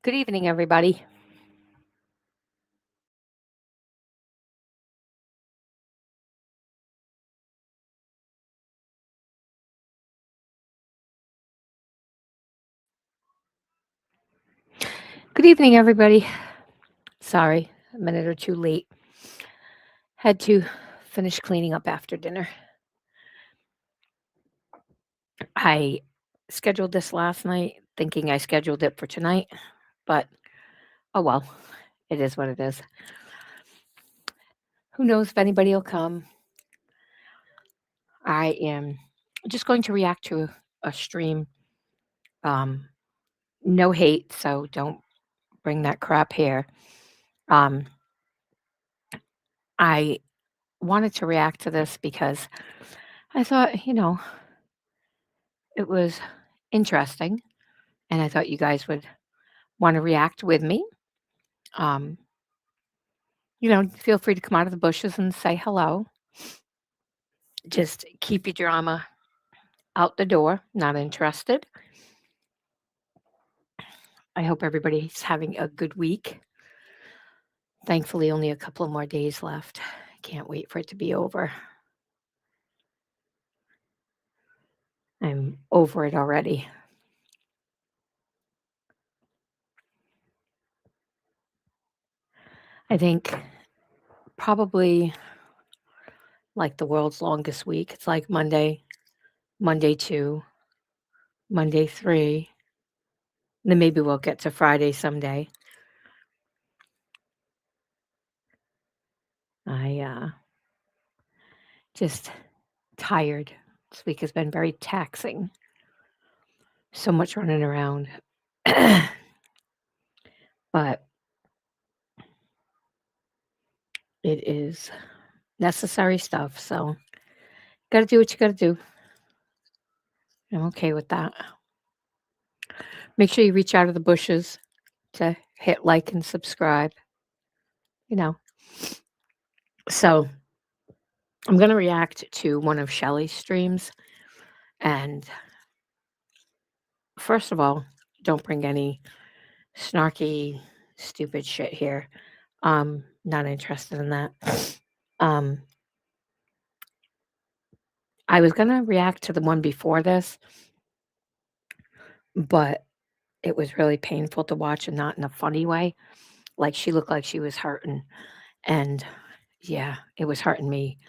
Good evening, everybody. Good evening, everybody. Sorry, a minute or two late. Had to finish cleaning up after dinner. I scheduled this last night, thinking I scheduled it for tonight, but oh well, it is what it is. Who knows if anybody will come? I am just going to react to a stream. Um, no hate, so don't bring that crap here. Um, I wanted to react to this because I thought, it was interesting, and I thought you guys would want to react with me. Um, feel free to come out of the bushes and say hello. Just keep your drama out the door. Not interested. I hope everybody's having a good week. Thankfully, only a couple of more days left. Can't wait for it to be over. I'm over it already. I think probably like the world's longest week. It's like Monday, Monday 2, Monday 3. Then maybe we'll get to Friday someday. I just tired. This week has been very taxing. So much running around. But it is necessary stuff. So, got to do what you got to do. I'm okay with that. Make sure you reach out of the bushes to hit like and subscribe. You know. So, I'm going to react to one of Shelly's streams. And first of all, don't bring any snarky, stupid shit here. Not interested in that. Um, I was going to react to the one before this, but it was really painful to watch and not in a funny way. Like, she looked like she was hurting, and yeah, it was hurting me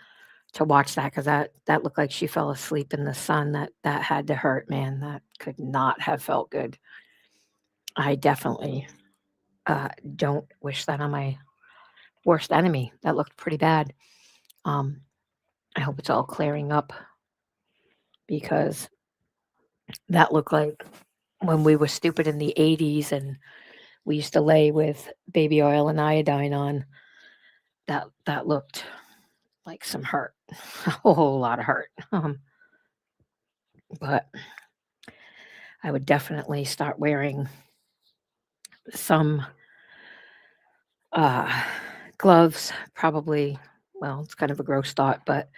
to watch that because that looked like she fell asleep in the sun. That had to hurt, man. That could not have felt good. I definitely, don't wish that on my worst enemy. That looked pretty bad. Um, I hope it's all clearing up because that looked like when we were stupid in the '80s and we used to lay with baby oil and iodine on, that looked like some hurt, a whole lot of hurt. But I would definitely start wearing some uh, gloves. Probably, well, it's kind of a gross thought, but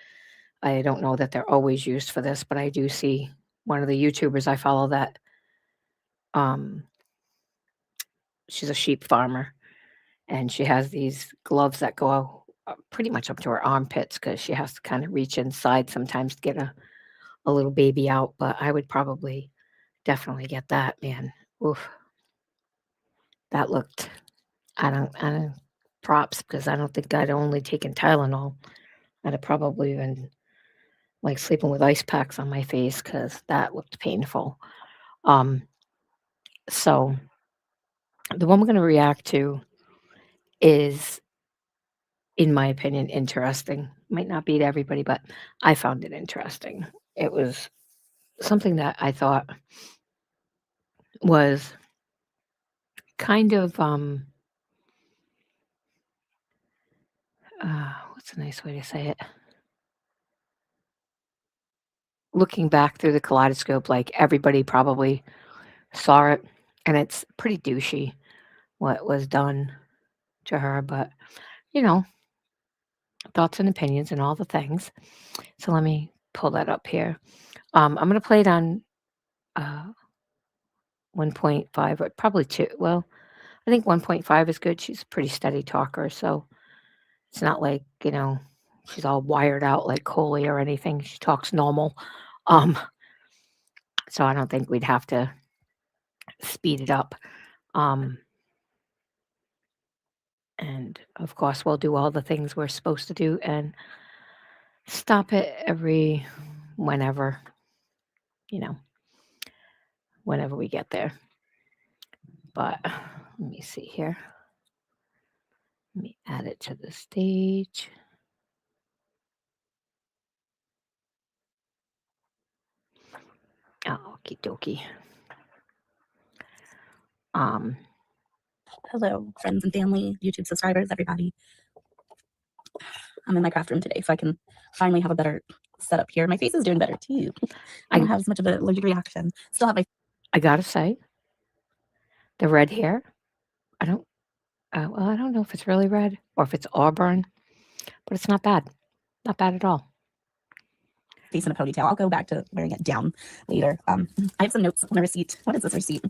I don't know that they're always used for this. But I do see one of the YouTubers I follow that um, she's a sheep farmer, and she has these gloves that go pretty much up to her armpits because she has to kind of reach inside sometimes to get a little baby out. But I would probably definitely get that, man. Oof, that looked. I don't props because I don't think I'd only taken Tylenol. I'd have probably been like sleeping with ice packs on my face because that looked painful. Um, so the one we're going to react to is, in my opinion, interesting. Might not be to everybody, but I found it interesting. It was something that I thought was kind of what's a nice way to say it? Looking back through the kaleidoscope, like everybody probably saw it, and it's pretty douchey what was done to her, but you know, thoughts and opinions and all the things. So let me pull that up here. I'm gonna play it on uh 1.5 or probably 2. Well, I think 1.5 is good. She's a pretty steady talker, so it's not like, she's all wired out like Coley or anything. She talks normal. Um, so I don't think we'd have to speed it up. Um, and of course, we'll do all the things we're supposed to do and stop it every whenever, you know, whenever we get there. But let me see here. Let me add it to the stage. Oh, okie dokie. Hello, friends and family, YouTube subscribers, everybody. I'm in my craft room today, so I can finally have a better setup here. My face is doing better too. I don't have as much of an allergic reaction. Still have my. I gotta say, the red hair. I don't. Well, I don't know if it's really red or if it's auburn, but it's not bad. Not bad at all. Face in a ponytail. I'll go back to wearing it down later. I have some notes on a receipt. What is this receipt?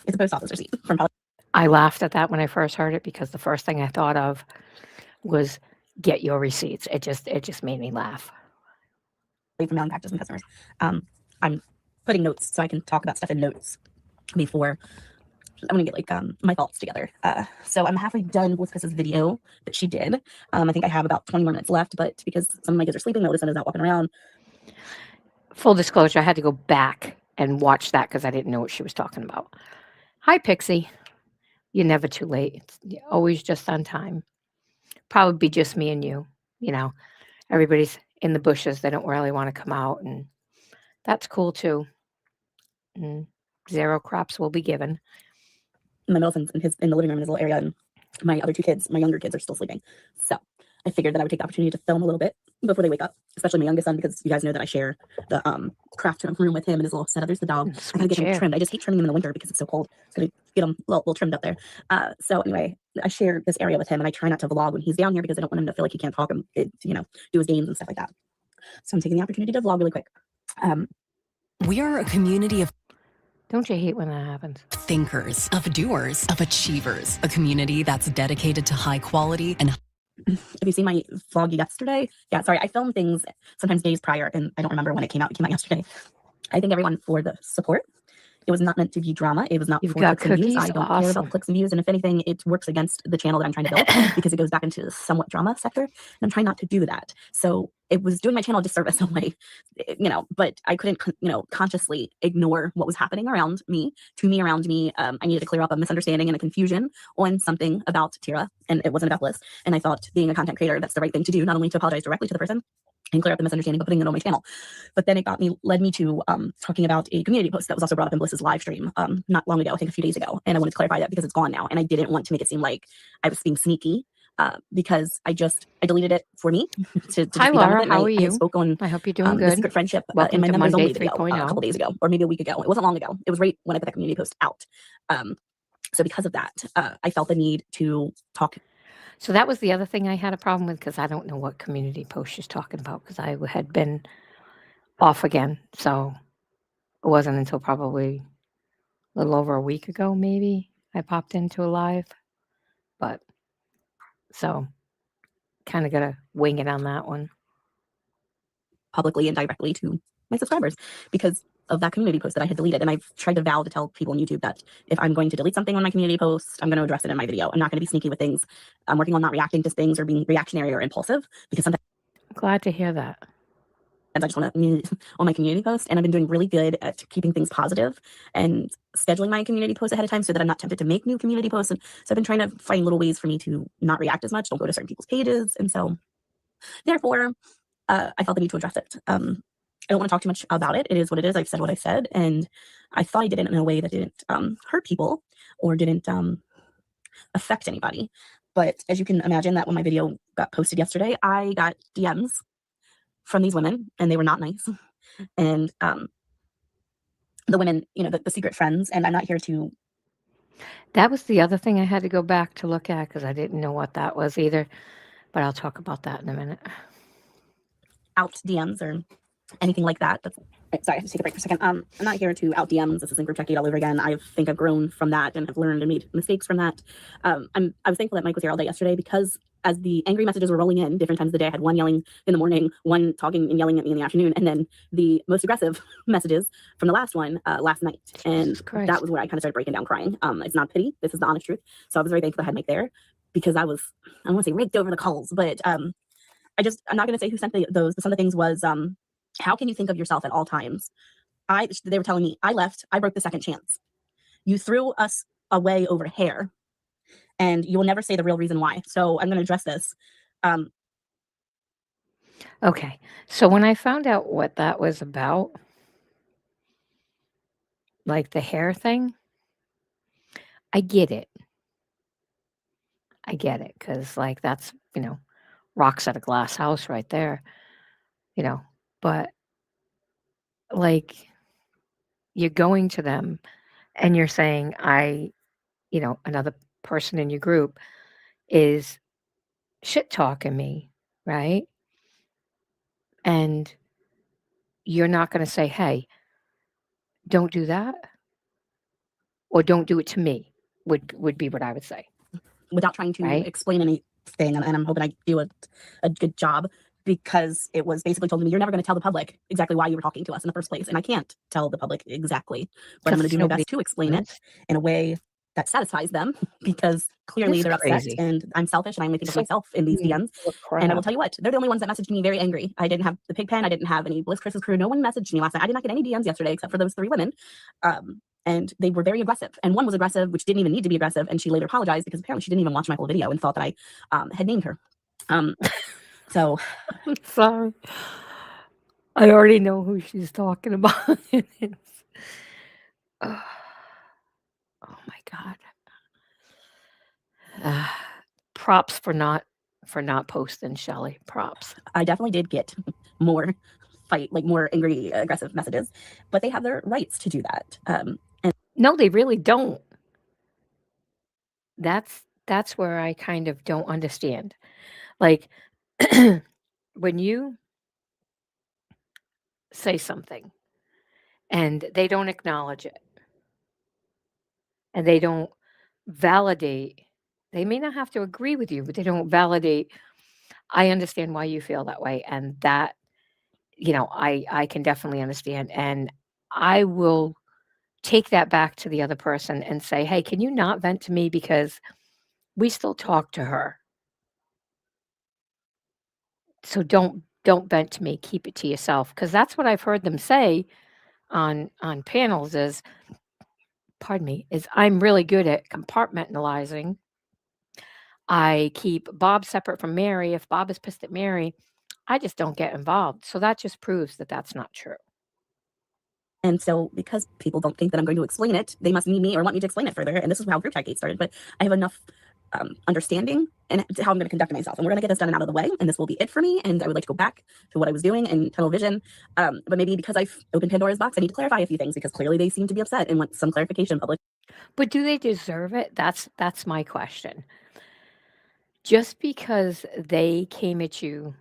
It's a post office receipt from. I laughed at that when I first heard it because the first thing I thought of was get your receipts. It just made me laugh. From mailing back to some customers. I'm putting notes so I can talk about stuff in notes before I'm gonna get like my thoughts together. So I'm halfway done with Chris's video that she did. I think I have about 20 more minutes left, but because some of my kids are sleeping, my oldest son is out walking around. Full disclosure, I had to go back and watch that because I didn't know what she was talking about. Hi, Pixie. You're never too late. You're always just on time. Probably be just me and you. Everybody's in the bushes. They don't really want to come out, and that's cool too. And 0 crops will be given. My middle son's in the living room in his little area, and my other 2 kids, my younger kids, are still sleeping. So I figured that I would take the opportunity to film a little bit before they wake up, especially my youngest son, because you guys know that I share the craft room with him and his little setup. There's the dog. I gotta get him trimmed. I just hate trimming him in the winter because it's so cold. It's gonna get him a little trimmed up there. So anyway, I share this area with him, and I try not to vlog when he's down here because I don't want him to feel like he can't talk and do his games and stuff like that. So I'm taking the opportunity to vlog really quick. We are a community of. Don't you hate when that happens? Thinkers, of doers, of achievers. A community that's dedicated to high quality and. If you see my vlog yesterday, I filmed things sometimes days prior, and I don't remember when it came out. It came out yesterday. I thank everyone for the support. It was not meant to be drama. It was not You've for got clicks and views. cookies? I don't care Awesome. about clicks and views. And if anything, it works against the channel that I'm trying to build because it goes back into the somewhat drama sector. And I'm trying not to do that. So it was doing my channel a disservice in a way, but I couldn't, consciously ignore what was happening around me. I needed to clear up a misunderstanding and a confusion on something about Tira, and it wasn't about Bliss. And I thought, being a content creator, that's the right thing to do, not only to apologize directly to the person and clear up the misunderstanding, but putting it on my channel. But then it led me to talking about a community post that was also brought up in Bliss's live stream not long ago, I think a few days ago. And I wanted to clarify that because it's gone now. And I didn't want to make it seem like I was being sneaky because I deleted it for me to Hi, Laura. How are you? I hope you're doing good. The Secret Friendship in my members only video a couple days ago, or maybe a week ago. It wasn't long ago. It was right when I put that community post out. So because of that, I felt the need to talk. So that was the other thing I had a problem with because I don't know what community post she's talking about because I had been off again. So it wasn't until probably a little over a week ago, maybe, I popped into a live. But so kind of got to wing it on that one. Publicly and directly to my subscribers because of that community post that I had deleted. And I've tried to vow to tell people on YouTube that if I'm going to delete something on my community post, I'm going to address it in my video. I'm not going to be sneaky with things. I'm working on not reacting to things or being reactionary or impulsive because sometimes. I'm glad to hear that. I just want to on my community post, and I've been doing really good at keeping things positive and scheduling my community posts ahead of time so that I'm not tempted to make new community posts. And so I've been trying to find little ways for me to not react as much, don't go to certain people's pages. And so therefore, I felt the need to address it. I don't want to talk too much about it. It is what it is. I've said what I said, and I thought I did it in a way that didn't hurt people or didn't affect anybody. But as you can imagine, that when my video got posted yesterday, I got DMs from these women, and they were not nice. And the women, the secret friends, and I'm not here to. That was the other thing I had to go back to look at because I didn't know what that was either. But I'll talk about that in a minute. Out DMs or anything like that. Sorry, I have to take a break for a second. I'm not here to out DMs. This isn't group chat gate all over again. I think I've grown from that and have learned and made mistakes from that. I was thankful that Mike was here all day yesterday because as the angry messages were rolling in different times of the day, I had one yelling in the morning, one talking and yelling at me in the afternoon, and then the most aggressive messages from the last one last night. And Jesus Christ. that was where I kind of started breaking down crying. It's not pity. This is the honest truth. So I was very thankful I had Mike there because I don't want to say raked over the coals, but I'm not going to say who sent those, but some of the things was, how can you think of yourself at all times? They were telling me, I left, I broke the second chance. You threw us away over hair, and you will never say the real reason why. So I'm going to address this. Okay. So when I found out what that was about, like the hair thing, I get it. I get it because, like, that's, rocks at a glass house right there, but like you're going to them and you're saying, another person in your group is shit talking me, right? And you're not going to say, hey, don't do that or don't do it to me would be what I would say. Without trying to Right. explain anything, and I'm hoping I do a good job, because it was basically told to me, you're never going to tell the public exactly why you were talking to us in the first place. And I can't tell the public exactly, but I'm going to do my best to explain it in a way that satisfies them because clearly That's they're crazy. upset and I'm selfish and I only think of So myself in these DMs. And I will tell you what, they're the only ones that messaged me very angry. I didn't have the pig pen. I didn't have any Bliss Christmas crew. No one messaged me last night. I did not get any DMs yesterday except for those 3 women. And they were very aggressive. And one was aggressive, which didn't even need to be aggressive. And she later apologized because apparently she didn't even watch my whole video and thought that I had named her. So I'm sorry. I already know who she's talking about. Oh, oh my God. Props for not posting, Shelly. Props. I definitely did get more more angry, aggressive messages, but they have their rights to do that. No, they really don't. That's where I kind of don't understand. Like when you say something and they don't acknowledge it and they don't validate, they may not have to agree with you, but they don't validate. I understand why you feel that way. And that, I can definitely understand. And I will take that back to the other person and say, hey, can you not vent to me? Because we still talk to her. So don't vent to me. Keep it to yourself. Because that's what I've heard them say on panels is, pardon me, is I'm really good at compartmentalizing. I keep Bob separate from Mary. If Bob is pissed at Mary, I just don't get involved. So that just proves that that's not true. And so because people don't think that I'm going to explain it, they must need me or want me to explain it further. And this is how Group Chat Gate started. But I have enough understanding and how I'm going to conduct myself. And we're going to get this done and out of the way. And this will be it for me. And I would like to go back to what I was doing in tunnel vision. But maybe because I've opened Pandora's box, I need to clarify a few things because clearly they seem to be upset and want some clarification public. But do they deserve it? That's my question. Just because they came at you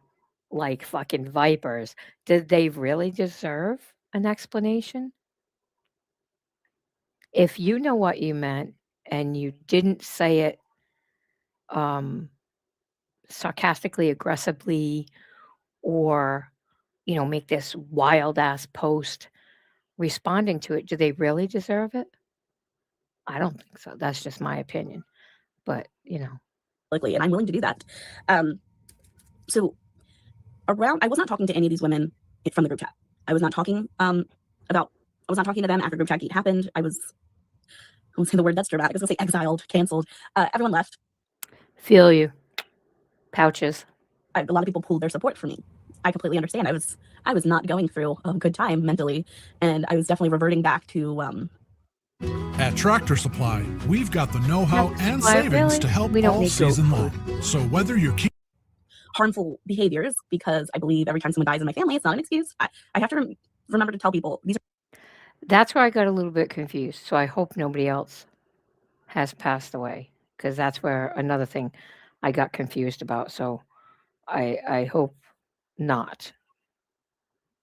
like fucking vipers, did they really deserve an explanation? If you know what you meant and you didn't say it sarcastically, aggressively, or make this wild ass post responding to it, do they really deserve it? I don't think so. That's just my opinion. But Publicly, and I'm willing to do that. So I was not talking to any of these women from the group chat. I was not talking I was not talking to them after Group Chat Gate happened. I won't say the word that's dramatic. I was gonna say exiled, canceled. Everyone left. Feel you. Pouches. A lot of people pulled their support from me. I completely understand. I was not going through a good time mentally, and I was definitely reverting back to. At Tractor Supply, we've got the know-how Tractor and Supply, savings really? to help We don't all need goat season food. long. So whether you're harmful behaviors, because I believe every time someone dies in my family, it's not an excuse. I have to remember to tell people these are. That's where I got a little bit confused. So I hope nobody else has passed away, because that's where another thing I got confused about. So I hope not.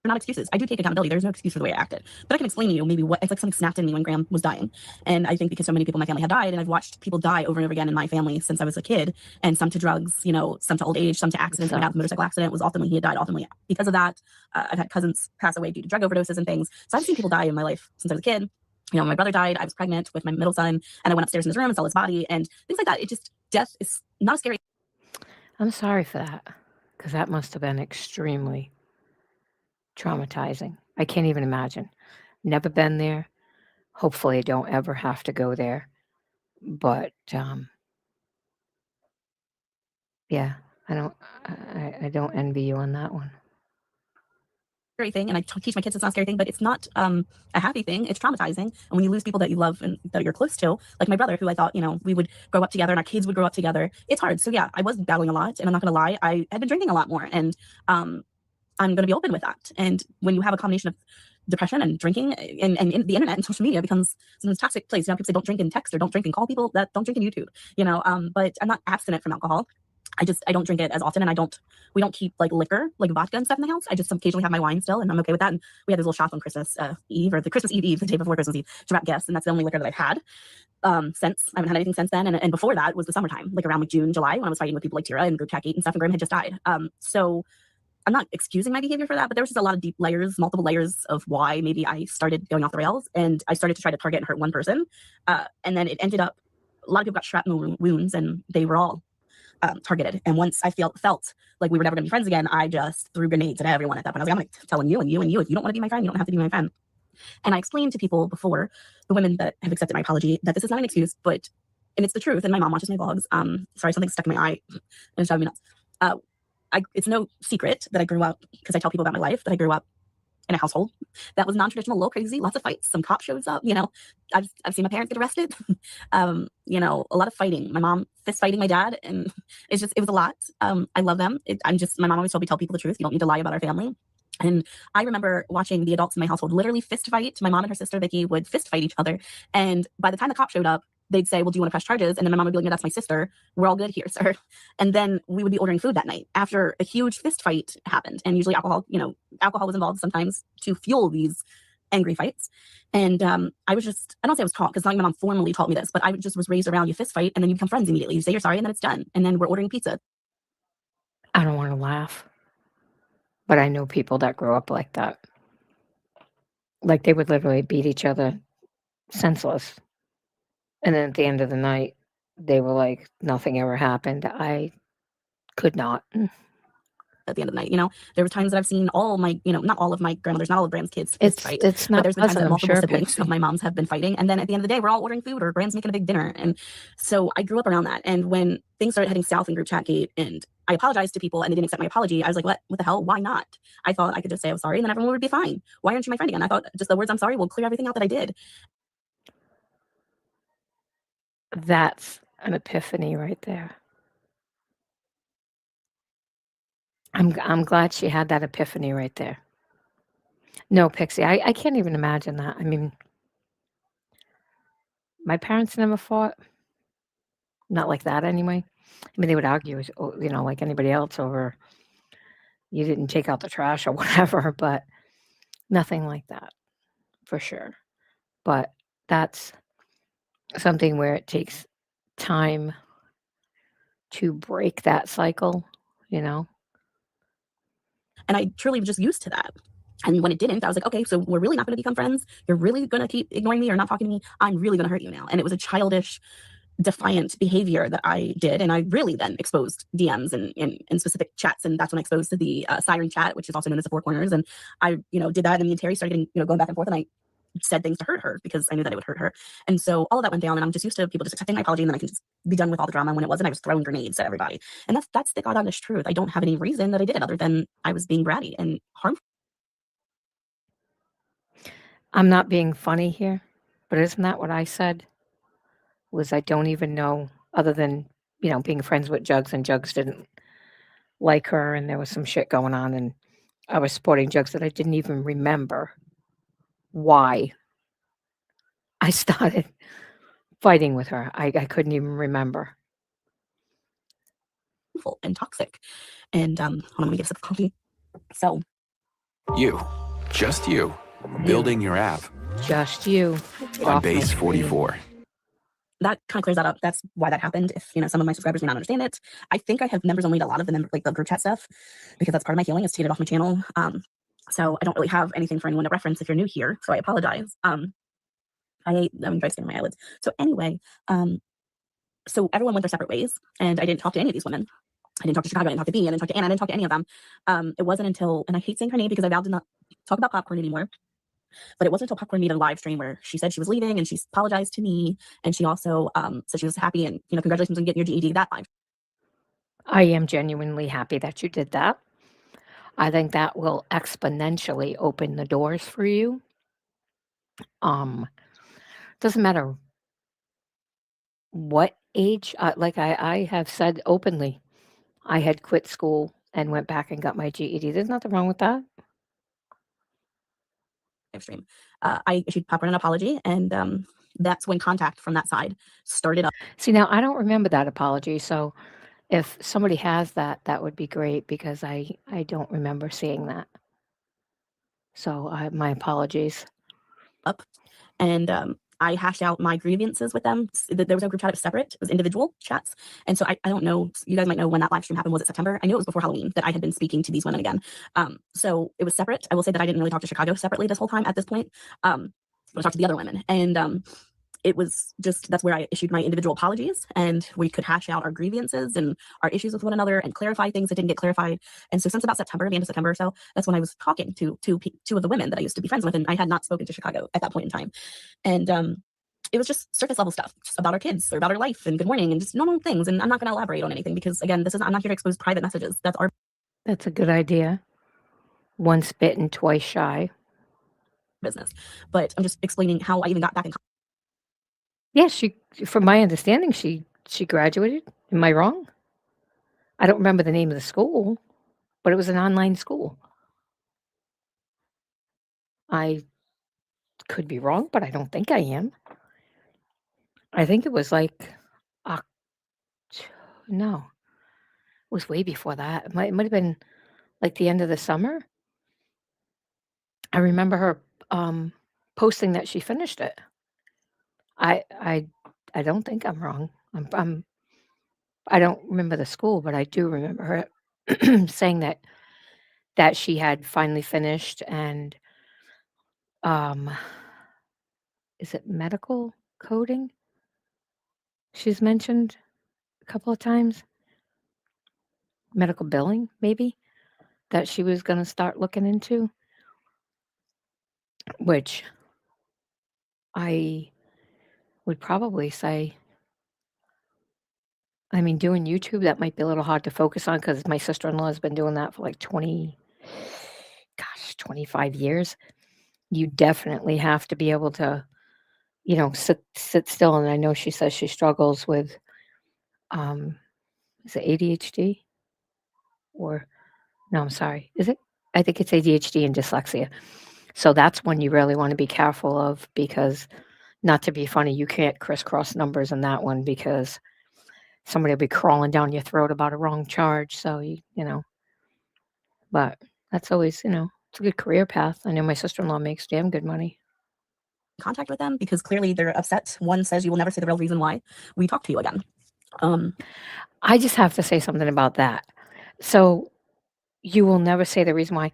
not excuses. I do take accountability. There's no excuse for the way I acted. But I can explain to you maybe what it's like something snapped in me when Graham was dying. And I think because so many people in my family had died, and I've watched people die over and over again in my family since I was a kid, and some to drugs, you know, some to old age, some to accidents. My dad's motorcycle accident was ultimately, he had died ultimately because of that. I've had cousins pass away due to drug overdoses and things. So I've seen people die in my life since I was a kid. You know, my brother died. I was pregnant with my middle son, and I went upstairs in his room and saw his body and things like that. It just, death is not a scary. I'm sorry for that, because that must have been extremely traumatizing. I can't even imagine. Never been there. Hopefully, I don't ever have to go there. But yeah, I don't envy you on that one. Scary thing, and I teach my kids it's not a scary thing, but it's not a happy thing. It's traumatizing. And when you lose people that you love and that you're close to, like my brother, who I thought, you know, we would grow up together and our kids would grow up together, it's hard. So yeah, I was battling a lot, and I'm not gonna lie, I had been drinking a lot more, and I'm gonna be open with that. And when you have a combination of depression and drinking and the internet and social media becomes some toxic place. You know, people say don't drink and text or don't drink and call people, that don't drink in YouTube, you know, but I'm not abstinent from alcohol. I don't drink it as often, and we don't keep like liquor, like vodka and stuff in the house. I just occasionally have my wine still, and I'm okay with that. And we had these little shots on Christmas Eve, or the Christmas Eve, the day before Christmas Eve, to wrap gifts, and that's the only liquor that I've had since. I haven't had anything since then, and before that was the summertime, like around like June, July, when I was fighting with people like Tira and Group Chat Gate and stuff, and Graham had just died. So I'm not excusing my behavior for that, but there was just a lot of deep layers, multiple layers of why maybe I started going off the rails, and I started to try to target and hurt one person, and then it ended up a lot of people got shrapnel wounds, and they were all targeted. And once I felt like we were never gonna be friends again, I just threw grenades at everyone at that point. I was like, I'm like telling you and you and you, if you don't want to be my friend, you don't have to be my friend. And I explained to people before, the women that have accepted my apology, that this is not an excuse, but and it's the truth. And my mom watches my vlogs. Sorry, something stuck in my eye and it's driving me nuts. It's no secret that I grew up, because I tell people about my life, that I grew up in a household that was non-traditional, a little crazy, lots of fights, some cop shows up, you know, I've seen my parents get arrested, you know, a lot of fighting, my mom fist fighting my dad, and it was a lot. I love them. My mom always told me, tell people the truth. You don't need to lie about our family. And I remember watching the adults in my household literally fist fight. My mom and her sister Vicky would fist fight each other. And by the time the cop showed up, they'd say, well, do you want to press charges? And then my mom would be like, no, that's my sister. We're all good here, sir. And then we would be ordering food that night after a huge fist fight happened. And usually alcohol was involved sometimes to fuel these angry fights. And I don't say I was taught, because not my mom formally taught me this, but I just was raised around, you fist fight and then you become friends immediately. You say you're sorry and then it's done. And then we're ordering pizza. I don't want to laugh, but I know people that grew up like that. Like they would literally beat each other senseless. And then at the end of the night, they were like, nothing ever happened. I could not. At the end of the night, you know, there were times that I've seen all my, you know, not all of my grandmothers, not all of Graham's kids fist fight. It's but not there's been times pleasant, that I'm multiple sure, siblings Pixie. of my moms have been fighting. And then at the end of the day, we're all ordering food or Graham's making a big dinner. And so I grew up around that. And when things started heading south in Group Chat Gate and I apologized to people and they didn't accept my apology, I was like, what the hell? Why not? I thought I could just say I'm sorry and then everyone would be fine. Why aren't you my friend again? I thought just the words I'm sorry will clear everything out that I did. That's an epiphany right there. I'm glad she had that epiphany right there. No, Pixie, I can't even imagine that. I mean, my parents never fought. Not like that anyway. I mean, they would argue, you know, like anybody else over you didn't take out the trash or whatever, but nothing like that for sure. But that's something where it takes time to break that cycle, you know? And I truly was just used to that. And when it didn't, I was like, okay, so we're really not going to become friends. You're really going to keep ignoring me or not talking to me. I'm really going to hurt you now. And it was a childish, defiant behavior that I did. And I really then exposed DMs and specific chats. And that's when I exposed to the siren chat, which is also known as the Four Corners. And I, you know, did that. And me and Terry started getting, you know, going back and forth. And I said things to hurt her because I knew that it would hurt her. And so all of that went down. And I'm just used to people just accepting my apology. And then I can just be done with all the drama. And when it wasn't, I was throwing grenades at everybody. And that's the God honest truth. I don't have any reason that I did it other than I was being bratty and harmful. I'm not being funny here, but isn't that what I said? Was I don't even know, other than, you know, being friends with Jugs, and Jugs didn't like her, and there was some shit going on, and I was supporting Jugs that I didn't even remember why I started fighting with her. I couldn't even remember. And toxic. And hold on, let me get a sip of coffee. So You, just you, building your app Just you. Get on off my base screen. 44. That kind of clears that up. That's why that happened. If some of my subscribers may not understand it, I think I have members only to a lot of the the group chat stuff, because that's part of my healing is to get it off my channel. So I don't really have anything for anyone to reference if you're new here. So I apologize. I'm dry skin on my eyelids. So anyway, so everyone went their separate ways, and I didn't talk to any of these women. I didn't talk to Chicago. I didn't talk to B. I didn't talk to Anna. I didn't talk to any of them. It wasn't until, and I hate saying her name because I vowed to not talk about Popcorn anymore. But it wasn't until Popcorn made a live stream where she said she was leaving, and she apologized to me, and she also said she was happy and congratulations on getting your GED. That live. I am genuinely happy that you did that. I think that will exponentially open the doors for you. Doesn't matter what age, like I have said openly, I had quit school and went back and got my GED. There's nothing wrong with that. Stream. I issued Popcorn an apology, and that's when contact from that side started up. See, now I don't remember that apology, so if somebody has that, that would be great because I don't remember seeing that. So my apologies. And I hashed out my grievances with them. There was no group chat, it was separate. It was individual chats. And so I don't know, you guys might know when that live stream happened. Was it September? I knew it was before Halloween that I had been speaking to these women again. So it was separate. I will say that I didn't really talk to Chicago separately this whole time at this point. But I talked to the other women. And it was just, that's where I issued my individual apologies, and we could hash out our grievances and our issues with one another and clarify things that didn't get clarified. And so since about September, the end of September or so, that's when I was talking to two of the women that I used to be friends with, and I had not spoken to Chicago at that point in time. And it was just surface level stuff, just about our kids or about our life and good morning and just normal things. And I'm not going to elaborate on anything because, again, I'm not here to expose private messages. That's a good idea. Once bitten, twice shy. Business. But I'm just explaining how I even got back in. Yes, from my understanding, she graduated. Am I wrong? I don't remember the name of the school, but it was an online school. I could be wrong, but I don't think I am. I think it was like, no, it was way before that. It might have been like the end of the summer. I remember her posting that she finished it. I don't think I'm wrong. I don't remember the school, but I do remember her saying that she had finally finished, and is it medical coding? She's mentioned a couple of times. Medical billing, maybe, that she was going to start looking into, which I would probably say, I mean, doing YouTube, that might be a little hard to focus on because my sister-in-law has been doing that for like 25 years. You definitely have to be able to, sit still. And I know she says she struggles with, is it ADHD? Or, no, I'm sorry. Is it? I think it's ADHD and dyslexia. So that's one you really want to be careful of because, not to be funny, you can't crisscross numbers in that one because somebody will be crawling down your throat about a wrong charge. So, but that's always, it's a good career path. I know my sister-in-law makes damn good money. Contact with them because clearly they're upset. One says you will never say the real reason why we talk to you again. I just have to say something about that. So you will never say the reason why.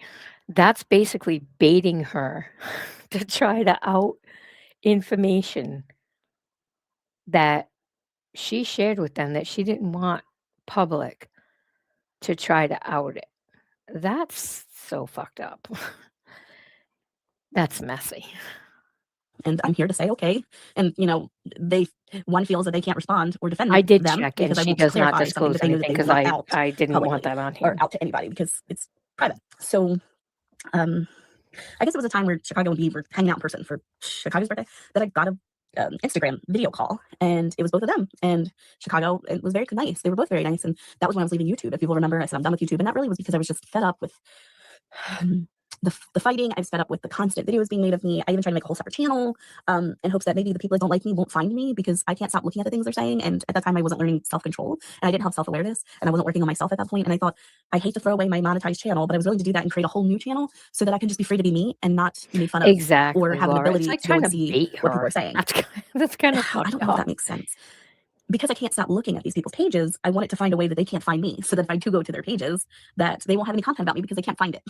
That's basically baiting her to try to out information that she shared with them that she didn't want public, to try to out it. That's so fucked up. That's messy. And I'm here to say, okay. And, one feels that they can't respond or defend I did them check, and because I she won't does not clarify something disclose that they knew that anything they because would not out I didn't publicly want that on here. or out to anybody because it's private. So, I guess it was a time where Chicago and we were hanging out in person for Chicago's birthday that I got a Instagram video call, and it was both of them. And Chicago, it was very nice. They were both very nice, and that was when I was leaving YouTube. If people remember, I said I'm done with YouTube, and that really was because I was just fed up with the fighting. I've sped up with the constant videos being made of me. I even tried to make a whole separate channel in hopes that maybe the people that don't like me won't find me, because I can't stop looking at the things they're saying. And at that time, I wasn't learning self-control, and I didn't have self-awareness, and I wasn't working on myself at that point. And I thought, I hate to throw away my monetized channel, but I was willing to do that and create a whole new channel so that I can just be free to be me and not be made fun of Exactly, or have an Laura. ability It's like to go trying and to see bait what people her. are saying. That's kind of I fucked don't know if that up. makes sense. Because I can't stop looking at these people's pages, I want it to find a way that they can't find me, so that if I do go to their pages, that they won't have any content about me because they can't find it.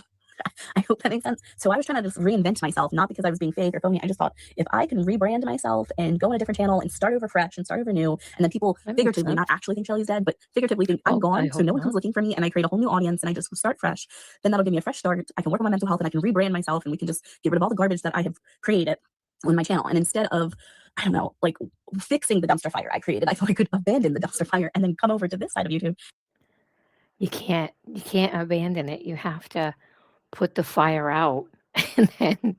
I hope that makes sense. So I was trying to just reinvent myself, not because I was being fake or phony. I just thought, if I can rebrand myself and go on a different channel and start over fresh and start over new, and then people That makes figuratively, not sense. actually think Shelly's dead, but figuratively think I'm Well, I gone, so hope no one comes not. looking for me, and I create a whole new audience and I just start fresh, then that'll give me a fresh start. I can work on my mental health and I can rebrand myself, and we can just get rid of all the garbage that I have created on my channel. And instead of, I don't know, like fixing the dumpster fire I created, I thought I could abandon the dumpster fire and then come over to this side of YouTube. You can't abandon it. You have to put the fire out and then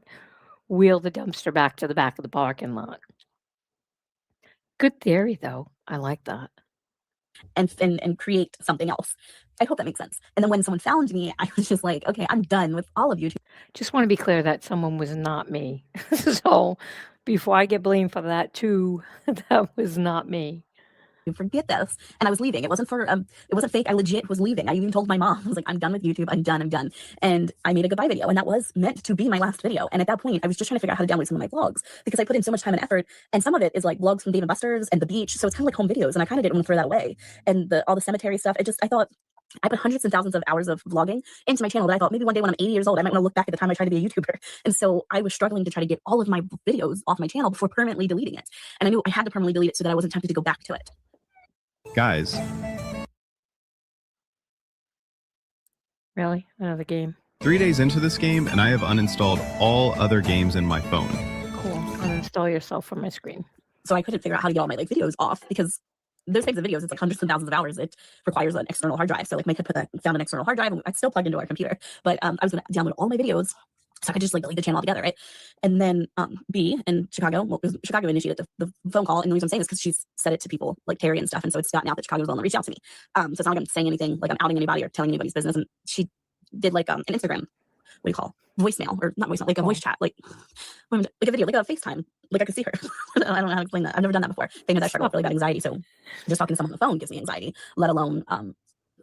wheel the dumpster back to the back of the parking lot. Good theory, though. I like that. And create something else. I hope that makes sense. And then when someone found me, I was just like, okay, I'm done with all of YouTube. Just want to be clear that someone was not me. So before I get blamed for that too, that was not me. Forget this. And I was leaving. It wasn't fake. I legit was leaving. I even told my mom, I was like, I'm done with YouTube. I'm done. And I made a goodbye video, and that was meant to be my last video. And at that point, I was just trying to figure out how to download some of my vlogs, because I put in so much time and effort, and some of it is like vlogs from Dave and Buster's and the beach. So it's kind of like home videos, and I kind of didn't want to throw that away. And all the cemetery stuff, I thought, I put hundreds and thousands of hours of vlogging into my channel that I thought maybe one day when I'm 80 years old, I might want to look back at the time I tried to be a YouTuber. And so I was struggling to try to get all of my videos off my channel before permanently deleting it. And I knew I had to permanently delete it so that I wasn't tempted to go back to it. Guys, Really? Another game. 3 days into this game, and I have uninstalled all other games in my phone. Cool. Uninstall yourself from my screen. So I couldn't figure out how to get all my videos off, because those types of videos, it's like hundreds and thousands of hours. It requires an external hard drive. So like my kid found an external hard drive, and it's still plugged into our computer. But I was going to download all my videos so I could just like delete the channel altogether, right? And then B in Chicago, Chicago initiated the phone call, and the reason I'm saying this because she's said it to people like Terry and stuff, and so it's gotten out that Chicago's the one that reached out to me. So it's not like I'm saying anything, like I'm outing anybody or telling anybody's business. And she did like an Instagram, what do you call voicemail, or not voicemail, like a voice chat, like a video, like a FaceTime, like I could see her. I don't know how to explain that. I've never done that before. They know that I struggle with really bad anxiety, so just talking to someone on the phone gives me anxiety, let alone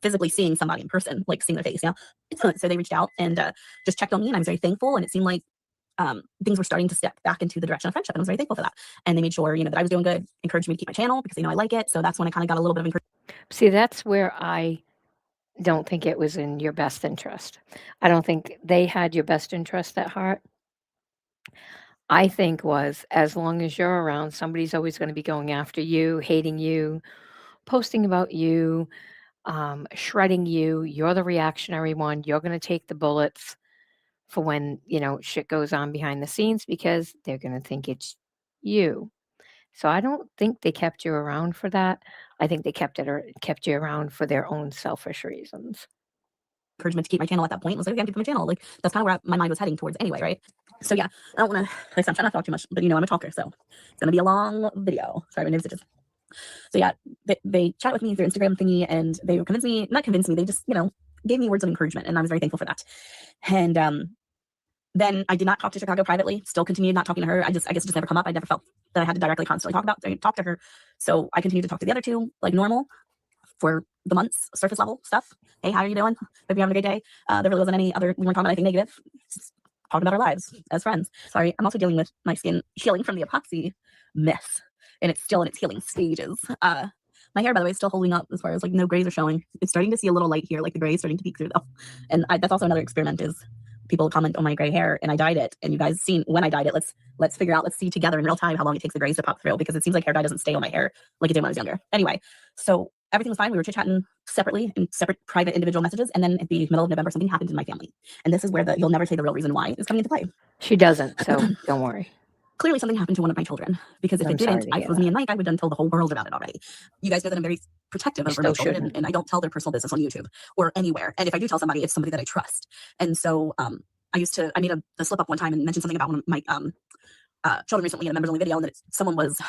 physically seeing somebody in person, like seeing their face. Yeah. So they reached out and just checked on me, and I was very thankful. And it seemed like things were starting to step back into the direction of friendship, and I was very thankful for that. And they made sure, that I was doing good, encouraged me to keep my channel because they know I like it. So that's when I kind of got a little bit of encouragement. See, that's where I don't think it was in your best interest. I don't think they had your best interest at heart. I think was, as long as you're around, somebody's always going to be going after you, hating you, posting about you, shredding you. You're the reactionary one. You're going to take the bullets for when, shit goes on behind the scenes, because they're going to think it's you. So I don't think they kept you around for that. I think they kept you around for their own selfish reasons. Encouragement to keep my channel at that point was like, okay, I'm keeping my channel. Like that's kind of where my mind was heading towards anyway, right? So yeah, I don't want to, like, I'm trying not to talk too much, but I'm a talker, so it's gonna be a long video. Sorry, my nose itches. So yeah, they chat with me through Instagram thingy, and they not convinced me, they just, gave me words of encouragement, and I was very thankful for that. And then I did not talk to Chicago privately, still continued not talking to her. I guess it just never come up. I never felt that I had to directly constantly talk to her. So I continued to talk to the other two like normal for the months, surface level stuff. Hey, how are you doing? Hope you're having a good day. There really wasn't any other, we weren't talking about anything negative. Just talking about our lives as friends. Sorry, I'm also dealing with my skin healing from the epoxy mess, and it's still in its healing stages. My hair, by the way, is still holding up as far as like no grays are showing. It's starting to see a little light here, like the gray is starting to peek through though. And that's also another experiment, is people comment on my gray hair, and I dyed it, and you guys seen when I dyed it. Let's figure out, let's see together in real time how long it takes the grays to pop through, because it seems like hair dye doesn't stay on my hair like it did when I was younger. Anyway, so everything was fine. We were chit-chatting separately in separate private individual messages, and then at the middle of November something happened in my family, and this is where you'll never say the real reason why is coming into play. She doesn't, so don't worry. Clearly something happened to one of my children, because if I'm it didn't, sorry to if hear it was me and Mike, I would have told the whole world about it already. You guys know that I'm very protective You over my still children, shouldn't. and I don't tell their personal business on YouTube or anywhere. And if I do tell somebody, it's somebody that I trust. And so I made a slip up one time and mentioned something about one of my children recently in a members only video, and that someone was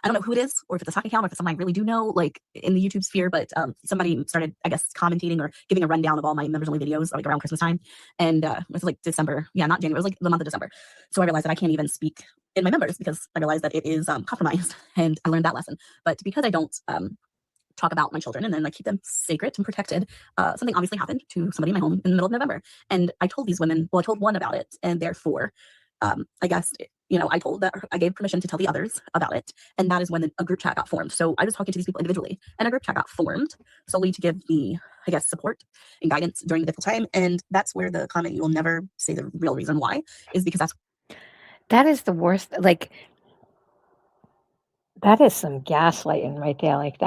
I don't know who it is, or if it's a stock account, or if it's someone I really do know, like in the YouTube sphere, but somebody started, I guess, commentating or giving a rundown of all my members only videos like around Christmas time. And it was like December. Yeah, not January. It was like the month of December. So I realized that I can't even speak in my members because I realized that it is compromised. And I learned that lesson. But because I don't talk about my children and then like keep them sacred and protected, something obviously happened to somebody in my home in the middle of November. And I told these women, well, I told one about it, and therefore I guess, I gave permission to tell the others about it. And that is when a group chat got formed. So I was talking to these people individually, and a group chat got formed solely to give me, I guess, support and guidance during the difficult time. And that's where the comment, "You will never say the real reason why," is because That is the worst. Like, that is some gaslighting right there. Like,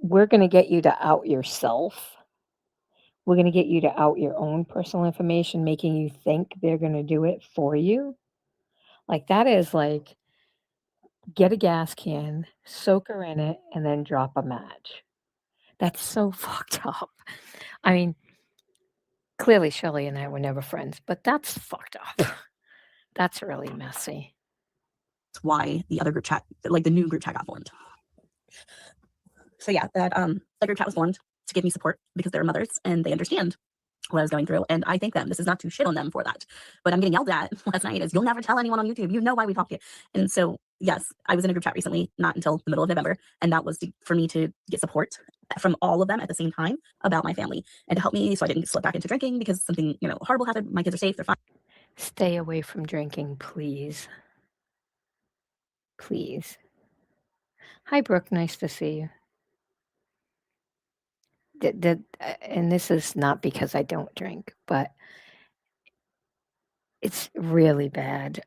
we're going to get you to out yourself. We're going to get you to out your own personal information, making you think they're going to do it for you. Like, that is like, get a gas can, soak her in it, and then drop a match. That's so fucked up. I mean, clearly Shelley and I were never friends, but that's fucked up. That's really messy. why the other group chat, like the new group chat, got formed. So yeah, that group chat was formed to give me support because they're mothers and they understand what I was going through. And I thank them. This is not to shit on them for that. But I'm getting yelled at last night as, "You'll never tell anyone on YouTube. You know why we talk to you." And so, yes, I was in a group chat recently, not until the middle of November. And that was for me to get support from all of them at the same time about my family and to help me so I didn't slip back into drinking because something, horrible happened. My kids are safe. They're fine. Stay away from drinking, please. Please. Hi, Brooke. Nice to see you. And this is not because I don't drink, but it's really bad.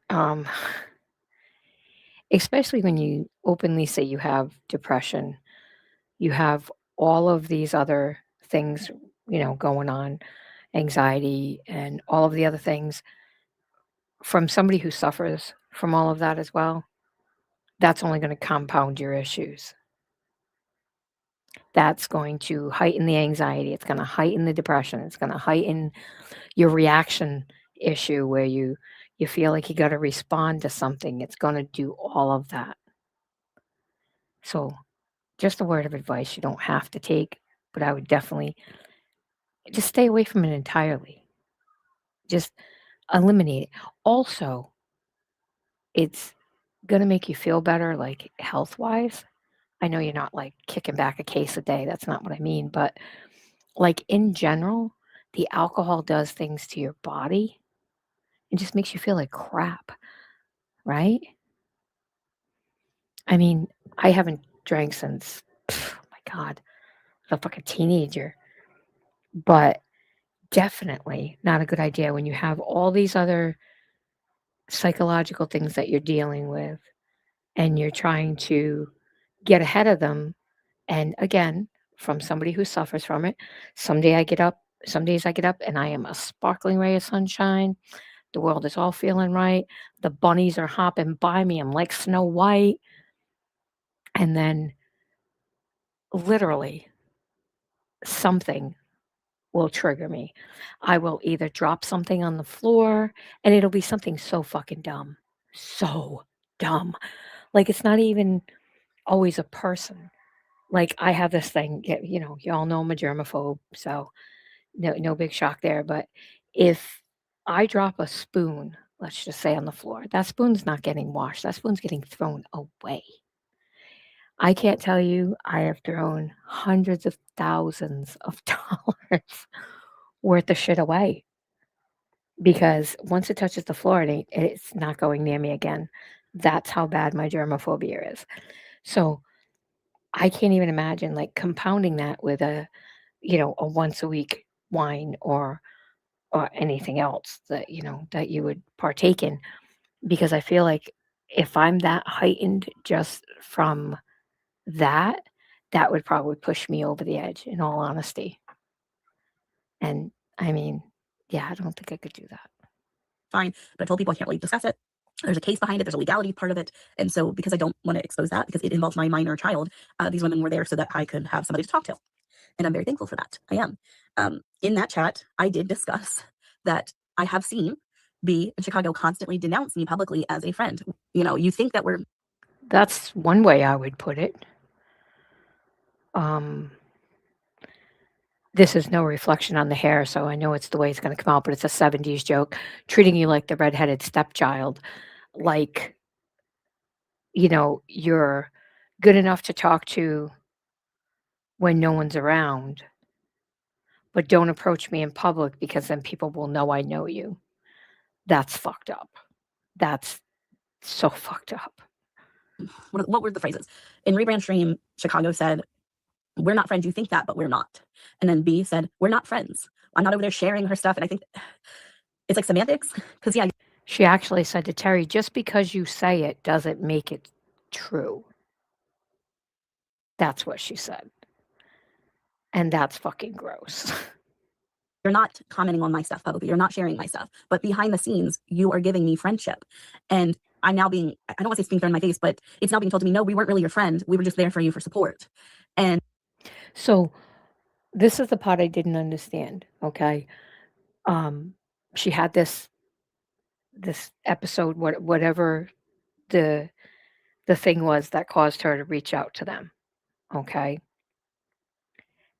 Especially when you openly say you have depression, you have all of these other things, going on, anxiety and all of the other things from somebody who suffers from all of that as well. That's only going to compound your issues. That's going to heighten the anxiety. It's going to heighten the depression. It's going to heighten your reaction issue where you feel like you got to respond to something. It's going to do all of that. So just a word of advice you don't have to take, but I would definitely just stay away from it entirely. Just eliminate it. Also, it's going to make you feel better, like health-wise. I know you're not like kicking back a case a day. That's not what I mean. But like in general, the alcohol does things to your body. It just makes you feel like crap, right? I mean, I haven't drank since, oh my God, I was a fucking teenager. But definitely not a good idea when you have all these other psychological things that you're dealing with and you're trying to get ahead of them. And again, from somebody who suffers from it, some days I get up and I am a sparkling ray of sunshine. The world is all feeling right. The bunnies are hopping by me. I'm like Snow White. And then literally something will trigger me. I will either drop something on the floor and it'll be something so fucking dumb. So dumb. Like it's not even always a person. Like I have this thing, you all know I'm a germaphobe, so no big shock there. But if I drop a spoon, let's just say on the floor, that spoon's not getting washed. That spoon's getting thrown away. I can't tell you, I have thrown hundreds of thousands of dollars worth of shit away. Because once it touches the floor, it's not going near me again. That's how bad my germophobia is. So I can't even imagine like compounding that with a once a week wine or anything else that, that you would partake in. Because I feel like if I'm that heightened just from that would probably push me over the edge, in all honesty. And I mean, yeah, I don't think I could do that. Fine. But I told people I can't really discuss it. There's a case behind it. There's a legality part of it. And so because I don't want to expose that, because it involves my minor child, these women were there so that I could have somebody to talk to. And I'm very thankful for that. I am. In that chat, I did discuss that I have seen B in Chicago constantly denounce me publicly as a friend. You think that we're That's one way I would put it. Um, this is no reflection on the hair, so I know it's the way it's going to come out, but it's a 70s joke. Treating you like the redheaded stepchild, like, you're good enough to talk to when no one's around, but don't approach me in public because then people will know I know you. That's fucked up. That's so fucked up. What were the phrases? In Rebrand Stream, Chicago said, "We're not friends. You think that, but we're not." And then B said, "We're not friends. I'm not over there sharing her stuff." And I think it's like semantics. Because yeah, She actually said to Terry, just because you say it doesn't make it true. That's what she said. And that's fucking gross. you're not commenting on my stuff publicly. You're not sharing my stuff. But behind the scenes, you are giving me friendship. And I'm now being, I don't want to say it's being thrown in my face, but it's now being told to me, no, we weren't really your friend. We were just there for you for support. And So this is the part I didn't understand, okay? She had this episode, whatever the thing was that caused her to reach out to them, okay?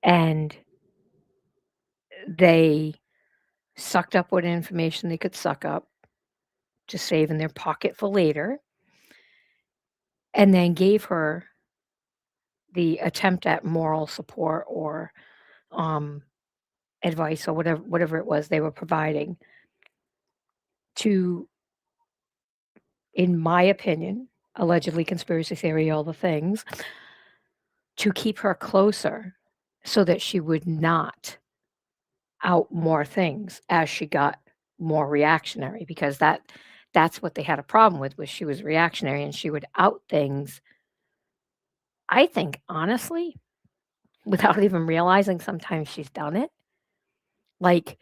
And they sucked up what information they could suck up to save in their pocket for later, and then gave her the attempt at moral support or advice or whatever it was they were providing to, in my opinion, allegedly conspiracy theory, all the things, to keep her closer so that she would not out more things as she got more reactionary, because that's what they had a problem with, was she was reactionary and she would out things, I think, honestly, without even realizing sometimes she's done it. Like,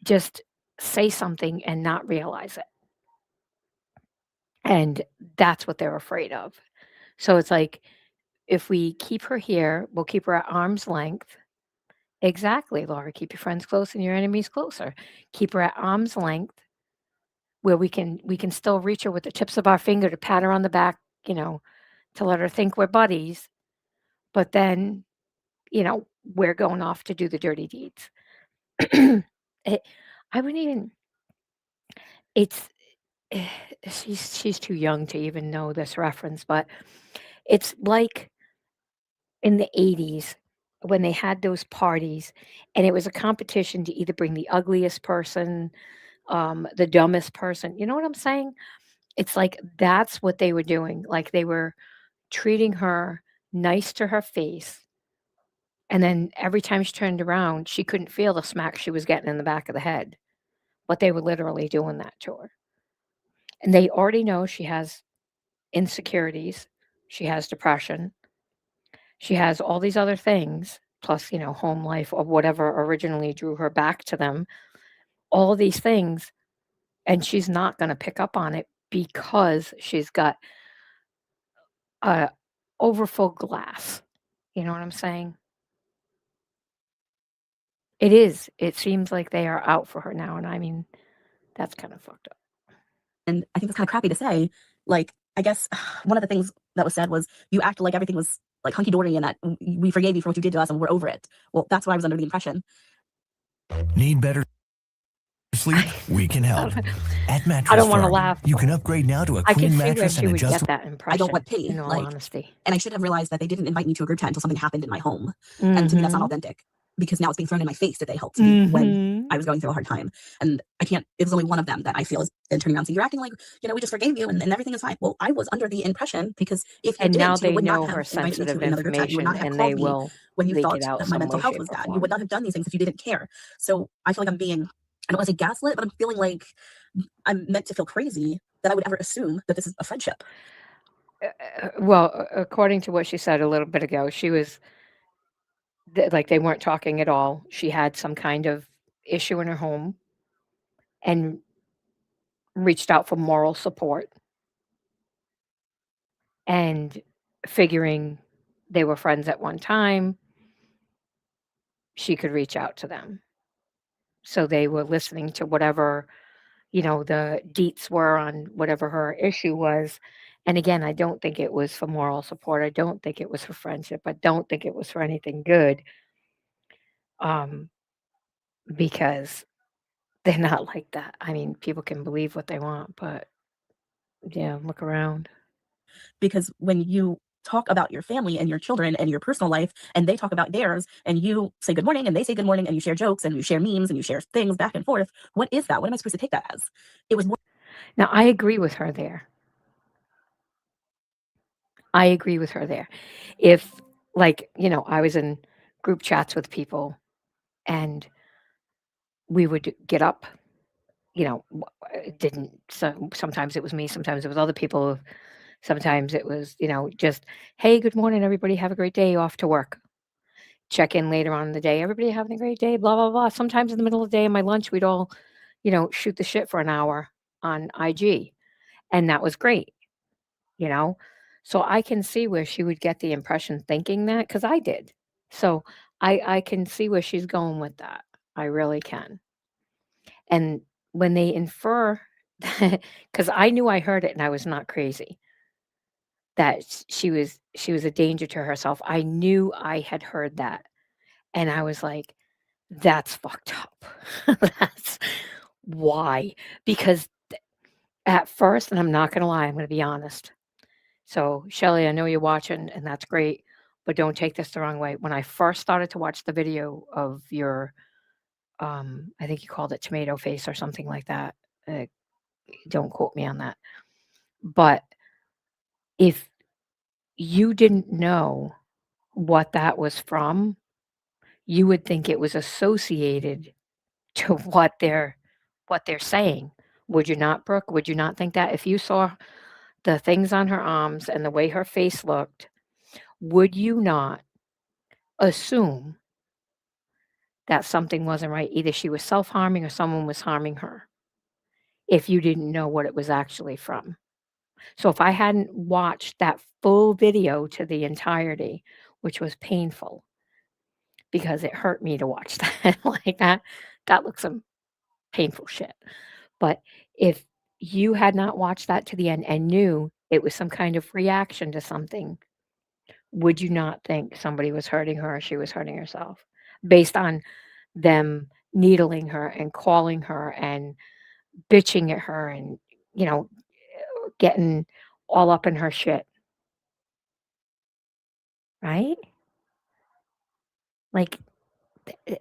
just say something and not realize it. And that's what they're afraid of. So it's like, if we keep her here, we'll keep her at arm's length. Exactly, Laura. Keep your friends close and your enemies closer. Keep her at arm's length where we can still reach her with the tips of our finger to pat her on the back, to let her think we're buddies. But then, we're going off to do the dirty deeds. I wouldn't even, it's, she's too young to even know this reference, but it's like in the 80s when they had those parties and it was a competition to either bring the ugliest person, the dumbest person. You know what I'm saying? It's like that's what they were doing. Like they were treating her nice to her face. And then every time she turned around, she couldn't feel the smack she was getting in the back of the head. But they were literally doing that to her. And they already know she has insecurities. She has depression. She has all these other things, plus, home life or whatever originally drew her back to them. All these things. And she's not going to pick up on it because she's got a overfull glass. You know what I'm saying? It is. It seems like they are out for her now. And I mean, that's kind of fucked up. and I think it's kind of crappy to say. Like, I guess one of the things that was said was, you acted like everything was like hunky dory and that we forgave you for what you did to us and we're over it. Well, that's what I was under the impression. Need better sleep? We can help. At Mattress I don't want to Firm, laugh. you can upgrade now to a I can queen see where mattress she and would get adjustable. that impression. I don't want pity. In all Like, honesty. and I should have realized that they didn't invite me to a group chat until something happened in my home. And to me, that's not Mhm. authentic, because now it's being thrown in my face that they helped me when Mhm. I was going through a hard time. And I can't, it was only one of them that I feel is then turning around and saying, you're acting like, we just forgave you and everything is fine. Well, I was under the impression, because if you And now didn't, you they would not know have her invited me to sensitive another group chat. You would information not have and they called me will when you leak thought it out that my some mental way, health shape, was or bad. You form. would not have done these things if you didn't care. So I feel like I'm being, I don't want to say gaslit, but I'm feeling like I'm meant to feel crazy that I would ever assume that this is a friendship. Well, according to what she said a little bit ago, she was like they weren't talking at all. She had some kind of issue in her home and reached out for moral support and figuring they were friends at one time, she could reach out to them. So they were listening to whatever, the deets were on whatever her issue was. And again, I don't think it was for moral support. I don't think it was for friendship. I don't think it was for anything good. Um, because they're not like that. I mean, people can believe what they want, but yeah, look around. because when you talk about your family and your children and your personal life and they talk about theirs and you say good morning and they say good morning and you share jokes and you share memes and you share things back and forth, what is that? What am I supposed to take that as? It was more Now, I agree with her there. I agree with her there. If, like, I was in group chats with people and we would get up, it didn't, so sometimes it was me, sometimes it was other people, sometimes it was, just, hey, good morning, everybody, have a great day, off to work. Check in later on in the day, everybody having a great day, blah, blah, blah. Sometimes in the middle of the day, in my lunch, we'd all, shoot the shit for an hour on IG. And that was great, you know? So I can see where she would get the impression thinking that, because I did. So I can see where she's going with that. I really can. And when they infer, because I knew I heard it and I was not crazy, that she was a danger to herself. I knew I had heard that. And I was like, that's fucked up. That's why. Because at first, and I'm not going to lie, I'm going to be honest. So, Shelly, I know you're watching, and that's great, but don't take this the wrong way. When I first started to watch the video of your, I think you called it tomato face or something like that. Uh, don't quote me on that. But if you didn't know what that was from, you would think it was associated to what they're saying. Would you not, Brooke? Would you not think that if you saw the things on her arms and the way her face looked, would you not assume that something wasn't right? Either she was self-harming or someone was harming her if you didn't know what it was actually from. So if I hadn't watched that full video to the entirety, which was painful because it hurt me to watch that, like that looks some painful shit. But if you had not watched that to the end and knew it was some kind of reaction to something, would you not think somebody was hurting her or she was hurting herself based on them needling her and calling her and bitching at her and, you know, getting all up in her shit, right? Like,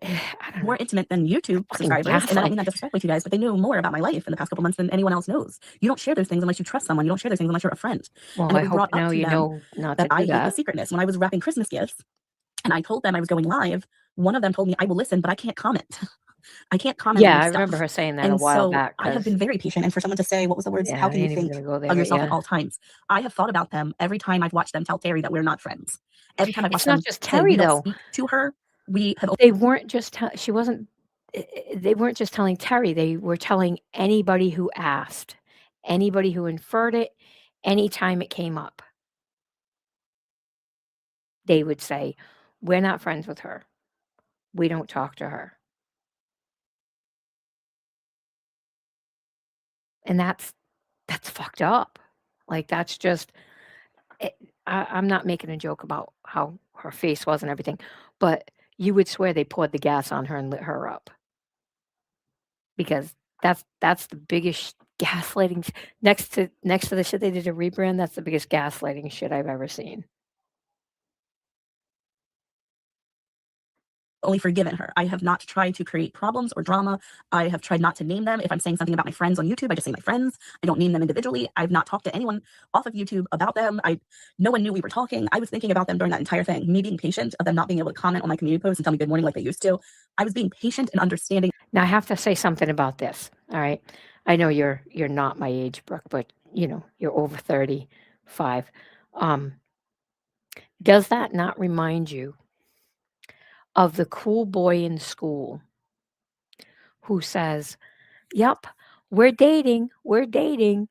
I don't more know. intimate than YouTube Fucking subscribers. And I don't mean gaslight. that disrespectfully to you guys, but they knew more about my life in the past couple months than anyone else knows. You don't share those things unless you trust someone. You don't share those things unless you're a friend. Well, And it I was hope brought up now to you them know not that to I do hate the that. secretness. When I was wrapping Christmas gifts and I told them I was going live, one of them told me, I will listen, but I can't comment. I can't comment on Yeah, your I remember stuff. her saying that a And while so back I have because, been very patient. And for someone to say, what was the words? yeah, How I can you ain't even think going to go there, of but yourself at yeah. all times? I have thought about them every time I've watched them tell Terry that we're not friends. Every time I've It's watched not them just say we Terry, don't though. speak to her, we have They weren't just she wasn't they weren't just telling Terry, they were telling anybody who asked, anybody who inferred it, anytime it came up. They would say, "We're not friends with her. We don't talk to her." And that's fucked up. Like, that's just it, I'm not making a joke about how her face was and everything, but you would swear they poured the gas on her and lit her up because that's the biggest gaslighting next to the shit they did to rebrand. That's the biggest gaslighting shit I've ever seen. only forgiven her. I have not tried to create problems or drama. I have tried not to name them. If I'm saying something about my friends on YouTube, I just say my friends. I don't name them individually. I've not talked to anyone off of YouTube about them. No one knew we were talking. I was thinking about them during that entire thing. Me being patient of them not being able to comment on my community posts and tell me good morning like they used to. I was being patient and understanding. Now I have to say something about this. All right. I know you're not my age, Brooke, but you're over 35. Um, does that not remind you of the cool boy in school who says, "Yep, we're dating. We're dating.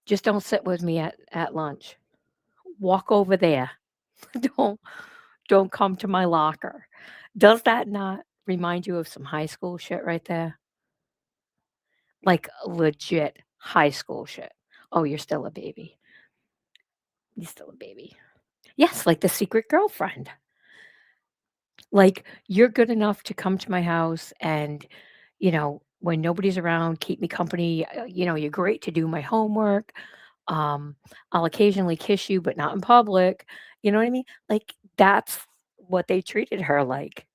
Just don't sit with me at lunch. Walk over there. don't don't come to my locker." Does that not remind you of some high school shit right there? like legit high school shit. Oh, you're still a baby. You're still a baby. Yes, like the secret girlfriend. Like, you're good enough to come to my house and, when nobody's around, keep me company. You're great to do my homework. I'll occasionally kiss you, but not in public. You know what I mean? Like, that's what they treated her like.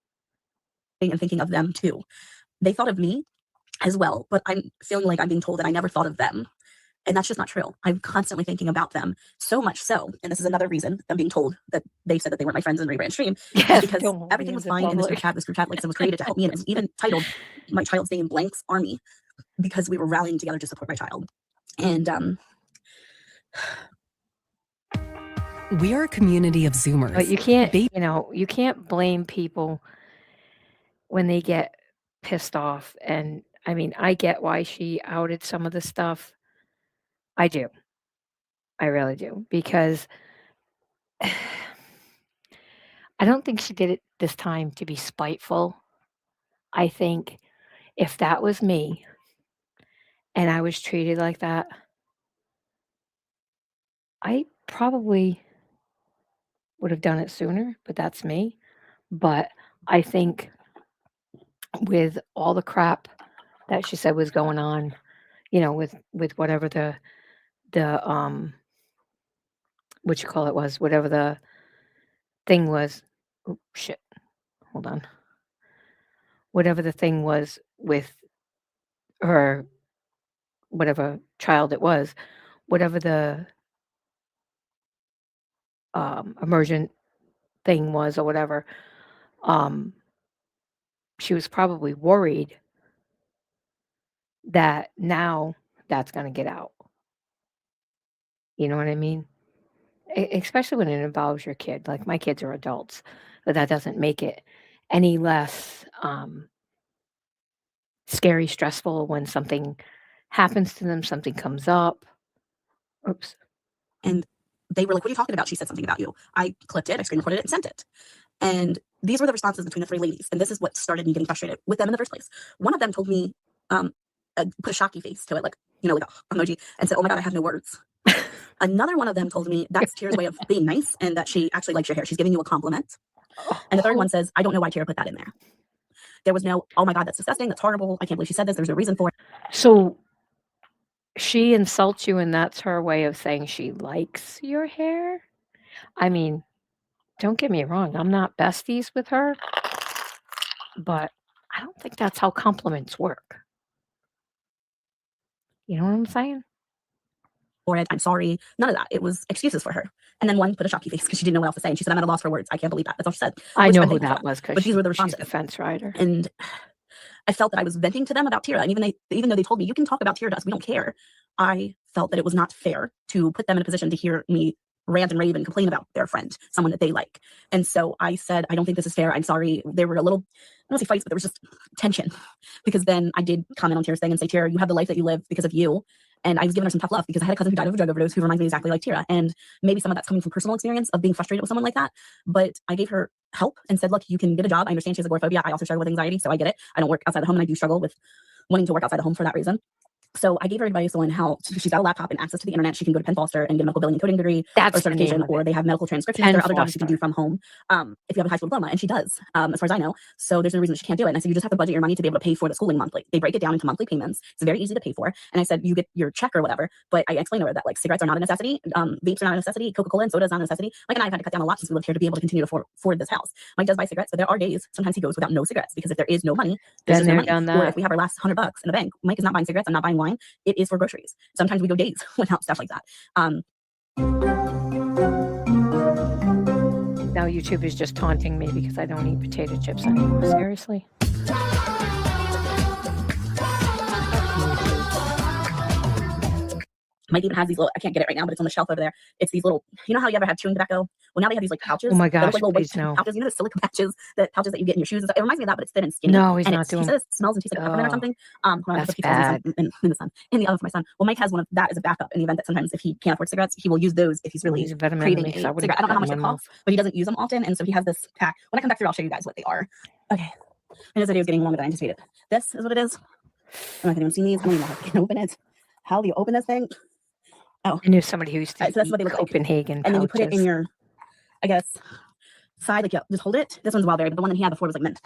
And thinking of them too. They thought of me as well, but I'm feeling like I'm being told that I never thought of them. And that's just not true. I'm constantly thinking about them, so much so. And this is another reason I'm being told that they said that they weren't my friends in Rebrand Stream. Yes, Because don't hold everything was hands in fine in this group public. chat. This group chat, like I said, was created to help me. And it was even titled my child's name Blank's Army because we were rallying together to support my child. And We are a community of Zoomers. But you can't, Ba- you can't blame people when they get pissed off. And I mean, I get why she outed some of the stuff. I do. I really do. Because I don't think she did it this time to be spiteful. I think if that was me and I was treated like that, I probably would have done it sooner, but that's me. But I think with all the crap that she said was going on, with whatever the what you call it was, whatever the thing was. Oh, shit. Hold on. Whatever the thing was with her, whatever child it was, whatever the emergent thing was or whatever, she was probably worried that now that's going to get out. You know what I mean? Especially when it involves your kid. Like, my kids are adults, but that doesn't make it any less scary, stressful when something happens to them, something comes up. Oops. and they were like, "What are you talking about?" She said something about you. I clipped it, I screen recorded it, and sent it. And these were the responses between the three ladies. And this is what started me getting frustrated with them in the first place. One of them told me, put a shocky face to it, like a emoji, and said, "Oh my God, I have no words." Another one of them told me that's Tira's way of being nice and that she actually likes your hair. She's giving you a compliment. And the third one says, "I don't know why Tira put that in there." There was no, "Oh my God, that's disgusting. That's horrible. I can't believe she said this. There's no reason for it." So she insults you, and that's her way of saying she likes your hair? I mean, don't get me wrong. I'm not besties with her, but I don't think that's how compliments work. You know what I'm saying? For it, "I'm sorry." None of that. It was excuses for her. And then one put a shocky face because she didn't know what else to say. And she said, "I'm at a loss for words. I can't believe that." That's all she said. I Which know I'm who thankful for that was because But these were the she's a responses. fence rider. And I felt that I was venting to them about Tira. And even though they told me, "You can talk about Tira to us, we don't care," I felt that it was not fair to put them in a position to hear me rant and rave and complain about their friend, someone that they like. And so I said, "I don't think this is fair. I'm sorry." There were a little, I don't want to say fights, but there was just tension. Because then I did comment on Tira's thing and say, "Tira, you have the life that you live because of you." And I was giving her some tough love because I had a cousin who died of a drug overdose who reminds me exactly like Tira. And maybe some of that's coming from personal experience of being frustrated with someone like that. But I gave her help and said, "Look, you can get a job. I understand she has agoraphobia. I also struggle with anxiety, so I get it. I don't work outside the home, and I do struggle with wanting to work outside the home for that reason." So I gave her advice on how she's got a laptop and access to the internet. She can go to Penn Foster and get a medical billing and coding degree That's or the certification, name of or it. they have medical transcriptions. Penn There are other jobs you can Foster. do from home if you have a high school diploma, and she does, as far as I know. So there's no reason that she can't do it. And I said, "You just have to budget your money to be able to pay for the schooling monthly." They break it down into monthly payments. It's very easy to pay for. And I said, "You get your check or whatever." But I explained to her that like cigarettes are not a necessity, vapes are not a necessity, Coca-Cola and soda is not a necessity. Mike and I have had to cut down a lot since we lived here to be able to continue to afford this house. Mike does buy cigarettes, but there are days sometimes he goes without no cigarettes because if there is no money, there's Been just no there, money. done Or that. if we have our last $100 in the bank, Mike is not buying cigarettes. I'm not buying wine. It is for groceries. Sometimes we go days without stuff like that. Now YouTube is just taunting me because I don't eat potato chips anymore. Seriously? Mike even has these little, I can't get it right now, but it's on the shelf over there. It's these little, you know how you ever have chewing tobacco? Well, now they have these like pouches. Oh my that look gosh, like little white please no. pouches. You know the silica pouches that you get in your shoes? It reminds me of that, but it's thin and skinny. No, he's and not he doing. says it smells and tastes like peppermint or Oh, something. Hold on, I that's put pictures bad. in the sun, in the oven for my son. Well, Mike has one of that as a backup in the event that sometimes if he can't afford cigarettes, he will use those if he's really He's a better man than craving me a 'cause I wouldn't cigarette. I don't know how put much it it in my costs, but he doesn't use them often, and so he has this pack. When I come back through, I'll show you guys what they are. Okay, and this video is getting longer than I anticipated. This is what it is. I don't know if anyone's seen these. I don't even know how to open it. How do you open this thing? Oh, I knew somebody who used to so that's eat what they look like. Copenhagen And then you put it in pouches. your, I guess, side, like, yeah, just hold it. This one's Wildberry, but the one that he had before was like mint.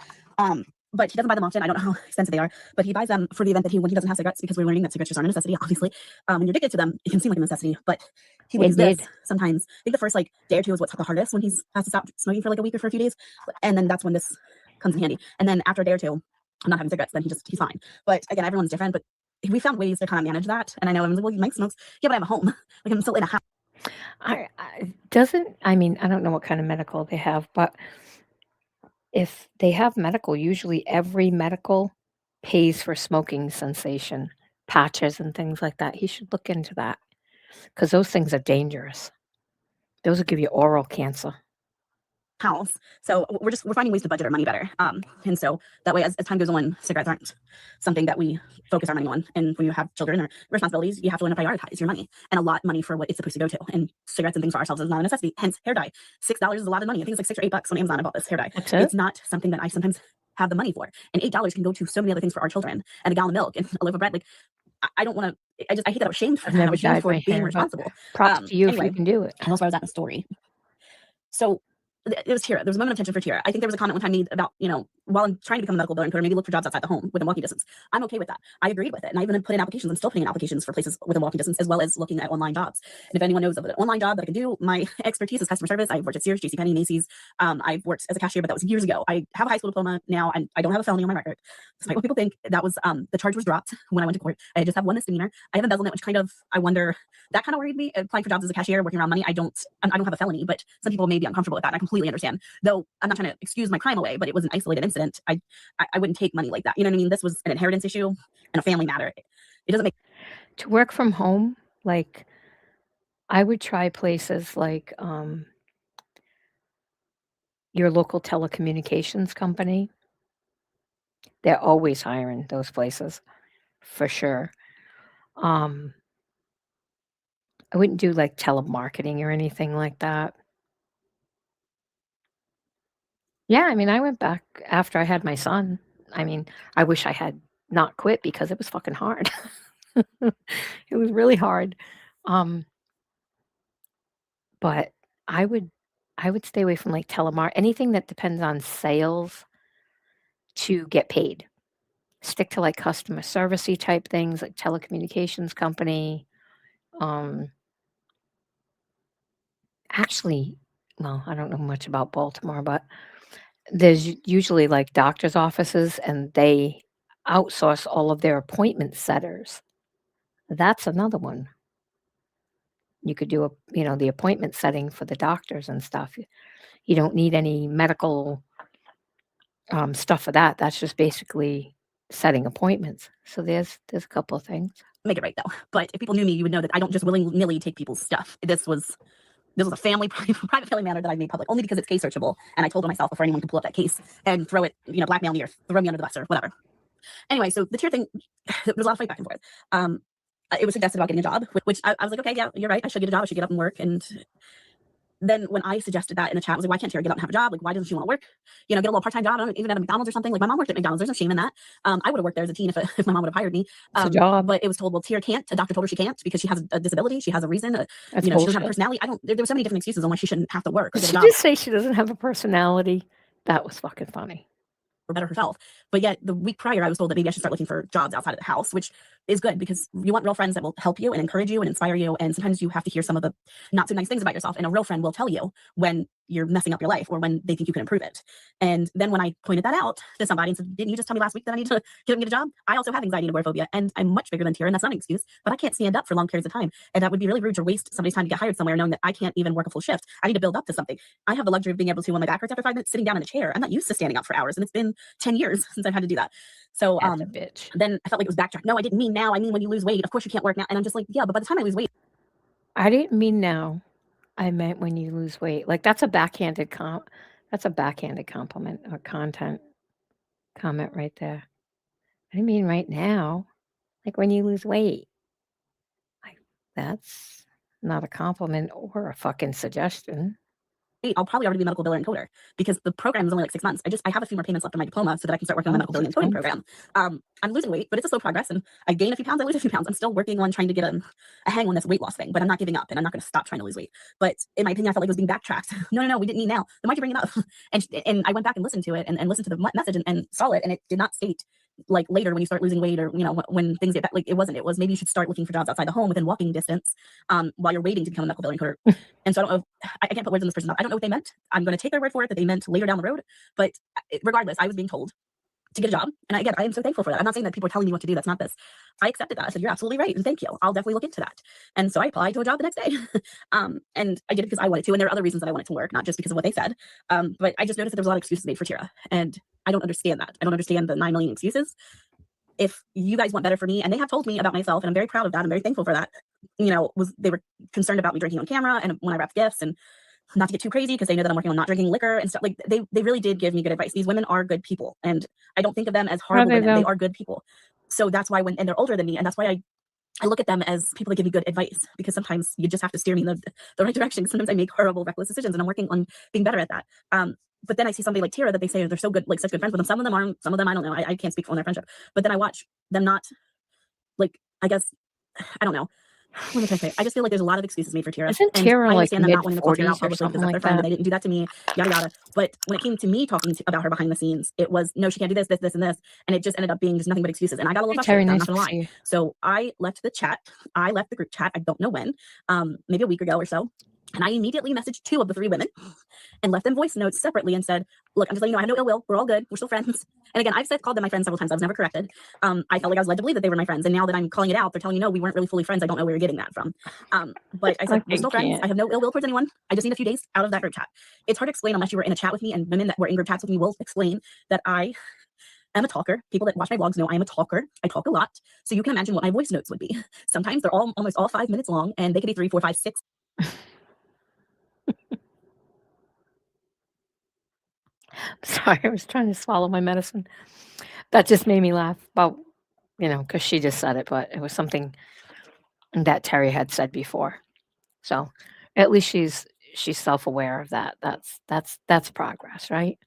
But he doesn't buy them often. I don't know how expensive they are, but he buys them for the event that when he doesn't have cigarettes, because we're learning that cigarettes just aren't a necessity, obviously. When you're addicted to them, it can seem like a necessity, but he would It use this did. sometimes. I think the first like day or two is what's the hardest, when he's has to stop smoking for like a week or for a few days. And then that's when this comes in handy. And then after a day or two, I'm not having cigarettes, then he's fine. But again, everyone's different, but we found ways to kind of manage that. And I know everyone's like, well, Mike smokes. Yeah, but I have a home. Like, I'm still in a house. I mean, I don't know what kind of medical they have, but if they have medical, usually every medical pays for smoking cessation patches and things like that. He should look into that because those things are dangerous. Those will give you oral cancer. House. So we're finding ways to budget our money better. And so that way, as time goes on, cigarettes aren't something that we focus our money on. And when you have children or responsibilities, you have to learn to prioritize your money, and a lot money for what it's supposed to go to. And cigarettes and things for ourselves is not a necessity. Hence, hair dye. $6 is a lot of money. I think it's like $6 or $8 on Amazon. I bought this hair dye. That's it? It's not something that I sometimes have the money for. And $8 can go to so many other things for our children, and a gallon of milk and a loaf of bread. Like, I don't want to. I hate that I was shamed for I've that. I never was shamed dyed for my being hair, but responsible. props to you if Anyway, you can do it. and that's where I was at in the story. So it was Tira. There was a moment of tension for Tira. I think there was a comment one time made about, while I'm trying to become a medical billing coder, maybe look for jobs outside the home within walking distance. I'm okay with that. I agreed with it. And I even put in applications. I'm still putting in applications for places within walking distance, as well as looking at online jobs. And if anyone knows of an online job that I can do, my expertise is customer service. I've worked at Sears, JCPenney, Macy's. I've worked as a cashier, but that was years ago. I have a high school diploma now, and I don't have a felony on my record. Despite what people think, that was the charge was dropped when I went to court. I just have one misdemeanor. I have embezzlement, which kind of, I wonder, that kind of worried me. Applying for jobs as a cashier, working around money. I don't have a felony, but some people may be uncomfortable with that. And I completely understand. Though I'm not trying to excuse my crime away, but it was an isolated incident. I wouldn't take money like that. You know what I mean? This was an inheritance issue and a family matter. It doesn't make To work from home, like I would try places like your local telecommunications company. They're always hiring those places for sure. I wouldn't do like telemarketing or anything like that. Yeah, I mean, I went back after I had my son. I mean, I wish I had not quit because it was fucking hard. It was really hard. But I would stay away from like anything that depends on sales to get paid. Stick to like customer servicey type things like telecommunications company. Actually, well, I don't know much about Baltimore, but there's usually like doctor's offices and they outsource all of their appointment setters. That's another one. You could do the appointment setting for the doctors and stuff. You don't need any medical stuff for that. That's just basically setting appointments. So there's a couple of things. make it right though. But if people knew me, you would know that I don't just willy-nilly take people's stuff. This was a family private family matter that I made public only because it's case searchable. And I told myself before anyone could pull up that case and throw it, blackmail me or throw me under the bus or whatever. Anyway, so the tier thing, there was a lot of fight back and forth. It was suggested about getting a job, which I was like, okay, yeah, you're right. I should get a job. I should get up and work. And then when I suggested that in the chat, I was like, why can't Tara get up and have a job? Like, why doesn't she want to work? Get a little part-time job, even at a McDonald's or something. Like, my mom worked at McDonald's. There's no shame in that. I would have worked there as a teen if my mom would have hired me. It's a job. But it was told, well, Tara can't. A doctor told her she can't because she has a disability. She has a reason. That's she doesn't have a bullshit. personality. There were so many different excuses on why she shouldn't have to work or get a Did job. you just say she doesn't have a personality? That was fucking funny. Or better herself. But yet the week prior, I was told that maybe I should start looking for jobs outside of the house, which is good because you want real friends that will help you and encourage you and inspire you. And sometimes you have to hear some of the not so nice things about yourself. And a real friend will tell you when you're messing up your life or when they think you can improve it. And then when I pointed that out to somebody and said, didn't you just tell me last week that I need to get a job? I also have anxiety and agoraphobia, and I'm much bigger than Tara, and that's not an excuse, but I can't stand up for long periods of time. And that would be really rude to waste somebody's time to get hired somewhere knowing that I can't even work a full shift. I need to build up to something. I have the luxury of being able to, when my back hurts after 5 minutes, sitting down in a chair. I'm not used to standing up for hours, and it's been 10 years since I've had to do that. So That's a bitch. then I felt like it was backtracked. No, I didn't mean now. I mean when you lose weight. Of course you can't work now. And I'm just like, yeah, but by the time I lose weight, I didn't mean now. I meant when you lose weight. Like that's a backhanded compliment or content comment right there. I didn't mean right now. Like when you lose weight. Like that's not a compliment or a fucking suggestion. I'll probably already be a medical biller and coder because the program is only like 6 months. I have a few more payments left on my diploma so that I can start working on the medical billing and coding program. I'm losing weight, but it's a slow progress, and I gain a few pounds, I lose a few pounds. I'm still working on trying to get a hang on this weight loss thing, but I'm not giving up, and I'm not going to stop trying to lose weight. But in my opinion, I felt like it was being backtracked. No, we didn't need now. Then why'd you bring it up? and I went back and listened to it and listened to the message and saw it, and it did not state like later when you start losing weight or when things get back. Like it was maybe you should start looking for jobs outside the home within walking distance while you're waiting to become a medical billing coder. And so I don't know, I can't put words in this person's mouth. I don't know what they meant. I'm going to take their word for it that they meant later down the road, but regardless, I was being told to get a job. And again, I am so thankful for that. I'm not saying that people are telling me what to do. That's not this. I accepted that. I said, you're absolutely right. And thank you. I'll definitely look into that. And so I applied to a job the next day. And I did it because I wanted to. And there are other reasons that I wanted to work, not just because of what they said. But I just noticed that there was a lot of excuses made for Tira. And I don't understand that. I don't understand the 9 million excuses. If you guys want better for me, and they have told me about myself, and I'm very proud of that. I'm very thankful for that. They were concerned about me drinking on camera and when I wrapped gifts and not to get too crazy because they know that I'm working on not drinking liquor and stuff. Like they really did give me good advice. These women are good people, and I don't think of them as horrible women. They are good people. So that's why and they're older than me, and that's why I look at them as people that give me good advice, because sometimes you just have to steer me in the right direction. Sometimes I make horrible, reckless decisions, and I'm working on being better at that. But then I see somebody like Tira that they say they're so good, like such good friends with them. Some of them aren't, some of them I don't know. I can't speak on their friendship. But then I watch them not, like, I guess, I don't know. What am I trying to say? I just feel like there's a lot of excuses made for Tira. Isn't Tira like mid-40s or something like that? They didn't do that to me, yada yada. But when it came to me talking about her behind the scenes, it was no, she can't do this, this, and this, and it just ended up being just nothing but excuses. And I got a little frustrated. I'm not gonna lie. So I left the chat. I left the group chat. I don't know when, maybe a week ago or so. And I immediately messaged 2 of the 3 women and left them voice notes separately and said, look, I'm just letting you know I have no ill will. We're all good. We're still friends. And again, I've called them my friends several times. I was never corrected. I felt like I was led to believe that they were my friends. And now that I'm calling it out, they're telling me, no, we weren't really fully friends. I don't know where you're getting that from. But I said, we're still friends. I have no ill will towards anyone. I just need a few days out of that group chat. It's hard to explain unless you were in a chat with me, and women that were in group chats with me will explain that I am a talker. People that watch my vlogs know I am a talker. I talk a lot. So you can imagine what my voice notes would be. Sometimes they're almost all 5 minutes long, and they could be 3, 4, 5, 6. Sorry, I was trying to swallow my medicine. That just made me laugh about, because she just said it, but it was something that Terry had said before. So at least she's self-aware of that. That's progress, right?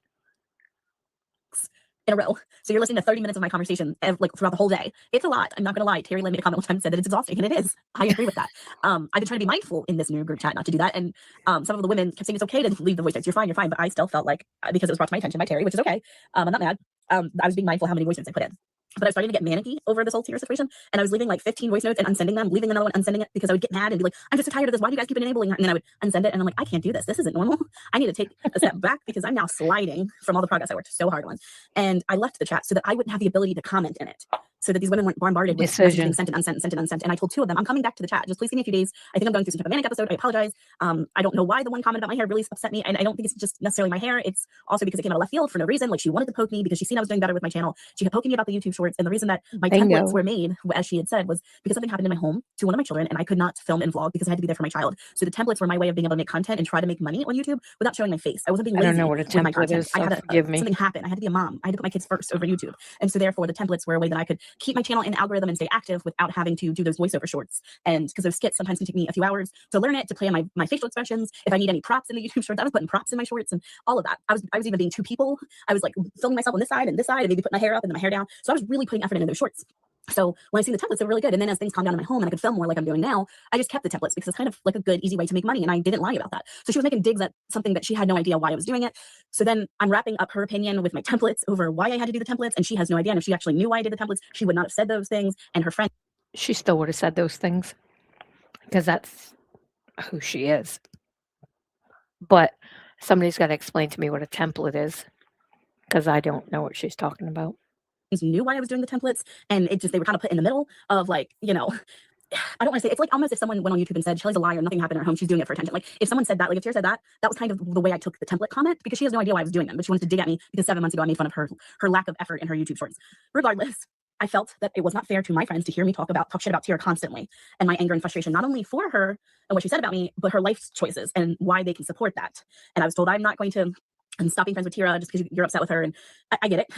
In a row. So you're listening to 30 minutes of my conversation like throughout the whole day. It's a lot. I'm not gonna lie. Terry made me a comment one time and said that it's exhausting, and it is. I agree with that. I've been trying to be mindful in this new group chat not to do that. And some of the women kept saying it's okay to leave the voice notes. You're fine. But I still felt like, because it was brought to my attention by Terry, which is okay. I'm not mad. I was being mindful how many voice notes I put in. But I was starting to get manicky over this whole Tira situation, and I was leaving like 15 voice notes and unsending them, leaving another one, unsending it, because I would get mad and be like, I'm just so tired of this. Why do you guys keep enabling her? And then I would unsend it, and I'm like, I can't do this. This isn't normal. I need to take a step back because I'm now sliding from all the progress I worked so hard on. And I left the chat so that I wouldn't have the ability to comment in it, so that these women weren't bombarded with messaging sent and unsent, sent and unsent. And I told 2 of them, I'm coming back to the chat. Just please give me a few days. I think I'm going through some type of manic episode. I apologize. I don't know why the one comment about my hair really upset me. And I don't think it's just necessarily my hair. It's also because it came out of left field for no reason. Like, she wanted to poke me because she seen I was doing better with my channel. She kept poking me about the YouTube shorts. And the reason that my templates were made, as she had said, was because something happened in my home to one of my children, and I could not film and vlog because I had to be there for my child. So the templates were my way of being able to make content and try to make money on YouTube without showing my face. I wasn't being lazy. I don't know what a template is. I had something happen. I had to be a mom. I had to put my kids first over YouTube. And so therefore the templates were a way that I could keep my channel in algorithm and stay active without having to do those voiceover shorts. And because those skits sometimes can take me a few hours to learn it, to play on my facial expressions. If I need any props in the YouTube shorts, I was putting props in my shorts and all of that. I was even being 2 people. I was like filming myself on this side and maybe putting my hair up and then my hair down. So I was really putting effort into those shorts. So when I seen the templates, they were really good. And then as things calmed down in my home and I could film more like I'm doing now, I just kept the templates because it's kind of like a good, easy way to make money. And I didn't lie about that. So she was making digs at something that she had no idea why I was doing it. So then I'm wrapping up her opinion with my templates over why I had to do the templates. And she has no idea. And if she actually knew why I did the templates, she would not have said those things. And her friend, she still would have said those things because that's who she is. But somebody's got to explain to me what a template is, because I don't know what she's talking about. Knew why I was doing the templates, and they were kind of put in the middle of, like, I don't want to say, it's like almost if someone went on YouTube and said Shelly's a liar, nothing happened in her home, she's doing it for attention. Like, if someone said that, like if Tira said that, that was kind of the way I took the template comment, because she has no idea why I was doing them, but she wanted to dig at me because 7 months ago I made fun of her lack of effort in her YouTube shorts. Regardless, I felt that it was not fair to my friends to hear me talk shit about Tira constantly, and my anger and frustration, not only for her and what she said about me, but her life choices and why they can support that. And I was told I'm not going to stop being friends with Tira just because you're upset with her, and I get it.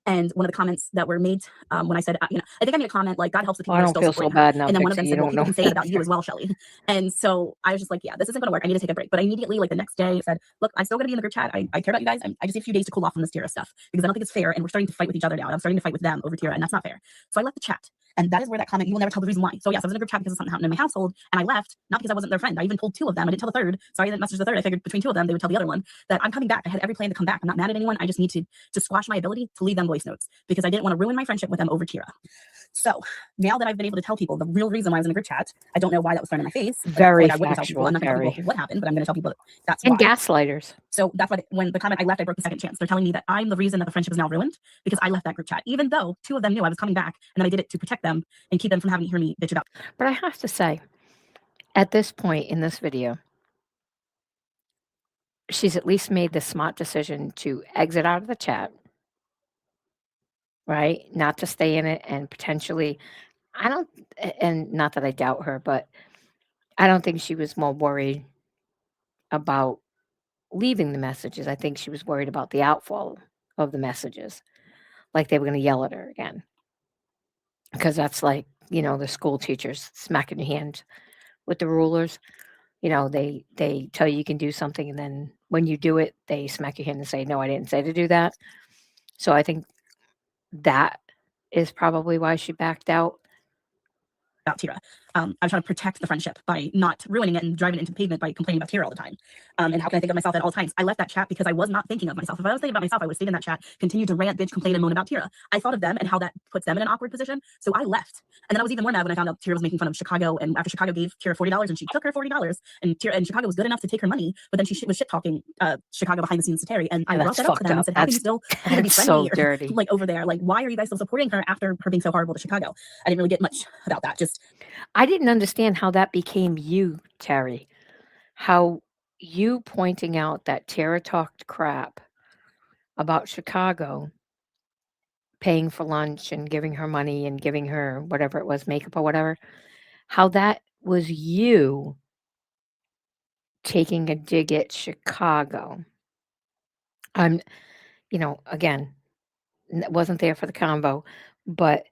And one of the comments that were made when I said, I think I made a comment like, God helps the people Well, I that are don't still feel so supporting her. bad now, And then one of them Pixie. You said, well, don't people know can say that about you as well, Shelly. And so I was just like, yeah, this isn't going to work. I need to take a break. But I immediately, like the next day, said, look, I'm still going to be in the group chat. I care about you guys. I just need a few days to cool off on this Tira stuff because I don't think it's fair. And we're starting to fight with each other now. I'm starting to fight with them over Tira, and that's not fair. So I left the chat. And that is where that comment, you will never tell the reason why. So yes, I was in a group chat because something happened in my household, and I left, not because I wasn't their friend. I even told two of them. I didn't tell the third. Sorry, I didn't message the third. I figured between two of them, they would tell the other one that I'm coming back. I had every plan to come back. I'm not mad at anyone. I just need to squash my ability to leave them voice notes because I didn't want to ruin my friendship with them over Tira. So now that I've been able to tell people the real reason why I was in a group chat, I don't know why that was thrown in my face. Very I wouldn't tell people. factual, I'm not going to tell very. people what happened, but I'm going to tell people that's And why. gaslighters. So that's why when the comment I left, I broke the second chance. They're telling me that I'm the reason that the friendship is now ruined because I left that group chat, even though two of them knew I was coming back, and then I did it to protect them and keep them from having to hear me bitch about. But I have to say, at this point in this video, she's at least made the smart decision to exit out of the chat, right? Not to stay in it and potentially, and not that I doubt her, but I don't think she was more worried about leaving the messages. I think she was worried about the outfall of the messages, like they were going to yell at her again. Because that's like, the school teachers smacking your hand with the rulers. They tell you can do something, and then when you do it, they smack your hand and say, no, I didn't say to do that. So I think that is probably why she backed out. About Tira. I was trying to protect the friendship by not ruining it and driving it into the pavement by complaining about Tira all the time. And how can I think of myself at all times? I left that chat because I was not thinking of myself. If I was thinking about myself, I would stay in that chat, continue to rant, bitch, complain, and moan about Tira. I thought of them and how that puts them in an awkward position. So I left. And then I was even more mad when I found out Tira was making fun of Chicago. And after Chicago gave Tira $40 and she took her $40, and Chicago was good enough to take her money, but then she was shit talking Chicago behind the scenes to Terry. And I brought that up to them and said, how can you still be That's friendly so dirty. like over there? Like, why are you guys still supporting her after her being so horrible to Chicago? I didn't really get much about that. Just I didn't understand how that became you, Terry. How you pointing out that Tara talked crap about Chicago, paying for lunch and giving her money and giving her whatever it was, makeup or whatever, how that was you taking a dig at Chicago. I'm, again, wasn't there for the combo, but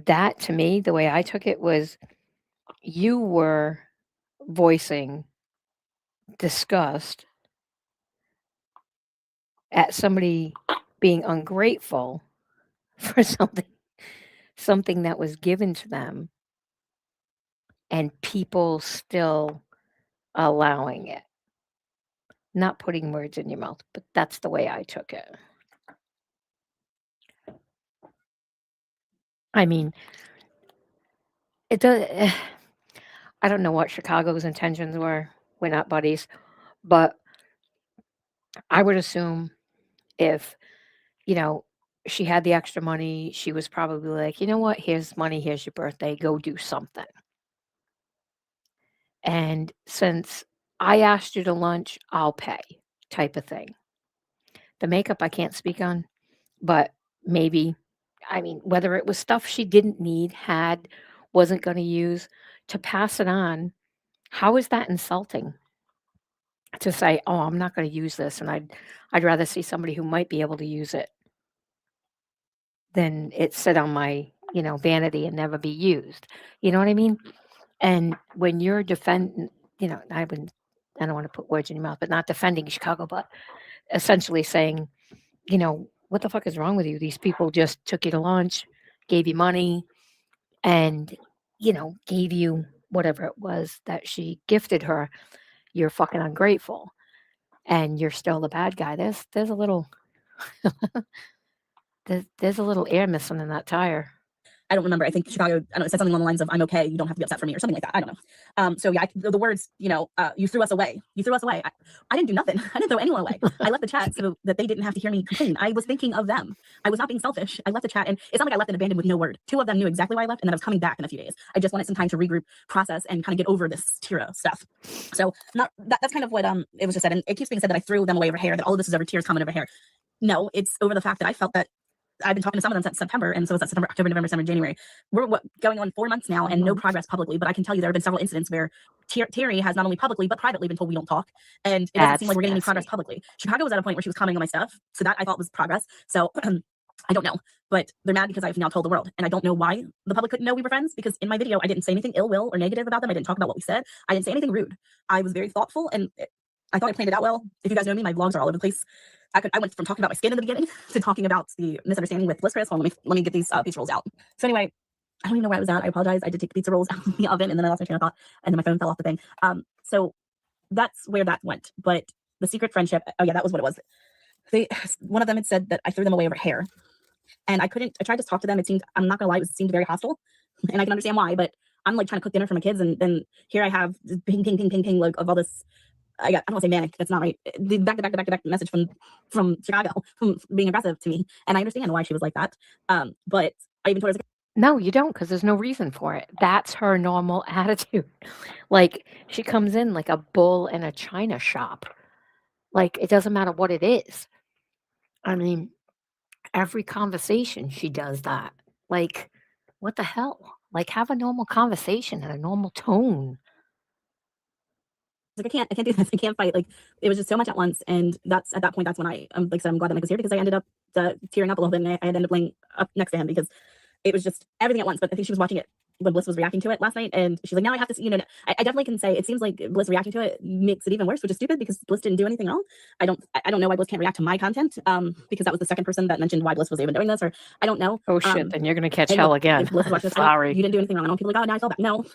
that to me, the way I took it was you were voicing disgust at somebody being ungrateful for something that was given to them and people still allowing it. Not putting words in your mouth, but that's the way I took it. I mean, it does. I don't know what Chicago's intentions were. We're not buddies, but I would assume if, she had the extra money, she was probably like, you know what, here's money, here's your birthday, go do something. And since I asked you to lunch, I'll pay, type of thing. The makeup I can't speak on, but maybe, whether it was stuff she didn't need, wasn't going to use, to pass it on, how is that insulting? To say, oh, I'm not going to use this, and I'd rather see somebody who might be able to use it than it sit on my, vanity and never be used. You know what I mean? And when you're defending, I don't want to put words in your mouth, but not defending Chicago, but essentially saying, what the fuck is wrong with you? These people just took you to lunch, gave you money, and, gave you whatever it was that she gifted her. You're fucking ungrateful. And you're still the bad guy. There's a little there's a little air missing in that tire. I don't remember. I think Chicago, I don't know, it said something along the lines of, I'm okay, you don't have to be upset for me or something like that. I don't know. So yeah, the words, you threw us away. You threw us away. I didn't do nothing. I didn't throw anyone away. I left the chat so that they didn't have to hear me complain. I was thinking of them. I was not being selfish. I left the chat, and it's not like I left it abandoned with no word. Two of them knew exactly why I left, and then I was coming back in a few days. I just wanted some time to regroup, process, and kind of get over this Tira stuff. So that's kind of what it was just said. And it keeps being said that I threw them away over hair, that all of this is over Tira's comment over hair. No, it's over the fact that I felt that I've been talking to some of them since September, and so it's September, October, November, December, January. We're going on 4 months now, and no progress publicly. But I can tell you there have been several incidents where Terry has not only publicly but privately been told we don't talk, and it doesn't seem like we're getting any progress publicly. Chicago was at a point where she was commenting on my stuff, so that I thought was progress. So I don't know, but they're mad because I've now told the world, and I don't know why the public couldn't know we were friends, because in my video, I didn't say anything ill will or negative about them. I didn't talk about what we said. I didn't say anything rude. I was very thoughtful, and I thought I planned it out well. If you guys know me, my vlogs are all over the place. I went from talking about my skin in the beginning to talking about the misunderstanding with Bliss Chris. Hold on, let me get these pizza rolls out. So anyway, I don't even know where I was at. I apologize. I did take the pizza rolls out of the oven, and then I lost my train of thought, and then my phone fell off the thing. So that's where that went. But the secret friendship, oh yeah, that was what it was. One of them had said that I threw them away over hair. And I tried to talk to them. It seemed, I'm not gonna lie, it seemed very hostile. And I can understand why, but I'm like trying to cook dinner for my kids. And then here I have ping, ping, ping, ping, ping, like of all this. I don't want to say manic. That's not right. The back to back message from Chicago, from being aggressive to me. And I understand why she was like that. But I even told her, No, you don't, because there's no reason for it. That's her normal attitude. Like, she comes in like a bull in a china shop. Like, it doesn't matter what it is. I mean, every conversation she does that. Like, what the hell? Like, have a normal conversation and a normal tone. like, I can't do this. I can't fight. Like, it was just so much at once. And that's at that point, that's when like I said, I'm glad that Mike was here, because I ended up tearing up a little bit, and I ended up laying up next to him because it was just everything at once. But I think she was watching it when Bliss was reacting to it last night, and she's like, now I have to see, I definitely can say it seems like Bliss reacting to it makes it even worse, which is stupid because Bliss didn't do anything wrong. I don't know why Bliss can't react to my content, because that was the second person that mentioned why Bliss was even doing this, or I don't know. Oh shit, then you're gonna catch and hell look, again. if Bliss was watching this, Sorry. you didn't do anything wrong. I don't want people like, oh, now I feel bad. No,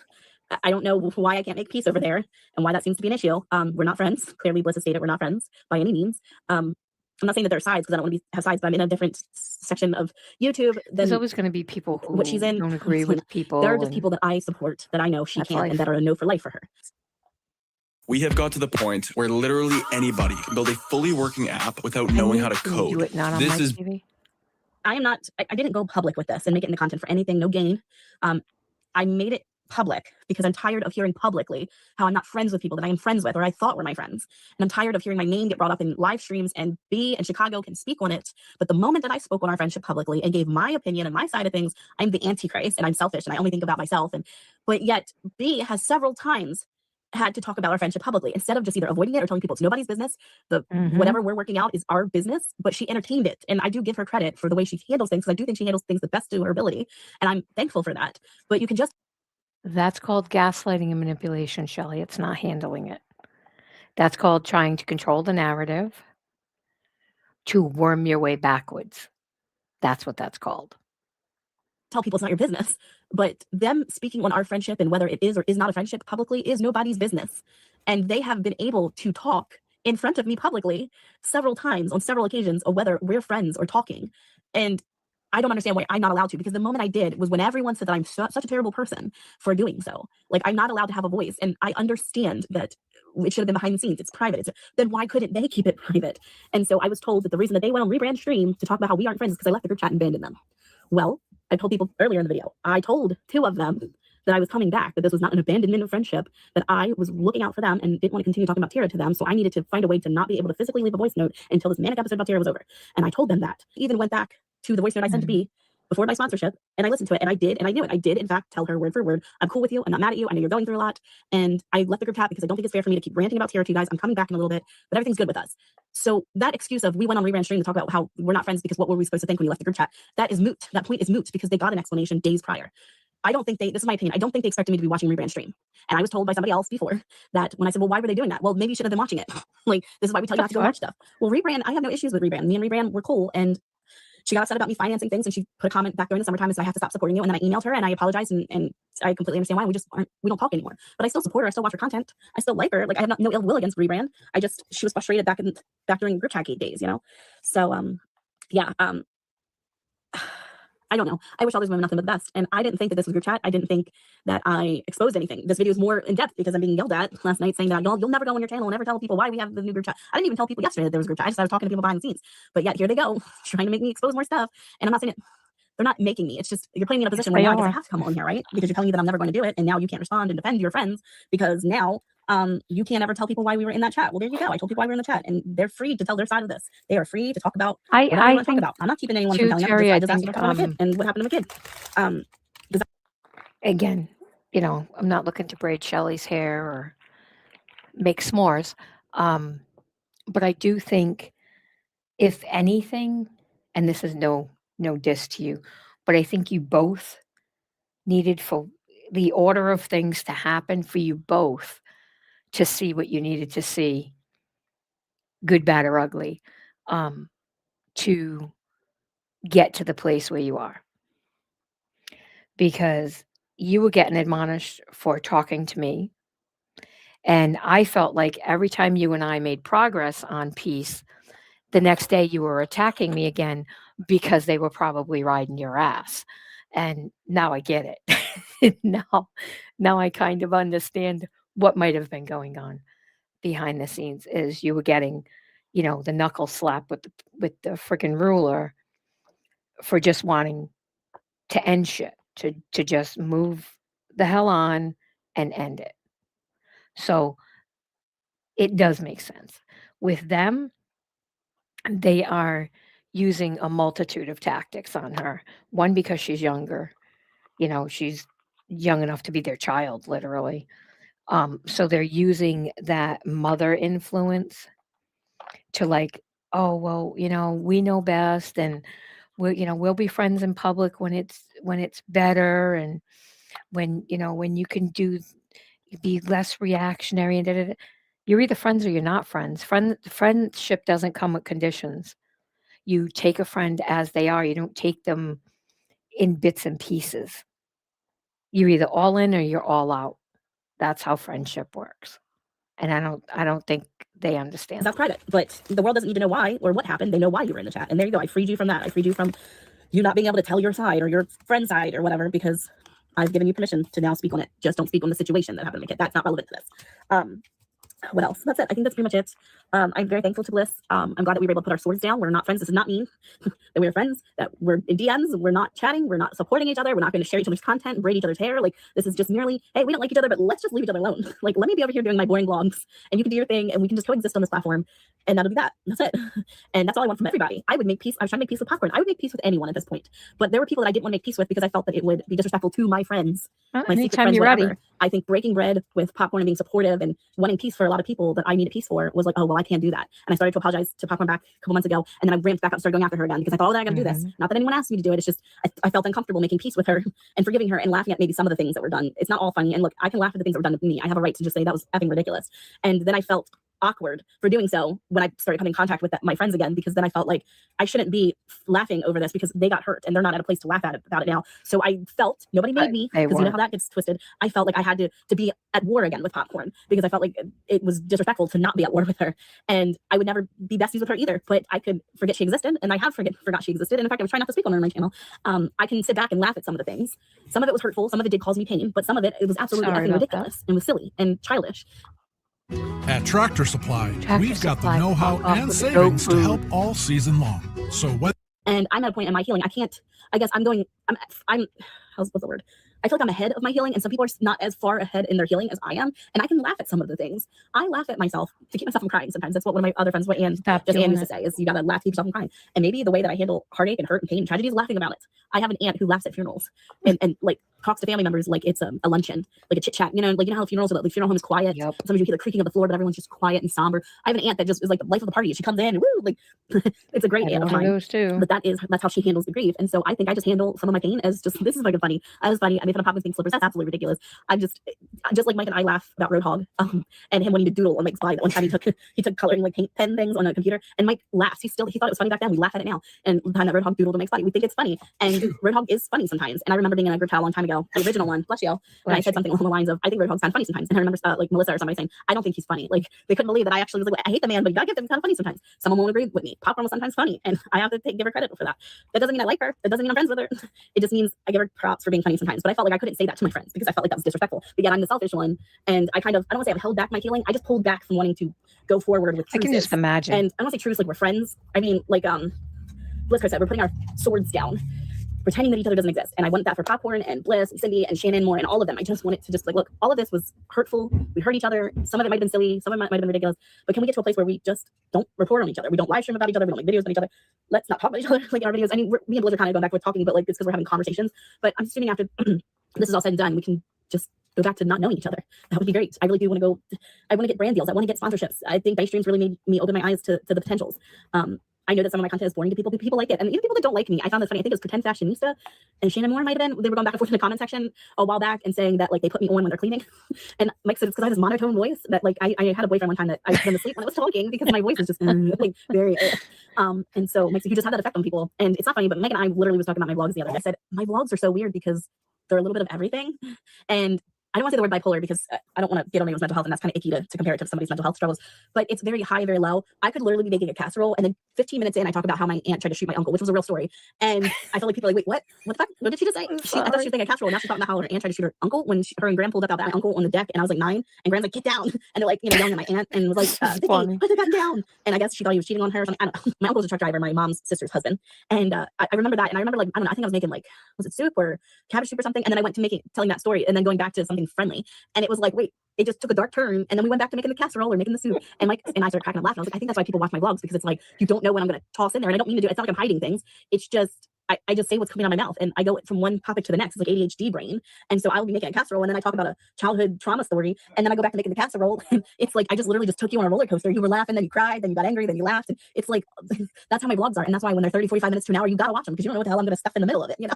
I don't know why I can't make peace over there and why that seems to be an issue. We're not friends. Clearly, Bliss has stated we're not friends by any means. I'm not saying that there are sides, because I don't want to have sides, but I'm in a different section of YouTube There's than always going to be people who what she's in. don't agree with people. There are just and people that I support that I know she That's can't, life. and that are a no for life for her. We have got to the point where literally anybody can build a fully working app without knowing how to Can you do code. it not on This Mike is TV? I am not, I didn't go public with this and make it into content for anything, no gain. I made it public because I'm tired of hearing publicly how I'm not friends with people that I am friends with, or I thought were my friends. And I'm tired of hearing my name get brought up in live streams, and B and Chicago can speak on it. But the moment that I spoke on our friendship publicly and gave my opinion and my side of things, I'm the antichrist and I'm selfish and I only think about myself. But yet B has several times had to talk about our friendship publicly, instead of just either avoiding it or telling people it's nobody's business. Whatever we're working out is our business, but she entertained it. And I do give her credit for the way she handles things, because I do think she handles things the best to her ability. And I'm thankful for that. But you can just That's called gaslighting and manipulation, Shelley. It's not handling it. That's called trying to control the narrative to worm your way backwards. That's what that's called. tell people it's not your business, but them speaking on our friendship and whether it is or is not a friendship publicly is nobody's business. And they have been able to talk in front of me publicly several times on several occasions of whether we're friends or talking. And I don't understand why I'm not allowed to, because the moment I did was when everyone said that I'm such a terrible person for doing so. Like, I'm not allowed to have a voice. And I understand that it should have been behind the scenes. It's private. Then why couldn't they keep it private? And so I was told that the reason that they went on Rebrand Stream to talk about how we aren't friends is because I left the group chat and abandoned them. Well, I told people earlier in the video, I told two of them that I was coming back, that this was not an abandonment of friendship, that I was looking out for them and didn't want to continue talking about Tara to them. So I needed to find a way to not be able to physically leave a voice note until this manic episode about Tara was over. And I told them that. Even went back to the voice note I sent to B before my sponsorship, and I listened to it, and I did, and I knew it. I did, in fact, tell her word for word, I'm cool with you, I'm not mad at you, I know you're going through a lot, and I left the group chat because I don't think it's fair for me to keep ranting about Tara to you guys. I'm coming back in a little bit, but everything's good with us. So that excuse of we went on Rebrand Stream to talk about how we're not friends because what were we supposed to think when you left the group chat, that is moot. That point is moot because they got an explanation days prior. I don't think this is my opinion, I don't think they expected me to be watching Rebrand Stream. And I was told by somebody else before that when I said, well, why were they doing that? Well, maybe you should have been watching it. Like, this is why we tell you not to go watch stuff. Well, Rebrand, I have no issues with Rebrand. Me and Rebrand were cool, and she got upset about me financing things, and she put a comment back during the summertime and said I have to stop supporting you. And then I emailed her and I apologized, and I completely understand why. We don't talk anymore. But I still support her. I still watch her content. I still like her. Like, I have no ill will against Rebrand. She was frustrated back during group chat gate days, you know? So yeah. I don't know. I wish all these women nothing but the best. And I didn't think that this was group chat. I didn't think that I exposed anything. This video is more in depth because I'm being yelled at last night saying that you'll never go on your channel and never tell people why we have the new group chat. I didn't even tell people yesterday that there was a group chat. I just started talking to people behind the scenes. But yet here they go, trying to make me expose more stuff. And I'm not saying it. They're not making me. It's just you're putting me in a position where now I guess I have to come on here, right? Because you're telling me that I'm never going to do it, and now you can't respond and defend your friends because now you can't ever tell people why we were in that chat. Well, there you go. I told people why we were in the chat, and they're free to tell their side of this. They are free to talk about whatever they want to talk about. I'm not keeping anyone from telling them. I just asked about my kid and what happened to my kid. Again, you know, I'm not looking to braid Shelley's hair or make s'mores, but I do think, if anything, and this is no no diss to you, but I think you both needed for the order of things to happen for you both to see what you needed to see, good, bad, or ugly, to get to the place where you are. Because you were getting admonished for talking to me. And I felt like every time you and I made progress on peace, the next day you were attacking me again because they were probably riding your ass. And now I get it. now I kind of understand what might have been going on behind the scenes is you were getting, the knuckle slap with the freaking ruler for just wanting to end shit, to just move the hell on and end it. So it does make sense. With them, they are using a multitude of tactics on her. One, because she's younger. She's young enough to be their child, literally. So they're using that mother influence to like, oh, well, we know best, and we'll be friends in public when it's better, and when you can be less reactionary and da, da, da. You're either friends or you're not friends. Friendship doesn't come with conditions. You take a friend as they are. You don't take them in bits and pieces. You're either all in or you're all out. That's how friendship works. And I don't think they understand. That's private, but the world doesn't need to know why or what happened. They know why you were in the chat, and there you go. I freed you from that. I freed you from you not being able to tell your side or your friend's side or whatever, because I've given you permission to now speak on it. Just don't speak on the situation that happened to my kid. That's not relevant to this. What else? That's it. I think that's pretty much it. I'm very thankful to Bliss. I'm glad that we were able to put our swords down. We're not friends. This does not mean that we're friends, that we're in DMs. We're not chatting. We're not supporting each other. We're not going to share each other's content and braid each other's hair. Like, this is just merely, hey, we don't like each other, but let's just leave each other alone. Like, let me be over here doing my boring vlogs, and you can do your thing, and we can just coexist on this platform, and that'll be that. That's it. And that's all I want from everybody. I would make peace. I was trying to make peace with Popcorn. I would make peace with anyone at this point, but there were people that I didn't want to make peace with because I felt that it would be disrespectful to my friends. My secret Anytime friends, you're whatever. ready. I think breaking bread with Popcorn and being supportive and wanting peace for a lot of people that I needed peace for was like, oh, well, I can't do that. And I started to apologize to Popcorn back a couple months ago. And then I ramped back up and started going after her again because I thought, oh, I got to do this. Not that anyone asked me to do it. It's just, I felt uncomfortable making peace with her and forgiving her and laughing at maybe some of the things that were done. It's not all funny. And look, I can laugh at the things that were done to me. I have a right to just say that was effing ridiculous. And then I felt awkward for doing so when I started coming in contact with my friends again, because then I felt like I shouldn't be laughing over this because they got hurt and they're not at a place to laugh at it about it now. So I felt, nobody made me, because you know how that gets twisted. I felt like I had to be at war again with Popcorn because I felt like it was disrespectful to not be at war with her, and I would never be besties with her either, but I could forget she existed, and I have forgot she existed. And in fact, I was trying not to speak on her on my channel. I can sit back and laugh at some of the things. Some of it was hurtful, some of it did cause me pain, but some of it was absolutely effing ridiculous and was silly and childish. At Tractor Supply, we've got the Supply, know-how fuck off and with the savings goat to food. help all season long. So what? And I'm at a point in my healing, what's the word? I feel like I'm ahead of my healing, and some people are not as far ahead in their healing as I am. And I can laugh at some of the things. I laugh at myself to keep myself from crying sometimes. That's what one of my other friends, Anne used to say, is you gotta laugh to keep yourself from crying. And maybe the way that I handle heartache and hurt and pain and tragedy is laughing about it. I have an aunt who laughs at funerals and like talks to family members like it's a luncheon, like a chit chat. You know how funerals are, the funeral home is quiet. Yep. Sometimes you hear the creaking of the floor, but everyone's just quiet and somber. I have an aunt that just is like the life of the party. She comes in and woo, like it's a great aunt of mine. Those too. But that's how she handles the grief. And so I think I just handle some of my pain as just, this is fucking funny. I was funny. I made fun of Popcorn's pink slippers. That's absolutely ridiculous. I'm just like Mike and I laugh about Roadhog and him wanting to doodle on Mike's body. That one time he took coloring like paint pen things on a computer, and Mike laughs. He thought it was funny back then. We laugh at it now. And the time that Roadhog doodled on Mike's body, we think it's funny. And Roadhog is funny sometimes. And I remember being in a group chat a long time ago, the original one, bless you. And I said something along the lines of, I think Roadhog's kind of funny sometimes. And I remember like Melissa or somebody saying, I don't think he's funny. Like they couldn't believe that I actually was like, I hate the man, but you gotta give him kind of funny sometimes. Someone won't agree with me. Popcorn was sometimes funny, and I have to give her credit for that. That doesn't mean I like her. That doesn't mean I'm friends with her. It just means I give her props for being funny sometimes. But I felt like I couldn't say that to my friends because I felt like that was disrespectful. But yet I'm the selfish one, and I don't want to say I've held back my healing. I just pulled back from wanting to go forward with I can truces. just imagine. And I don't want to say truce like we're friends. I mean, like Bliss said, we're putting our swords down, pretending that each other doesn't exist. And I want that for Popcorn and Bliss and Cindy and Shannon Moore and all of them. I just want it to just like, look, all of this was hurtful. We hurt each other. Some of it might have been silly. Some of it might have been ridiculous. But can we get to a place where we just don't report on each other? We don't live stream about each other. We don't make videos about each other. Let's not talk about each other like in our videos. I mean, me and Bliss are kind of going back with talking, but like it's because we're having conversations. But I'm assuming after this is all said and done, we can just go back to not knowing each other. That would be great. I really do want to go. I want to get brand deals. I want to get sponsorships. I think Base Streams really made me open my eyes to the potentials. I know that some of my content is boring to people, but people like it. And even people that don't like me, I found this funny. I think it was Pretend Fashionista and Shannon Moore might have been. They were going back and forth in the comment section a while back and saying that like they put me on when they're cleaning. And Mike said it's because I have this monotone voice that like I had a boyfriend one time that I put him to sleep when I was talking because my voice is just like very and so Mike said you just have that effect on people. And it's not funny, but Mike and I literally was talking about my vlogs the other day. I said my vlogs are so weird because they're a little bit of everything. And I don't want to say the word bipolar because I don't want to get on anyone's mental health, and that's kind of icky to compare it to somebody's mental health struggles. But it's very high, very low. I could literally be making a casserole, and then 15 minutes in, I talk about how my aunt tried to shoot my uncle, which was a real story. And I feel like people are like, wait, what? What the fuck? What did she just say? I thought she was making a casserole. Now she's talking about how her aunt tried to shoot her uncle when her and Gran pulled up out that uncle on the deck, and I was like 9, and Gran's like, get down. And they're like, yelling at my aunt, and was like, Vicky, put the gun down. And I guess she thought he was cheating on her or something. I don't know. My uncle was a truck driver, my mom's sister's husband. And I remember that. And I remember like, I don't know, I think I was making like, was it soup or cabbage soup or something? And then I went to telling that story and then going back to something friendly. And it was like, wait, it just took a dark turn. And then we went back to making the casserole or making the soup. And Mike and I started cracking up laughing. I was like, I think that's why people watch my vlogs, because it's like, you don't know what I'm going to toss in there. And I don't mean to do it. It's not like I'm hiding things. It's just, I just say what's coming out of my mouth and I go from one topic to the next. It's like ADHD brain. And so I'll be making a casserole and then I talk about a childhood trauma story. And then I go back to making the casserole. And it's like, I just literally just took you on a roller coaster. You were laughing, then you cried, then you got angry, then you laughed. And it's like, that's how my vlogs are. And that's why when they're 30, 45 minutes to an hour, you got to watch them because you don't know what the hell I'm going to stuff in the middle of it, you know?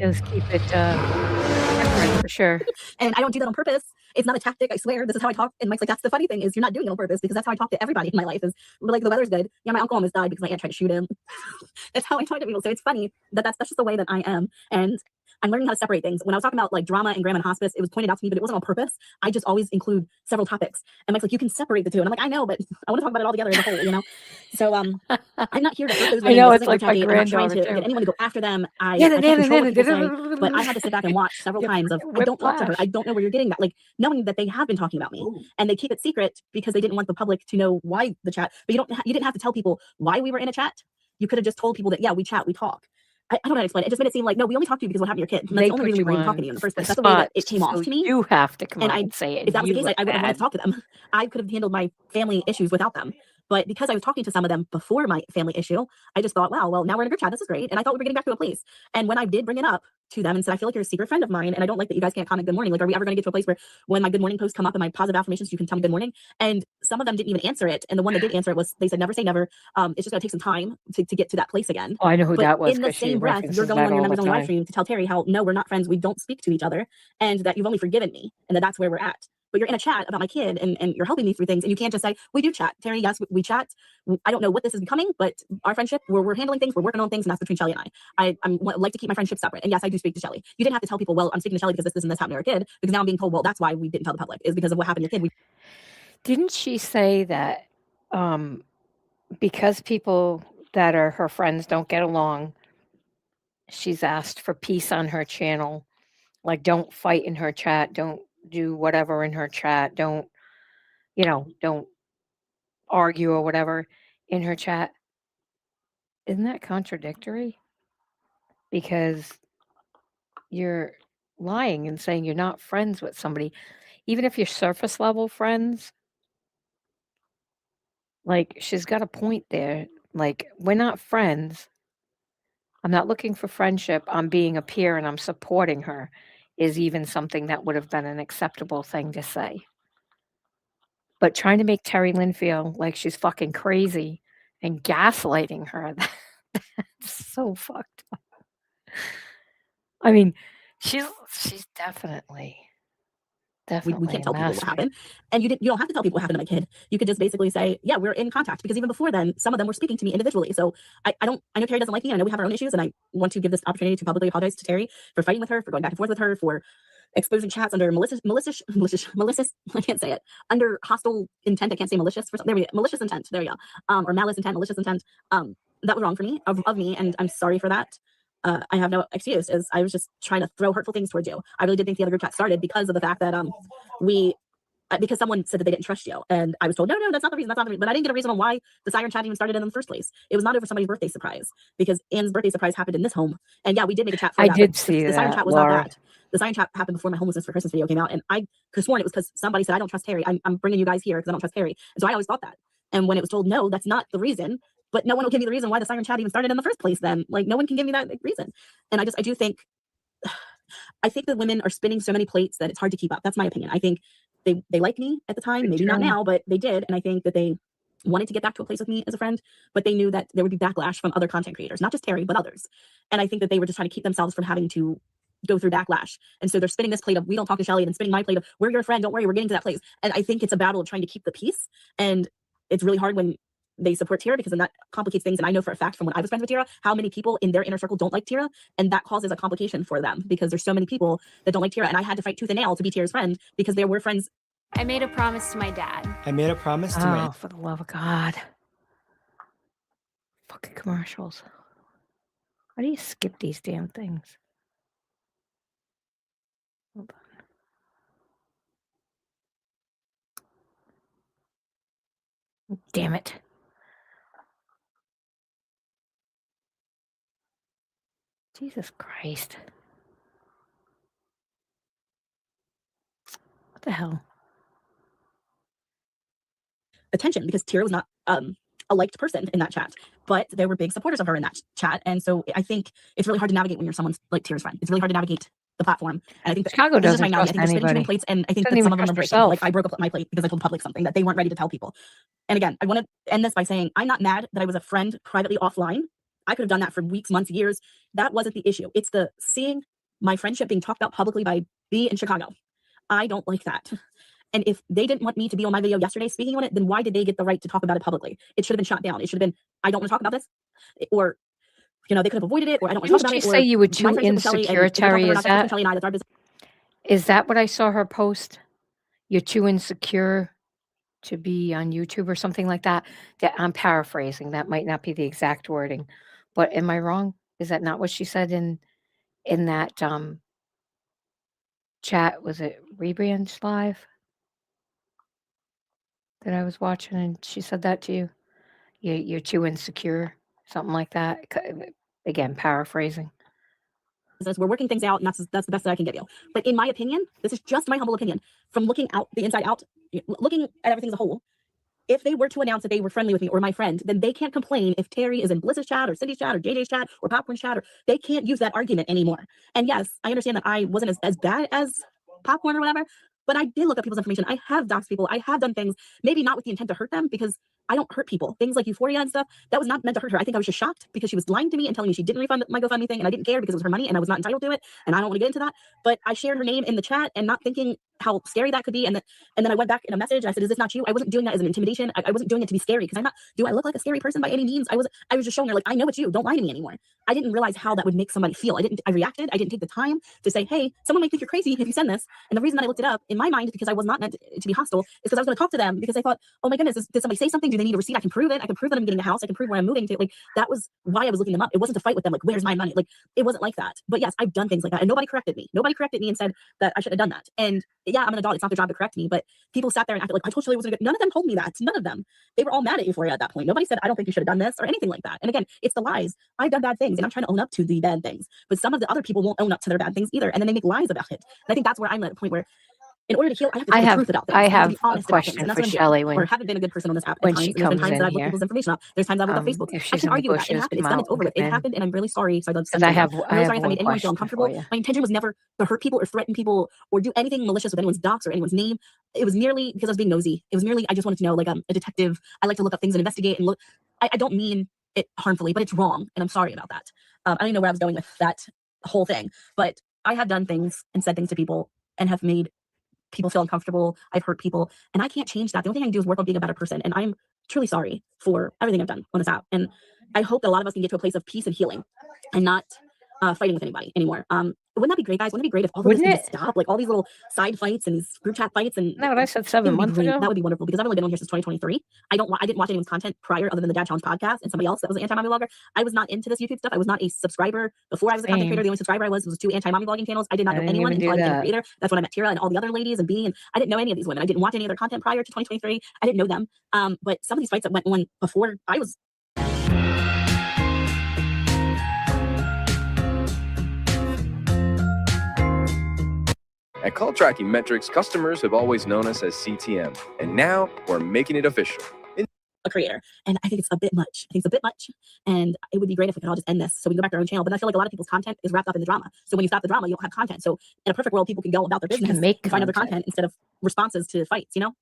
Just keep it different for sure. And I don't do that on purpose. It's not a tactic, I swear. This is how I talk. And Mike's like, that's the funny thing, is you're not doing it on purpose, because that's how I talk to everybody in my life. Is like, the weather's good. Yeah, my uncle almost died because my aunt tried to shoot him. That's how I talk to people. So it's funny that that's just the way that I am. And I'm learning how to separate things. When I was talking about like drama and grandma and hospice, it was pointed out to me, but it wasn't on purpose. I just always include several topics. And Mike's like, you can separate the two. And I'm like, I know, but I want to talk about it all together as a whole, you know? So I'm not here to hurt those women. I know, This it's isn't like my I'm not trying granddaughter to too. get anyone to go after them. I can't control what people say, but I had to sit back and watch several times of, I don't talk to her. Whiplash. I don't know where you're getting that. Like, knowing that they have been talking about me and they keep it secret because they didn't want the public to know why the chat, but you didn't have to tell people why we were in a chat. You could have just told people that, yeah, we chat, we talk. I don't know how to explain it. It just made it seem like, no, we only talked to you because what happened to your kid. And that's the only reason we were even talking to you in the first place. That's the way that it came off to me. You have to come And out I- and say it. If that was the You case, look I would have wanted bad. to talk to them. I could have handled my family issues without them. But because I was talking to some of them before my family issue, I just thought, wow, well, now we're in a group chat. This is great. And I thought we were getting back to a place. And when I did bring it up to them and said, I feel like you're a secret friend of mine, and I don't like that you guys can't comment good morning. Like, are we ever going to get to a place where when my good morning posts come up and my positive affirmations, you can tell me good morning? And some of them didn't even answer it. And the one that did answer it was, they said, never say never. It's just going to take some time to get to that place again. Oh, I know who But that was. in the 'cause she same breath, references you're going that on your all members the only live time. stream to tell Terry how, no, we're not friends. We don't speak to each other, and that you've only forgiven me, and that's where we're at. But you're in a chat about my kid and you're helping me through things, and you can't just say, we do chat. Terry, yes, we chat. I don't know what this is becoming, but our friendship, we're handling things, we're working on things, and that's between Shelly and I. I like to keep my friendship separate. And yes, I do speak to Shelly. You didn't have to tell people, well, I'm speaking to Shelly because this and this happened to our kid, because now I'm being told, well, that's why we didn't tell the public, is because of what happened to your kid. Didn't she say that because people that are her friends don't get along, she's asked for peace on her channel? Like, don't fight in her chat, don't do whatever in her chat, don't argue or whatever in her chat. Isn't that contradictory? Because you're lying and saying you're not friends with somebody, even if you're surface level friends. Like, she's got a point there. Like, we're not friends. I'm not looking for friendship. I'm being a peer and I'm supporting her, is even something that would have been an acceptable thing to say. But trying to make Terry Lynn feel like she's fucking crazy and gaslighting her, that's so fucked up. I mean, she's definitely We can't a tell people what master. happened. And you don't have to tell people what happened to my kid. You could just basically say, yeah, we're in contact, because even before then, some of them were speaking to me individually. So I know Terry doesn't like me. I know we have our own issues, and I want to give this opportunity to publicly apologize to Terry for fighting with her, for going back and forth with her, for exposing chats under malicious, I can't say it, under hostile intent. I can't say malicious for there we go. Malicious intent. There we go. Or malice intent, malicious intent. That was wrong for me, of me, and I'm sorry for that. I have no excuse, as I was just trying to throw hurtful things towards you. I really did think the other group chat started because of the fact that because someone said that they didn't trust you, and I was told, no, that's not the reason, but I didn't get a reason on why the Siren chat even started in the first place. It was not over somebody's birthday surprise, because Anne's birthday surprise happened in this home, and yeah, we did make a chat for I that, did but see the Siren that, chat was Laura. not that. The Siren chat happened before my homelessness for Christmas video came out, and I could have sworn it was because somebody said, I don't trust Terry. I'm bringing you guys here because I don't trust Terry. And so I always thought that. And when it was told, no, that's not the reason, but no one will give me the reason why the Siren chat even started in the first place, then. Like, no one can give me that reason. And I do think, I think that women are spinning so many plates that it's hard to keep up. That's my opinion. I think they like me at the time, Good maybe not job. now, but they did. And I think that they wanted to get back to a place with me as a friend, but they knew that there would be backlash from other content creators, not just Terry, but others. And I think that they were just trying to keep themselves from having to go through backlash. And so they're spinning this plate of, we don't talk to Shelly, and then spinning my plate of, we're your friend, don't worry, we're getting to that place. And I think it's a battle of trying to keep the peace. And it's really hard when they support Tira, because then that complicates things. And I know for a fact from when I was friends with Tira, how many people in their inner circle don't like Tira. And that causes a complication for them because there's so many people that don't like Tira. And I had to fight tooth and nail to be Tira's friend because there were friends. I made a promise to my dad. I made a promise to my Oh, for the love of God. Fucking commercials. Why do you skip these damn things? Hold on. Damn it. Jesus Christ. What the hell? Attention because Tira was not a liked person in that chat, but there were big supporters of her in that chat. And so I think it's really hard to navigate when you're someone's like Tira's friend. It's really hard to navigate the platform. And I think that Chicago this is doesn't right now. I trust think they're spinning too many anybody. plates, and I think Doesn't that even some of them trust are breaking. herself. Like I broke up my plate because I told public something that they weren't ready to tell people. And again, I want to end this by saying I'm not mad that I was a friend privately offline. I could have done that for weeks, months, years. That wasn't the issue. It's the seeing my friendship being talked about publicly by B in Chicago. I don't like that. And if they didn't want me to be on my video yesterday speaking on it, then why did they get the right to talk about it publicly? It should have been shot down. It should have been, I don't want to talk about this. Or, you know, they could have avoided it, or I don't want to talk about Didn't it. she say you were my too friendship with Shelly, and insecure, if we're talking Terry? about Is that's between that Shelly and I, that's our business. is that what I saw her post? You're too insecure to be on YouTube or something like that. That I'm paraphrasing. That might not be the exact wording, but am I wrong? Is that not what she said in that chat? Was it Rebrand Live that I was watching, and she said that to you? You're too insecure, something like that. Again, paraphrasing. We're working things out, and that's the best that I can give you. But in my opinion, this is just my humble opinion, from looking out the inside out, looking at everything as a whole, if they were to announce that they were friendly with me or my friend, then they can't complain if Terry is in Bliss's chat or Cindy's chat or JJ's chat or Popcorn's chat, or they can't use that argument anymore. And yes, I understand that I wasn't as bad as Popcorn or whatever, but I did look up people's information. I have doxed people. I have done things, maybe not with the intent to hurt them, because I don't hurt people. Things like Euphoria and stuff, that was not meant to hurt her. I think I was just shocked because she was lying to me and telling me she didn't refund my GoFundMe thing, and I didn't care because it was her money and I was not entitled to it, and I don't want to get into that. But I shared her name in the chat and not thinking how scary that could be, and then I went back in a message and I said, "Is this not you?" I wasn't doing that as an intimidation. I wasn't doing it to be scary, because I'm not. Do I look like a scary person by any means? I was just showing her, like, I know it's you. Don't lie to me anymore. I didn't realize how that would make somebody feel. I reacted. I didn't take the time to say, "Hey, someone might think you're crazy if you send this." And the reason that I looked it up in my mind, because I was not meant to be hostile, is because I was going to talk to them, because I thought, oh my goodness, did somebody say something? Do they need a receipt? I can prove it. I can prove that I'm getting a house. I can prove where I'm moving to. Like, that was why I was looking them up. It wasn't to fight with them, like, where's my money? Like, it wasn't like that. But yes, I've done things like that, and nobody corrected me. Nobody corrected me and said that I shouldn't have done that. And yeah, I'm an adult. It's not their job to correct me, but people sat there and acted like, I told Shelly it wasn't good. None of them told me that. None of them. They were all mad at Euphoria at that point. Nobody said, I don't think you should have done this or anything like that. And again, it's the lies. I've done bad things, and I'm trying to own up to the bad things. But some of the other people won't own up to their bad things either, and then they make lies about it. And I think that's where I'm at a point where, in order to heal, I have to tell the truth about things. I have to have be a honest about things, question and that's for what I'm doing. Shelly Or haven't been a good person on this app at when times. she And there's been comes times that in I've looked here. people's information up. There's times I've looked up Facebook. If I she's can in the argue that. It bushes, happened. It's done. It's over with. It Mal, happened, and I'm really sorry. So because I have I'm really sorry if I made anyone feel question uncomfortable. for you. My intention was never to hurt people or threaten people or do anything malicious with anyone's docs or anyone's name. It was merely because I was being nosy. It was merely, I just wanted to know, like, a detective. I like to look up things and investigate and look. I don't mean it harmfully, but it's wrong, and I'm sorry about that. I don't even know where I was going with that whole thing, but I have done things and said things to people and have made people feel uncomfortable. I've hurt people, and I can't change that. The only thing I can do is work on being a better person, and I'm truly sorry for everything I've done on this app. And I hope that a lot of us can get to a place of peace and healing and not fighting with anybody anymore. Wouldn't that be great, guys? Wouldn't it be great if all of this Wouldn't could just stop? Like all these little side fights and these group chat fights and No, I said it 7 would be months great. ago. That would be wonderful, because I've only been on here since 2023. I didn't watch anyone's content prior other than the Dad Challenge podcast and somebody else that was an anti-mommy vlogger. I was not into this YouTube stuff. I was not a subscriber before I was a content creator. The only subscriber I was 2 anti-mommy vlogging channels. I did not know didn't anyone even until do I became a that. creator. That's when I met Tira and all the other ladies and B, and I didn't know any of these women. I didn't watch any of their content prior to 2023. I didn't know them. But some of these fights that went on before I was At Call Tracking Metrics, customers have always known us as CTM, and now we're making it official. a creator. And I think it's a bit much. I think it's a bit much. And it would be great if we could all just end this so we can go back to our own channel. But I feel like a lot of people's content is wrapped up in the drama. So when you stop the drama, you don't have content. So in a perfect world, people can go about their You can business make and find other content. content instead of responses to fights, you know?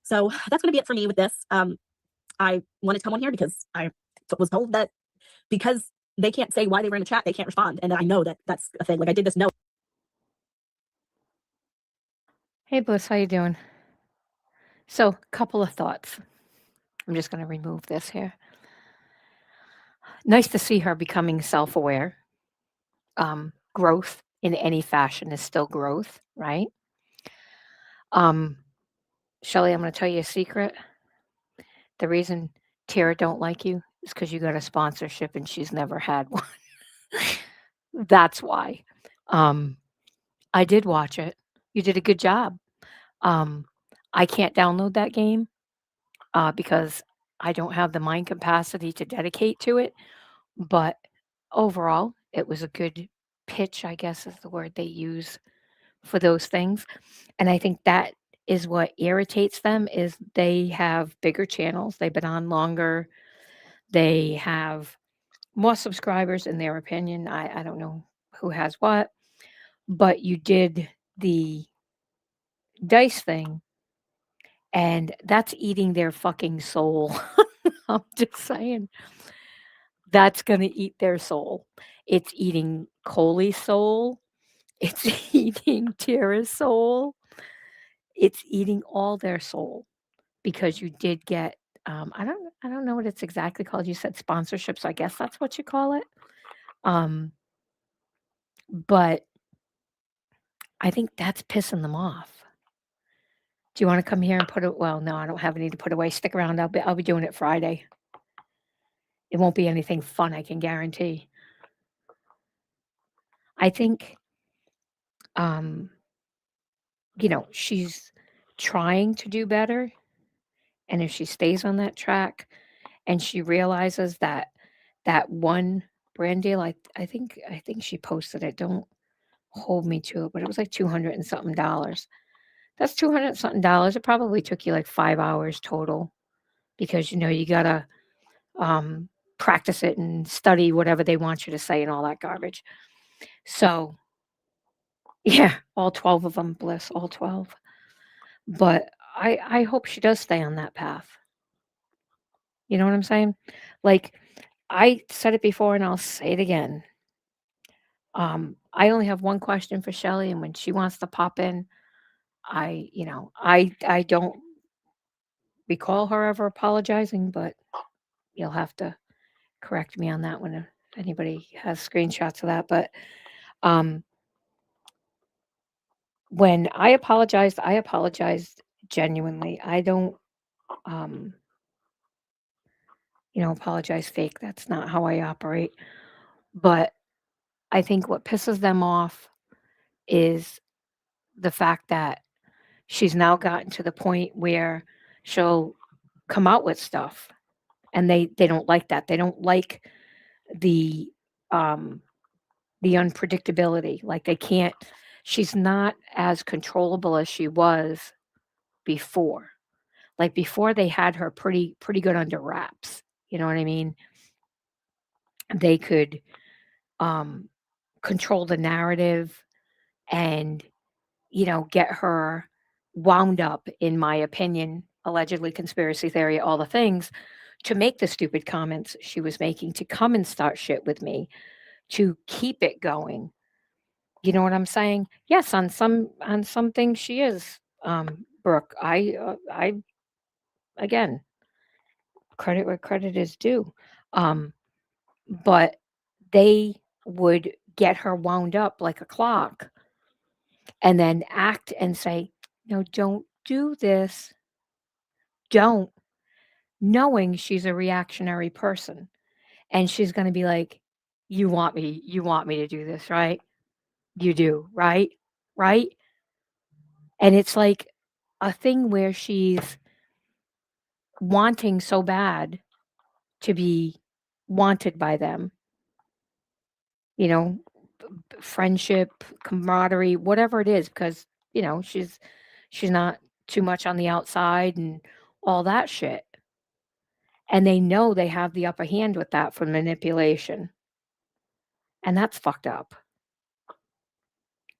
So that's going to be it for me with this. I wanted to come on here because I was told that because they can't say why they were in the chat, they can't respond. And I know that that's a thing. Like I did this note. Hey, Bliss, how you doing? So, couple of thoughts. I'm just going to remove this here. Nice to see her becoming self-aware. Growth in any fashion is still growth, right? Shelly, I'm going to tell you a secret. The reason Tara don't like you is because you got a sponsorship and she's never had one. That's why. I did watch it. You did a good job. I can't download that game because I don't have the mind capacity to dedicate to it. But overall, it was a good pitch, I guess is the word they use for those things. And I think that is what irritates them is they have bigger channels. They've been on longer. They have more subscribers in their opinion. I don't know who has what, but you did the dice thing and that's eating their fucking soul. I'm just saying. That's going to eat their soul. It's eating Coley's soul. It's eating Tara's soul. It's eating all their soul because you did get I don't know what it's exactly called. You said sponsorship, so I guess that's what you call it. But I think that's pissing them off. Do you want to come here and put it? Well, no, I don't have any to put away. Stick around. I'll be doing it Friday. It won't be anything fun, I can guarantee. I think, you know, she's trying to do better. And if she stays on that track and she realizes that that one brand deal, I think she posted it. Don't hold me to it, but it was like $200 and something. That's $200 and something. It probably took you like 5 hours total because, you know, you got to practice it and study whatever they want you to say and all that garbage. So, yeah, all 12 of them, Bliss, all 12. But I hope she does stay on that path. You know what I'm saying? Like, I said it before and I'll say it again. I only have one question for Shelly, and when she wants to pop in, I don't recall her ever apologizing, but you'll have to correct me on that one if anybody has screenshots of that. But when I apologized genuinely. I don't apologize fake. That's not how I operate. But I think what pisses them off is the fact that she's now gotten to the point where she'll come out with stuff and they don't like that. They don't like the unpredictability. Like she's not as controllable as she was before. Like before they had her pretty good under wraps. You know what I mean? They could control the narrative and, get her wound up, in my opinion, allegedly conspiracy theory, all the things, to make the stupid comments she was making, to come and start shit with me, to keep it going. You know what I'm saying? Yes, on some things she is, Brooke. I again, credit where credit is due. But they would get her wound up like a clock and then act and say, no, don't do this. Don't. Knowing she's a reactionary person. And she's going to be like, you want me to do this, right? You do, right? Right? And it's like a thing where she's wanting so bad to be wanted by them. Friendship, camaraderie, whatever it is, because, she's not too much on the outside and all that shit. And they know they have the upper hand with that for manipulation. And that's fucked up.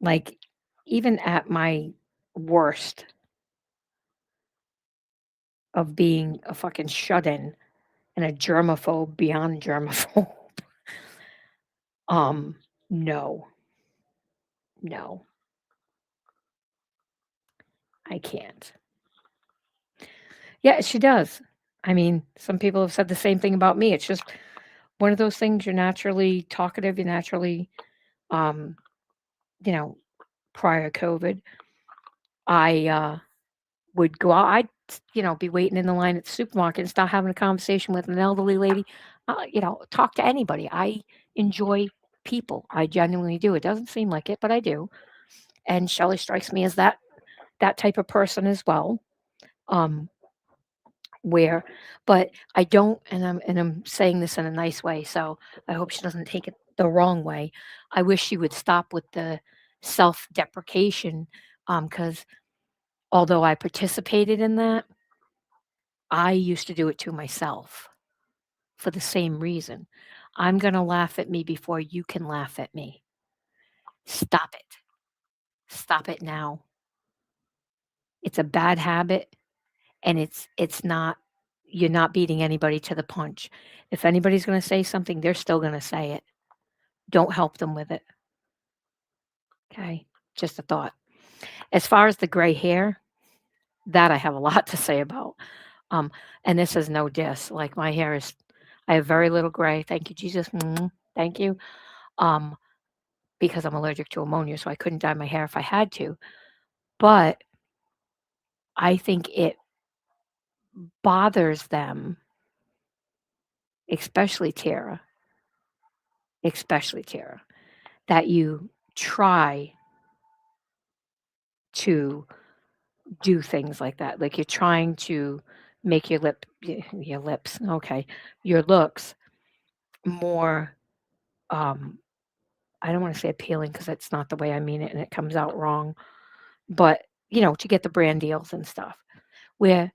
Like, even at my worst of being a fucking shut-in and a germaphobe beyond germaphobe, no. No. I can't. Yeah, she does. I mean, some people have said the same thing about me. It's just one of those things. You're naturally talkative. You're naturally, um, prior COVID, I would go out. I'd, be waiting in the line at the supermarket and start having a conversation with an elderly lady. Talk to anybody. I enjoy people. I genuinely do. It doesn't seem like it, but I do. And Shelley strikes me as that type of person as well. But I don't, and I'm saying this in a nice way, so I hope she doesn't take it the wrong way. I wish she would stop with the self-deprecation, because although I participated in that, I used to do it to myself for the same reason. I'm gonna laugh at me before you can laugh at me. Stop it. Stop it now. It's a bad habit, and it's not, you're not beating anybody to the punch. If anybody's going to say something, they're still going to say it. Don't help them with it. Okay? Just a thought. As far as the gray hair, that I have a lot to say about. And this is no diss. Like, my hair is, I have very little gray. Thank you, Jesus. Thank you. Because I'm allergic to ammonia, so I couldn't dye my hair if I had to. But I think it bothers them, especially Tara, that you try to do things like that. Like, you're trying to make your lips, okay, your looks more, I don't want to say appealing because that's not the way I mean it and it comes out wrong, but to get the brand deals and stuff, where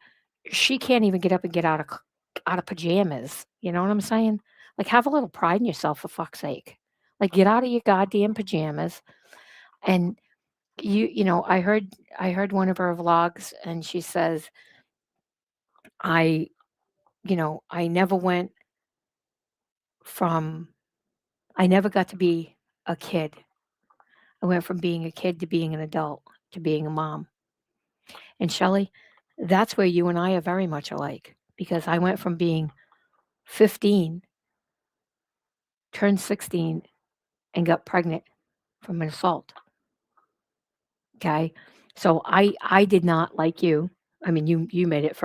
she can't even get up and get out of pajamas. You know what I'm saying? Like, have a little pride in yourself, for fuck's sake. Like, get out of your goddamn pajamas. And I heard one of her vlogs, and she says, I never went from, I never got to be a kid. I went from being a kid to being an adult to being a mom. And Shelley, that's where you and I are very much alike, because I went from being 15, turned 16, and got pregnant from an assault. Okay? So I did not, like you. I mean, you made it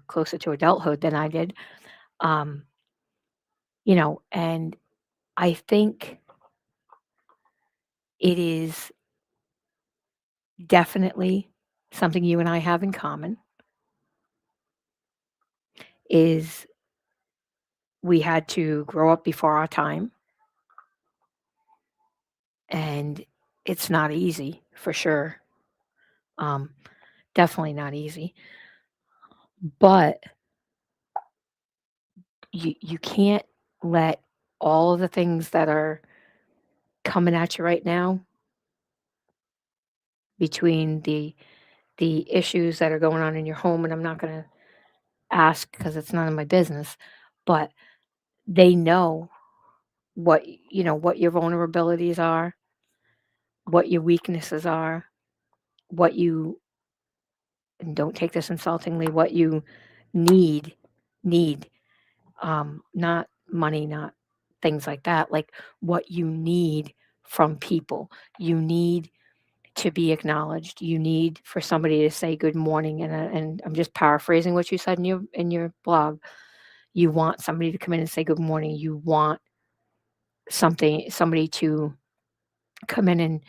closer to adulthood than I did. And I think it is definitely something you and I have in common, is we had to grow up before our time. And it's not easy, for sure. Definitely not easy. But you can't let all of the things that are coming at you right now, between the issues that are going on in your home, and I'm not going to ask because it's none of my business, but they know what your vulnerabilities are, what your weaknesses are, what you, and don't take this insultingly, what you need, not money, not things like that, like what you need from people. You need to be acknowledged. You need for somebody to say good morning, and I'm just paraphrasing what you said in your blog. You want somebody to come in and say good morning. You want somebody to come in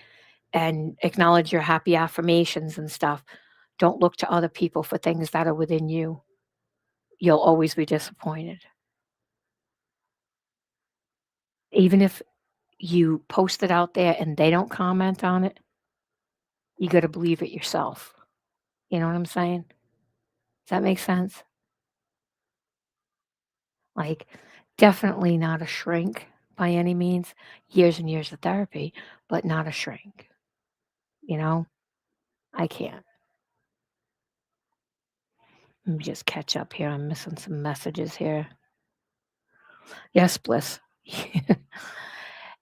and acknowledge your happy affirmations and stuff. Don't look to other people for things that are within you. You'll always be disappointed. Even if you post it out there and they don't comment on it, you got to believe it yourself. You know what I'm saying? Does that make sense? Like, definitely not a shrink by any means. Years and years of therapy, but not a shrink. You know, I can't. Let me just catch up here. I'm missing some messages here. Yes, Bliss.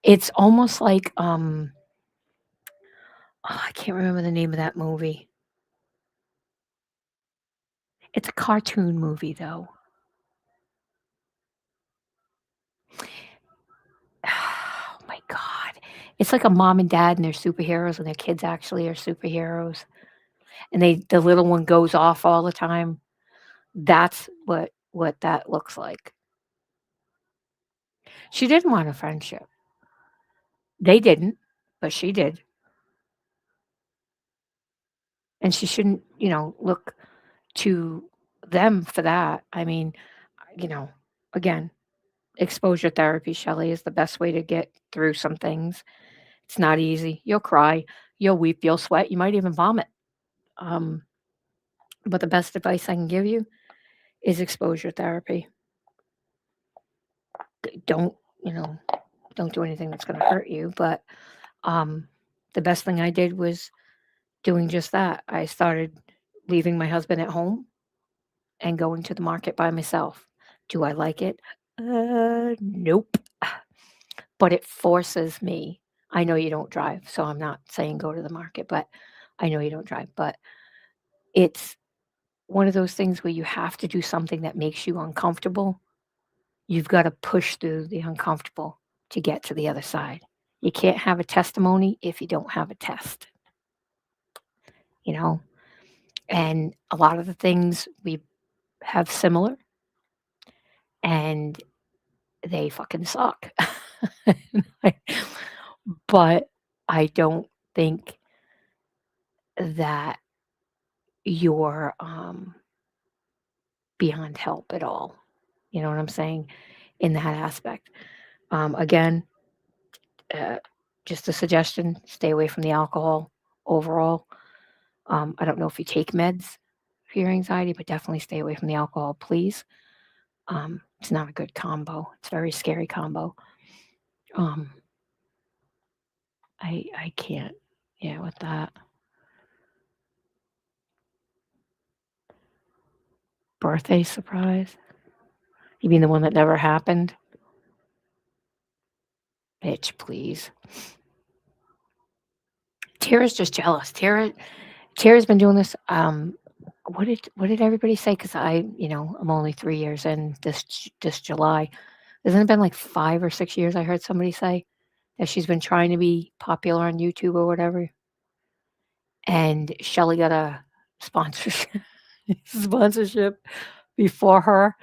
It's almost like I can't remember the name of that movie. It's a cartoon movie though. Oh my god. It's like a mom and dad and they're superheroes and their kids actually are superheroes. And the little one goes off all the time. That's what that looks like. She didn't want a friendship. They didn't, but she did. And she shouldn't, look to them for that. I mean, again, exposure therapy, Shelley, is the best way to get through some things. It's not easy. You'll cry, you'll weep, you'll sweat, you might even vomit. But the best advice I can give you is exposure therapy. Don't, don't do anything that's going to hurt you. But the best thing I did was doing just that. I started leaving my husband at home and going to the market by myself. Do I like it? Nope. But it forces me. I know you don't drive, so I'm not saying go to the market, but I know you don't drive. But it's one of those things where you have to do something that makes you uncomfortable. You've got to push through the uncomfortable to get to the other side. You can't have a testimony if you don't have a test. And a lot of the things we have similar, and they fucking suck. But I don't think that you're beyond help at all. You know what I'm saying? In that aspect. Again, just a suggestion, stay away from the alcohol overall. I don't know if you take meds for your anxiety, but definitely stay away from the alcohol, please. It's not a good combo. It's a very scary combo. I can't, with that. Birthday surprise? You mean the one that never happened? Bitch, please. Tara's just jealous. Tara's been doing this. What did everybody say? Because I'm only 3 years in this July. Hasn't it been like 5 or 6 years? I heard somebody say that she's been trying to be popular on YouTube or whatever. And Shelly got a sponsorship before her.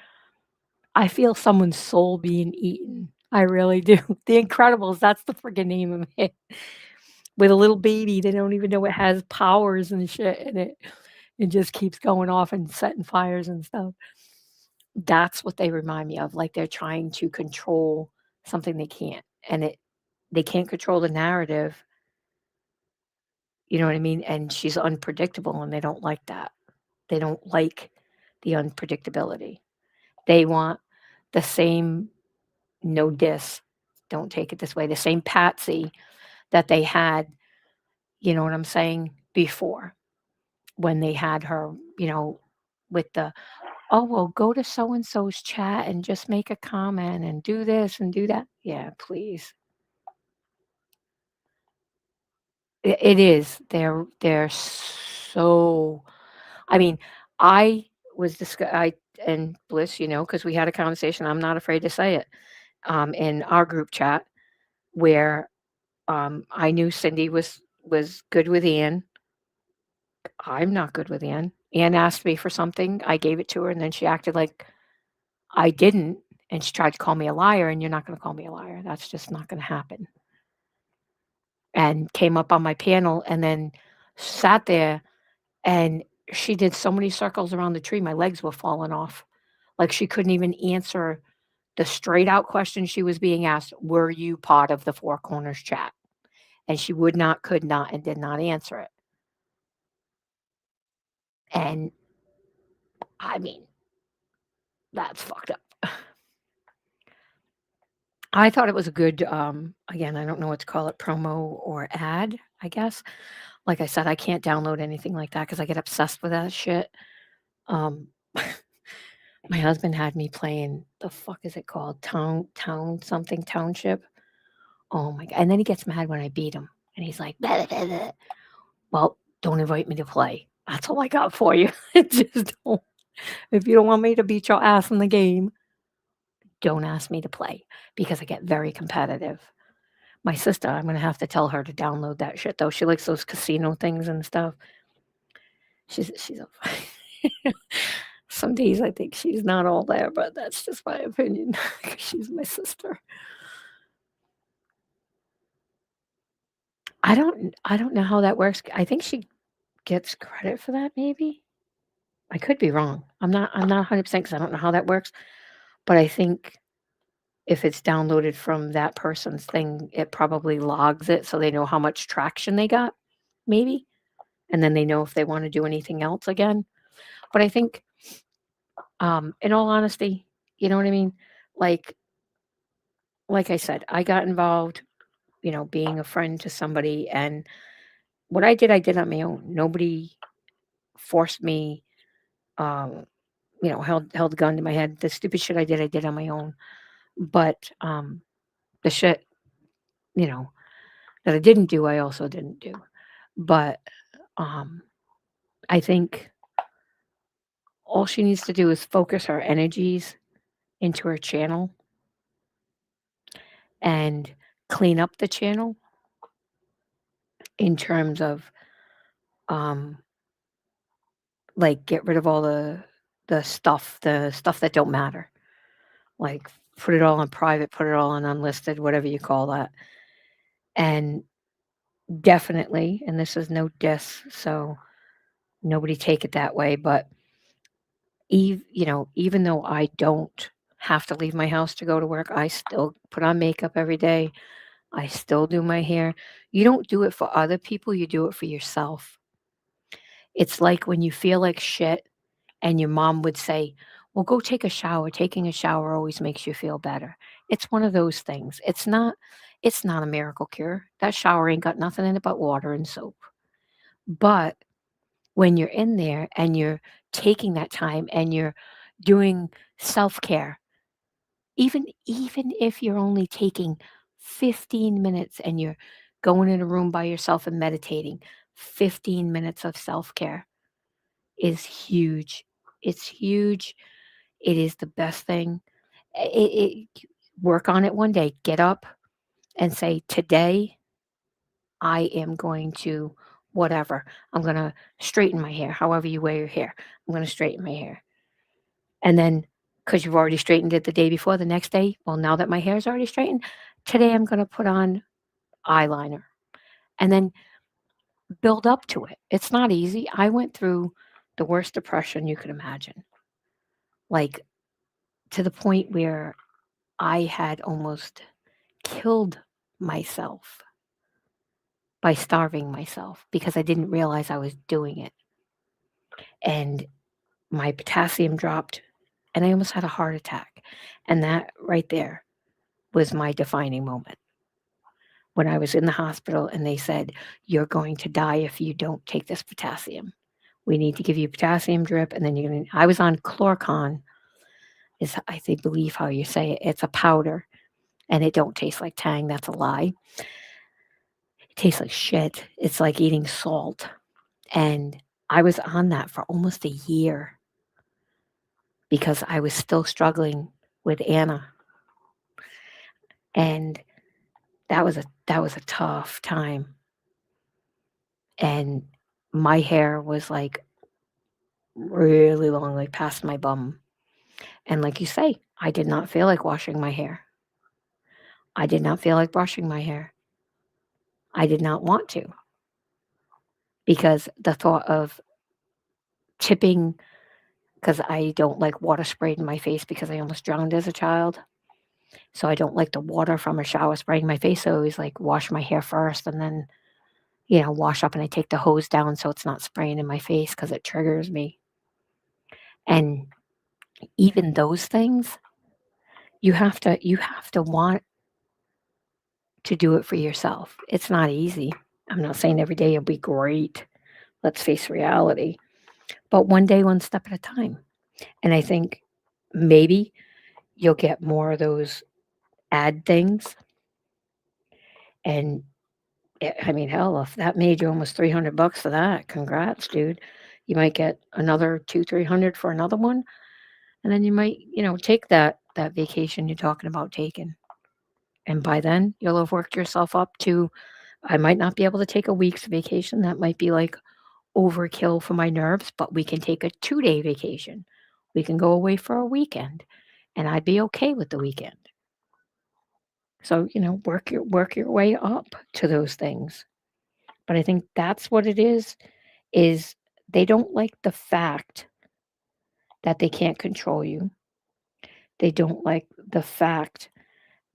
I feel someone's soul being eaten. I really do. The Incredibles, that's the friggin' name of it. With a little baby, they don't even know it has powers and shit, and it just keeps going off and setting fires and stuff. That's what they remind me of, like they're trying to control something they can't, and they can't control the narrative. You know what I mean? And she's unpredictable, and they don't like that. They don't like the unpredictability. They want the same, no diss, don't take it this way, the same Patsy that they had, you know what I'm saying, before, when they had her, with the, "Oh, well, go to so and so's chat and just make a comment and do this and do that." Yeah, please. It is. They're so, I mean, I was and Bliss, because we had a conversation, I'm not afraid to say it, in our group chat where I knew Cindy was good with Ann. I'm not good with Ann. Ann asked me for something, I gave it to her, and then she acted like I didn't, and she tried to call me a liar, and you're not going to call me a liar. That's just not going to happen. And came up on my panel and then sat there, and she did so many circles around the tree, my legs were falling off. Like she couldn't even answer the straight out question she was being asked, "Were you part of the Four Corners chat?" And she would not, could not, and did not answer it. And I mean, that's fucked up. I thought it was a good, again, I don't know what to call it, promo or ad, I guess. Like I said, I can't download anything like that because I get obsessed with that shit. Um, my husband had me playing, the fuck is it called? Town something township. Oh my god! And then he gets mad when I beat him, and he's like, "Blah, blah, blah." Well, don't invite me to play. That's all I got for you. Just don't. If you don't want me to beat your ass in the game, don't ask me to play because I get very competitive. My sister, I'm gonna have to tell her to download that shit though. She likes those casino things and stuff. She's a some days I think she's not all there, but that's just my opinion. 'Cause she's my sister. I don't know how that works. I think she gets credit for that maybe. I could be wrong. I'm not 100% because I don't know how that works, but I think if it's downloaded from that person's thing, it probably logs it so they know how much traction they got, maybe, and then they know if they wanna do anything else again. But I think, in all honesty, you know what I mean? Like like I said, I got involved, being a friend to somebody, and what I did on my own. Nobody forced me, um, held a gun to my head. The stupid shit I did on my own. But, the shit, you know, that I didn't do, I also didn't do. But, um, I think all she needs to do is focus her energies into her channel and clean up the channel in terms of, um, like, get rid of all the stuff that don't matter. Like, put it all on private, put it all on unlisted, whatever you call that. And definitely, and this is no diss, so nobody take it that way, but even though I don't have to leave my house to go to work, I still put on makeup every day. I still do my hair. You don't do it for other people, you do it for yourself. It's like when you feel like shit and your mom would say, "Well, go take a shower. Taking a shower always makes you feel better." It's one of those things. It's not a miracle cure. That shower ain't got nothing in it but water and soap. But when you're in there and you're taking that time and you're doing self-care, even if you're only taking 15 minutes and you're going in a room by yourself and meditating, 15 minutes of self-care is huge. It's huge. It is the best thing. Work on it one day. Get up and say, "Today I am going to whatever. I'm going to straighten my hair, however you wear your hair. I'm going to straighten my hair." And then, because you've already straightened it the day before, the next day, well, now that my hair is already straightened, today I'm going to put on eyeliner. And then build up to it. It's not easy. I went through the worst depression you could imagine, like to the point where I had almost killed myself by starving myself because I didn't realize I was doing it. And my potassium dropped and I almost had a heart attack. And that right there was my defining moment. When I was in the hospital and they said, "You're going to die if you don't take this potassium. We need to give you a potassium drip." And then I was on Chlorcon, is I think believe how you say it. It's a powder and it don't taste like Tang. That's a lie. It tastes like shit. It's like eating salt. And I was on that for almost a year because I was still struggling with Anna. And that was a tough time. And my hair was like really long, like past my bum. And like you say, I did not feel like washing my hair. I did not feel like brushing my hair. I did not want to because the thought of tipping, because I don't like water sprayed in my face because I almost drowned as a child. So I don't like the water from a shower spraying my face. So I always like wash my hair first and then, wash up and I take the hose down so it's not spraying in my face because it triggers me. And even those things, you have to want to do it for yourself. It's not easy. I'm not saying every day will be great. Let's face reality. But one day, one step at a time. And I think maybe you'll get more of those ad things. And I mean, hell, if that made you almost $300 for that, congrats, dude. You might get another 200-300 for another one. And then you might, take that vacation you're talking about taking. And by then, you'll have worked yourself up to, I might not be able to take a week's vacation. That might be like overkill for my nerves, but we can take a 2-day vacation. We can go away for a weekend, and I'd be okay with the weekend. So, work your way up to those things. But I think that's what it is they don't like the fact that they can't control you. They don't like the fact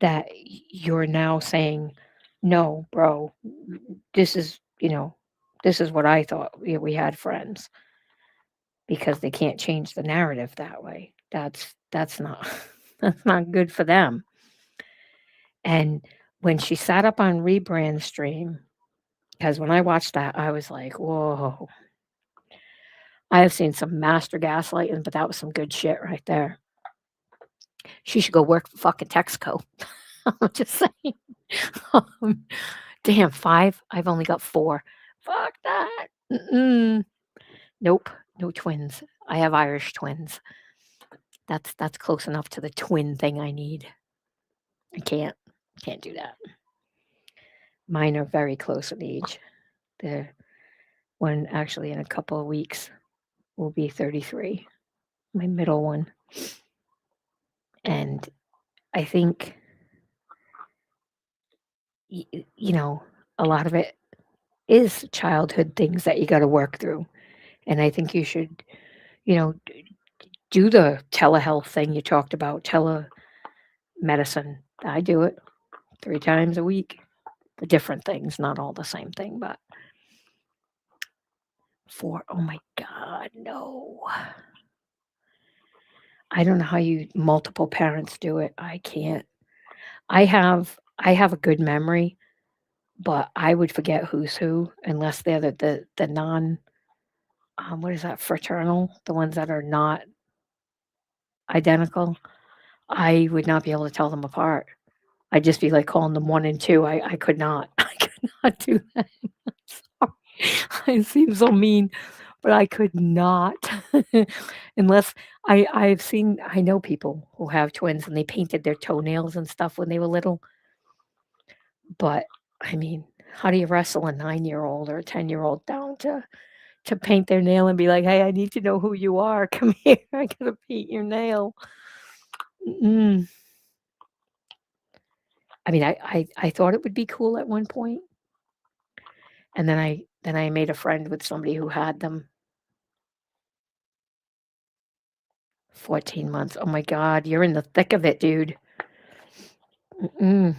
that you're now saying, no, bro, this is what I thought. We had friends, because they can't change the narrative that way. That's not that's not good for them. And when she sat up on Rebrand Stream, because when I watched that, I was like, whoa. I have seen some master gaslighting, but that was some good shit right there. She should go work for fucking Texaco. I'm just saying. Damn, 5? I've only got 4. Fuck that. Nope, no twins. I have Irish twins. That's close enough to the twin thing I need. I can't do that. Mine are very close in age. They're one actually in a couple of weeks will be 33. My middle one. And I think a lot of it is childhood things that you got to work through. And I think you should, do the telehealth thing you talked about, telemedicine. I do it 3 times a week. The different things, not all the same thing, but 4. Oh my God, no. I don't know how you multiple parents do it. I can't. I have a good memory, but I would forget who's who unless they're the non, what is that, fraternal, the ones that are not identical. I would not be able to tell them apart. I'd just be like calling them 1 and 2. I could not. I could not do that. Sorry. I seem so mean, but I could not. Unless I know people who have twins and they painted their toenails and stuff when they were little. But I mean, how do you wrestle a 9-year-old or a 10-year-old down to paint their nail and be like, hey, I need to know who you are. Come here. I gotta paint your nail. I mean, I thought it would be cool at one point. And then I made a friend with somebody who had them. 14 months. Oh my God, you're in the thick of it, dude. I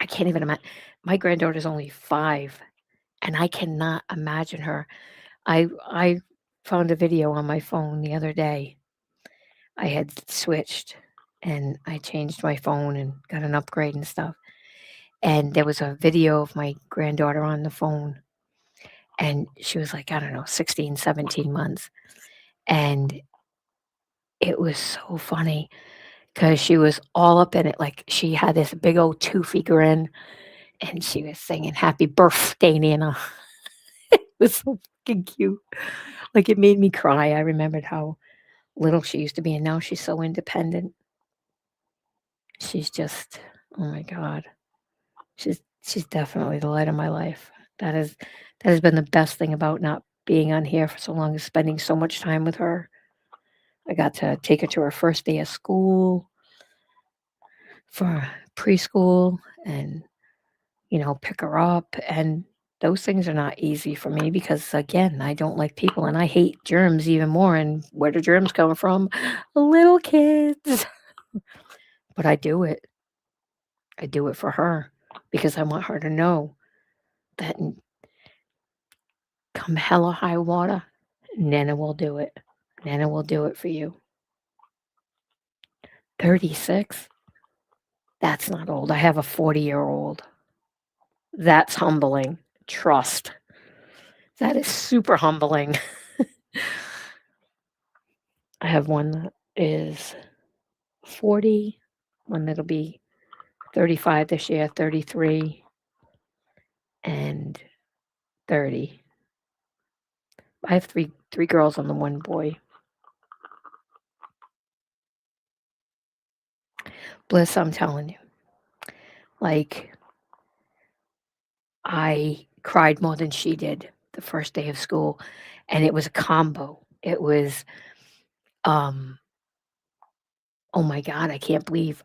can't even imagine. My granddaughter's only 5, and I cannot imagine her. I found a video on my phone the other day. I had switched, and I changed my phone and got an upgrade and stuff. And there was a video of my granddaughter on the phone, and she was like, I don't know, 16, 17 months. And it was so funny because she was all up in it. Like, she had this big old toothy grin, and she was singing happy birthday, Nana. It was so fucking cute. Like, it made me cry. I remembered how little she used to be, and now she's so independent. She's just, oh my God. She's definitely the light of my life. That has been the best thing about not being on here for so long, is spending so much time with her. I got to take her to her first day of school for preschool and, pick her up. And those things are not easy for me because, again, I don't like people and I hate germs even more. And where do germs come from? Little kids. But I do it. I do it for her because I want her to know that come hell or high water, Nana will do it. Nana will do it for you. 36? That's not old. I have a 40-year-old. That's humbling. Trust. That is super humbling. I have one that is 40, one that'll be 35 this year, 33, and 30. I have three girls and the one boy. Bliss, I'm telling you. Like, I cried more than she did the first day of school, and it was a combo. It was, oh my God, I can't believe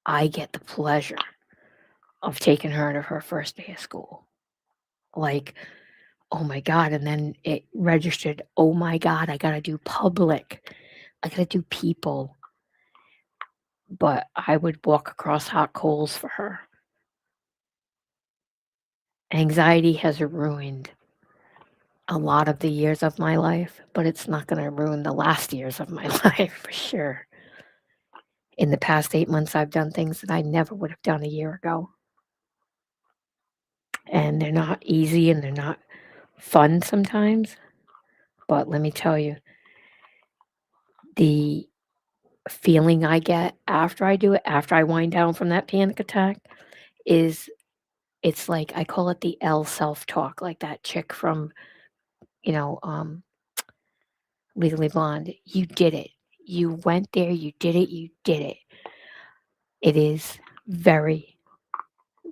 I get the pleasure of taking her to her first day of school. Like, oh my God. And then it registered, oh my God, I got to do public. I got to do people. But I would walk across hot coals for her. Anxiety has ruined a lot of the years of my life, but it's not going to ruin the last years of my life for sure. In the past 8 months, I've done things that I never would have done a year ago. And they're not easy and they're not fun sometimes. But let me tell you, the feeling I get after I do it, after I wind down from that panic attack, is it's like I call it the L self-talk, like that chick from, Legally Blonde. You did it. You went there, you did it, you did it. It is very,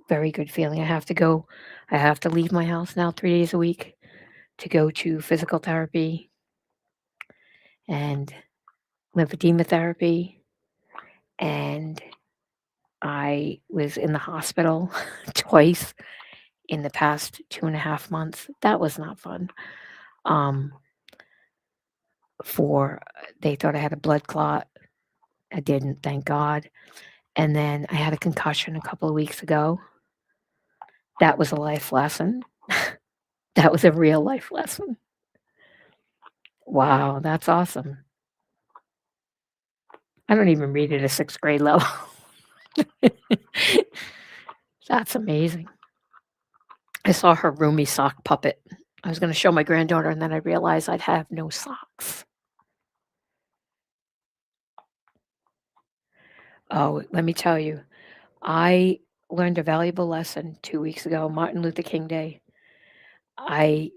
very good feeling. I have to leave my house now 3 days a week to go to physical therapy and lymphedema therapy. And I was in the hospital twice in the past 2.5 months. That was not fun. They thought I had a blood clot. I didn't, thank God. And then I had a concussion a couple of weeks ago. That was a life lesson. That was a real life lesson. Wow, that's awesome. I don't even read at a 6th grade level. That's amazing. I saw her roomy sock puppet. I was going to show my granddaughter, and then I realized I'd have no socks. Oh, let me tell you, I learned a valuable lesson 2 weeks ago, Martin Luther King Day. I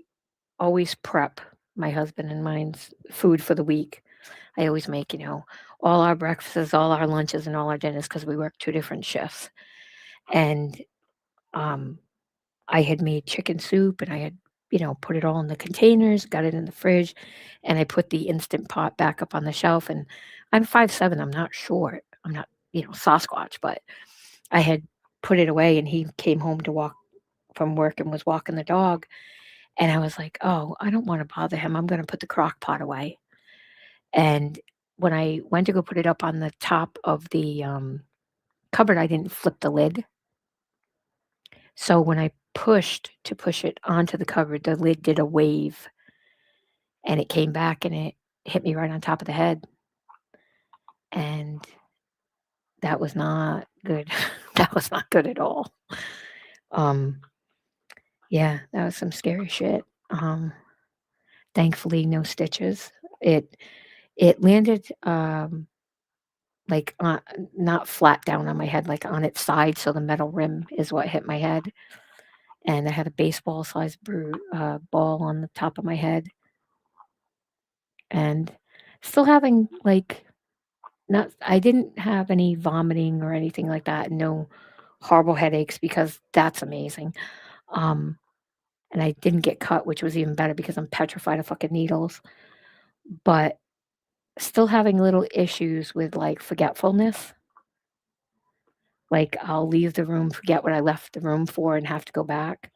always prep my husband and mine's food for the week. I always make, all our breakfasts, all our lunches, and all our dinners because we work 2 different shifts. And I had made chicken soup and I had, put it all in the containers, got it in the fridge, and I put the Instant Pot back up on the shelf. And I'm 5'7", I'm not short. I'm not, Sasquatch, but I had put it away and he came home to walk from work and was walking the dog. And I was like, oh, I don't want to bother him. I'm going to put the crock pot away. And when I went to go put it up on the top of the cupboard, I didn't flip the lid. So when I pushed to push it onto the cupboard, the lid did a wave and it came back and it hit me right on top of the head. And that was not good. That was not good at all. Yeah, that was some scary shit. Thankfully, no stitches. It landed like not flat down on my head, like on its side, so the metal rim is what hit my head. And I had a baseball-sized ball on the top of my head. And still having, I didn't have any vomiting or anything like that, no horrible headaches, because that's amazing. And I didn't get cut, which was even better because I'm petrified of fucking needles. But still having little issues with, forgetfulness. I'll leave the room, forget what I left the room for, and have to go back.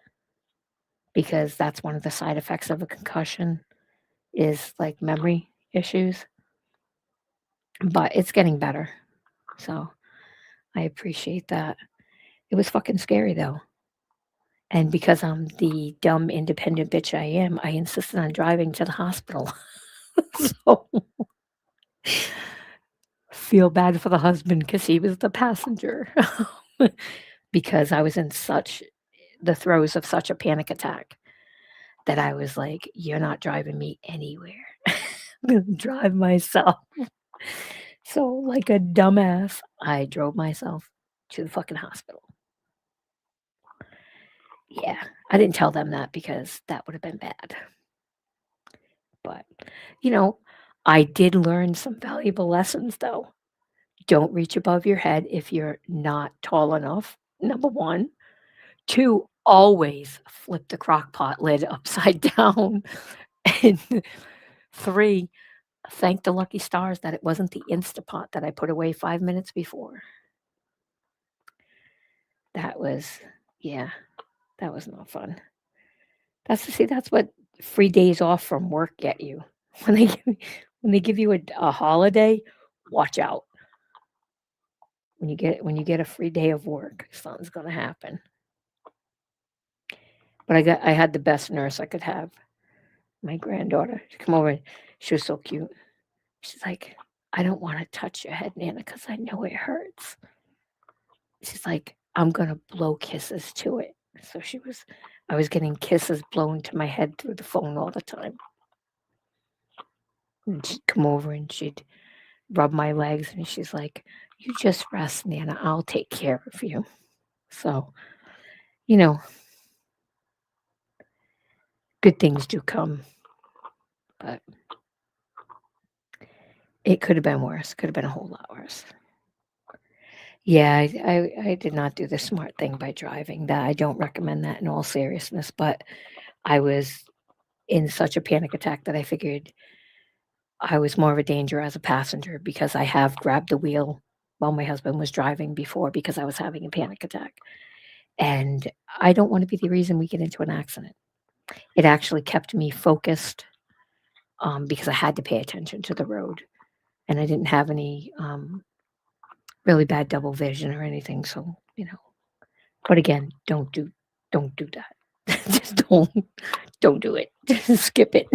Because that's one of the side effects of a concussion is, memory issues. But it's getting better. So I appreciate that. It was fucking scary, though. And because I'm the dumb, independent bitch I am, I insisted on driving to the hospital. So feel bad for the husband because he was the passenger because I was in such the throes of such a panic attack that I was like, "You're not driving me anywhere. I'm gonna drive myself." So, like a dumbass, I drove myself to the fucking hospital. Yeah, I didn't tell them that because that would have been bad. But, you know, I did learn some valuable lessons though. Don't reach above your head if you're not tall enough, number 1. 2, always flip the crock pot lid upside down. And 3, thank the lucky stars that it wasn't the Instapot that I put away 5 minutes before. That was yeah, that was not fun. That's what free days off from work get you. When they give you a holiday, watch out. When you get a free day of work, something's gonna happen. But I had the best nurse I could have. My granddaughter. She come over, she was so cute. She's like, "I don't wanna touch your head, Nana, because I know it hurts." She's like, "I'm gonna blow kisses to it." So I was getting kisses blown to my head through the phone all the time. And she'd come over and she'd rub my legs and she's like, "You just rest, Nana. I'll take care of you." So, you know, good things do come, but it could have been worse. Could have been a whole lot worse. Yeah, I did not do the smart thing by driving. That I don't recommend that in all seriousness, but I was in such a panic attack that I figured I was more of a danger as a passenger because I have grabbed the wheel while my husband was driving before because I was having a panic attack. And I don't want to be the reason we get into an accident. It actually kept me focused because I had to pay attention to the road and I didn't have any really bad double vision or anything. So, but again, don't do that. Just don't do it. Just skip it.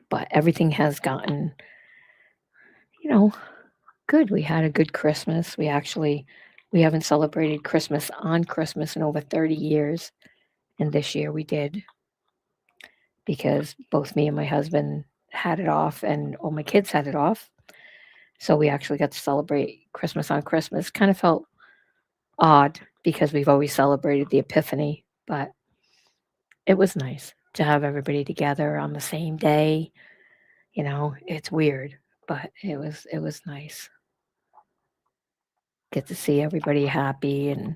But everything has gotten, good. We had a good Christmas. We haven't celebrated Christmas on Christmas in over 30 years. And this year we did because both me and my husband had it off and all my kids had it off. So we actually got to celebrate Christmas on Christmas. Kind of felt odd because we've always celebrated the Epiphany, but it was nice to have everybody together on the same day. It's weird, but it was nice. Get to see everybody happy and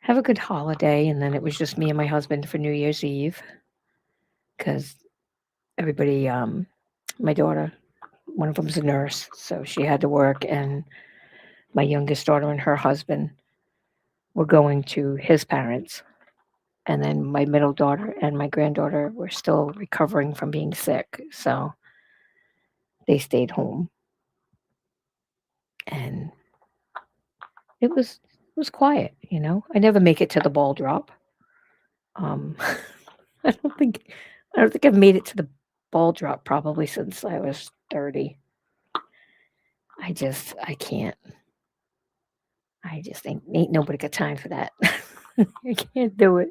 have a good holiday. And then it was just me and my husband for New Year's Eve because everybody, my daughter, one of them's a nurse, so she had to work, and my youngest daughter and her husband were going to his parents. And then my middle daughter and my granddaughter were still recovering from being sick, so they stayed home. And it was quiet, I never make it to the ball drop. I don't think I've made it to the ball drop probably since I was 30. I can't. I just ain't nobody got time for that. I can't do it.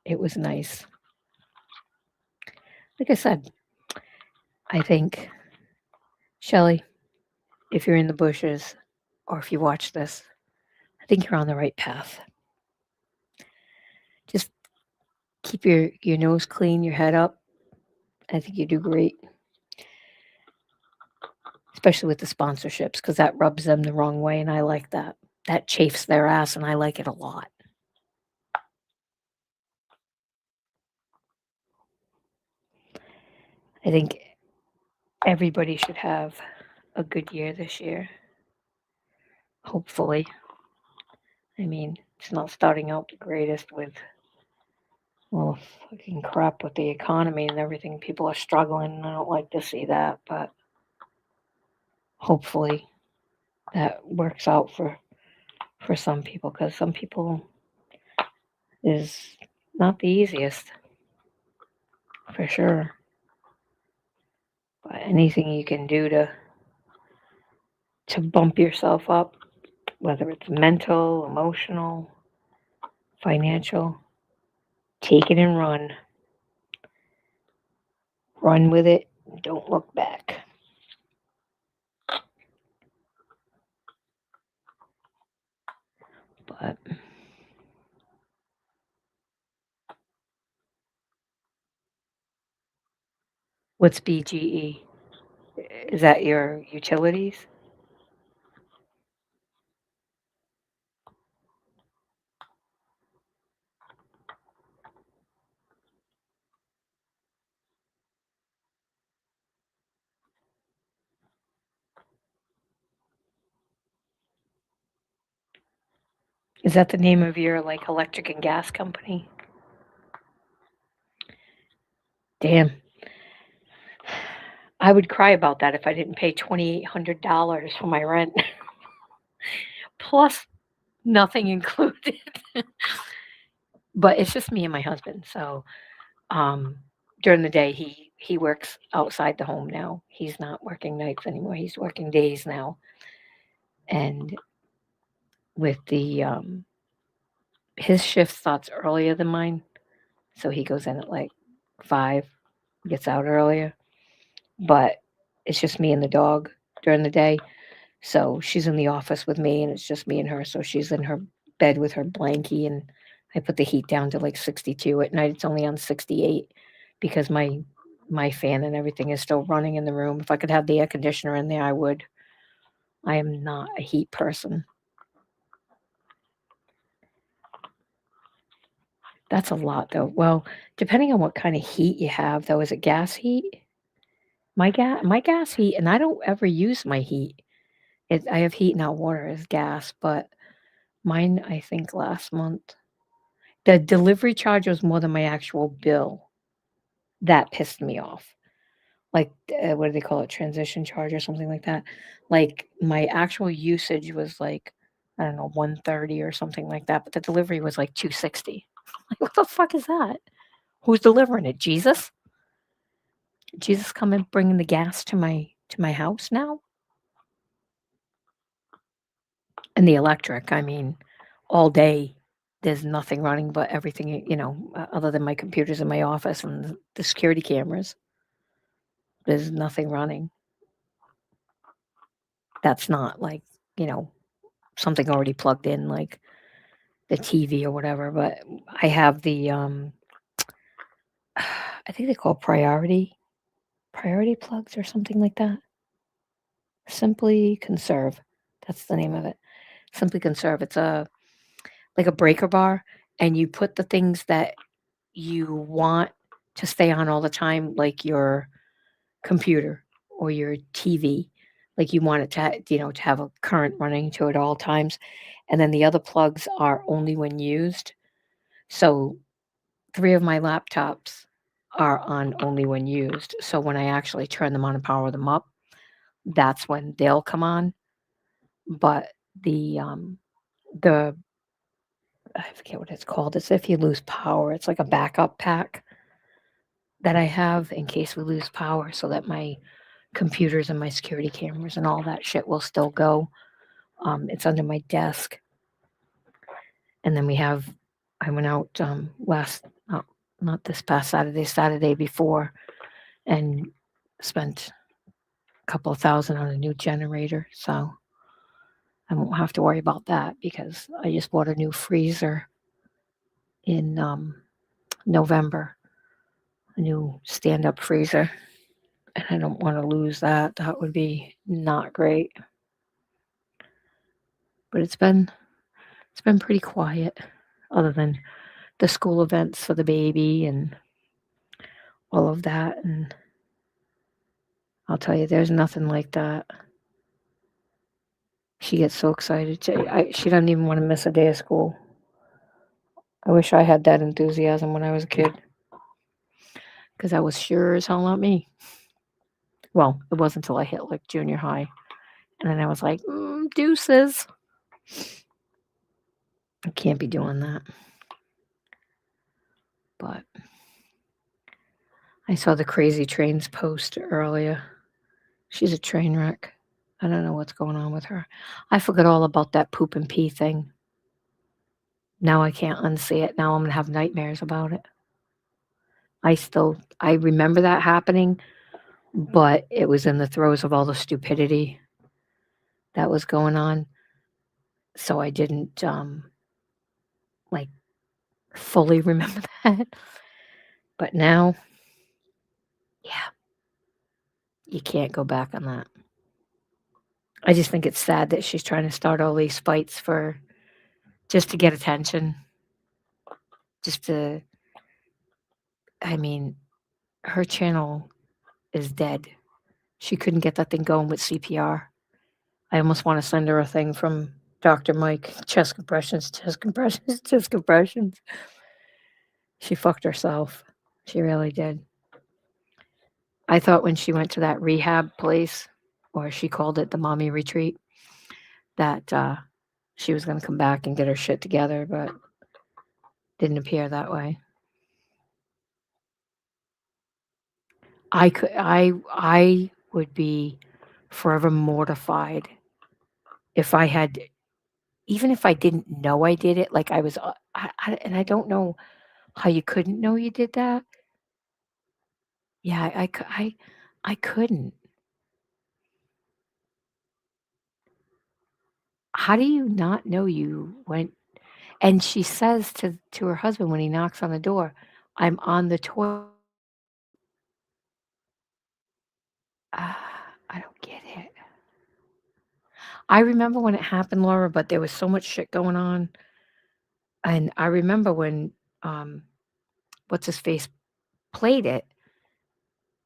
It was nice. Like I said, I think, Shelley, if you're in the bushes or if you watch this, I think you're on the right path. Just keep your nose clean, your head up. I think you do great. Especially with the sponsorships, because that rubs them the wrong way, and I like that. That chafes their ass, and I like it a lot. I think everybody should have a good year this year. Hopefully. I mean, it's not starting out the greatest with fucking crap with the economy and everything. People are struggling, and I don't like to see that, but hopefully that works out for some people, because some people is not the easiest, for sure. But anything you can do to bump yourself up, whether it's mental, emotional, financial, take it and run. Run with it. Don't look back. But what's BGE? Is that your utilities? Is that the name of your like electric and gas company? Damn. I would cry about that if I didn't pay $2,800 for my rent. Plus nothing included. But it's just me and my husband. So during the day he works outside the home now. He's not working nights anymore. He's working days now. And with the his shift starts earlier than mine. So he goes in at like 5, gets out earlier. But it's just me and the dog during the day. So she's in the office with me and it's just me and her. So she's in her bed with her blankie and I put the heat down to like 62. At night it's only on 68 because my fan and everything is still running in the room. If I could have the air conditioner in there, I would. I am not a heat person. That's a lot though. Well, depending on what kind of heat you have though, is it gas heat? My gas heat, and I don't ever use my heat. I have heat, not water, as gas, but mine, I think last month, the delivery charge was more than my actual bill. That pissed me off. Like, what do they call it? Transition charge or something like that. Like, my actual usage was like, I don't know, 130 or something like that, but the delivery was like 260. Like, what the fuck is that? Who's delivering it? Jesus? Jesus coming bringing the gas to my house now? And the electric, I mean, all day there's nothing running but everything, other than my computers in my office and the security cameras. There's nothing running. That's not like, something already plugged in, like the TV or whatever. But I have the, I think they call priority plugs or something like that. Simply Conserve. That's the name of it. Simply Conserve. It's like a breaker bar, and you put the things that you want to stay on all the time, like your computer or your TV. Like you want it to have a current running to it at all times. And then the other plugs are only when used. So 3 of my laptops are on only when used. So when I actually turn them on and power them up, that's when they'll come on. But the I forget what it's called. It's if you lose power. It's like a backup pack that I have in case we lose power so that my computers and my security cameras and all that shit will still go. It's under my desk. And then I went out not this past Saturday before, and spent a couple of $1,000 on a new generator. So I won't have to worry about that because I just bought a new freezer in November, a new stand-up freezer. And I don't want to lose that. That would be not great. But it's been pretty quiet, other than the school events for the baby and all of that. And I'll tell you, there's nothing like that. She gets so excited. She doesn't even want to miss a day of school. I wish I had that enthusiasm when I was a kid, because that was sure as hell not me. Well, it wasn't until I hit like junior high. And then I was like, deuces. I can't be doing that. But I saw the Crazy Trains post earlier She's a train wreck. I don't know what's going on with her. I forgot all about that poop and pee thing. Now I can't unsee it. Now I'm gonna have nightmares about it. I remember that happening, but it was in the throes of all the stupidity that was going on. So I didn't like fully remember that. But now, yeah, you can't go back on that. I just think it's sad that she's trying to start all these fights for just to get attention. Just to, I mean, her channel is dead. She couldn't get that thing going with CPR. I almost want to send her a thing from Dr. Mike. Chest compressions, chest compressions, chest compressions. She fucked herself. She really did. I thought when she went to that rehab place, or she called it the mommy retreat, that she was going to come back and get her shit together, but didn't appear that way. I would be forever mortified if I had, even if I didn't know I did it, like I was, and I don't know how you couldn't know you did that. Yeah, I couldn't. How do you not know you went? And she says to her husband when he knocks on the door, "I'm on the toilet." I don't get it. I remember when it happened, Laura, but there was so much shit going on. And I remember when, what's his face played it,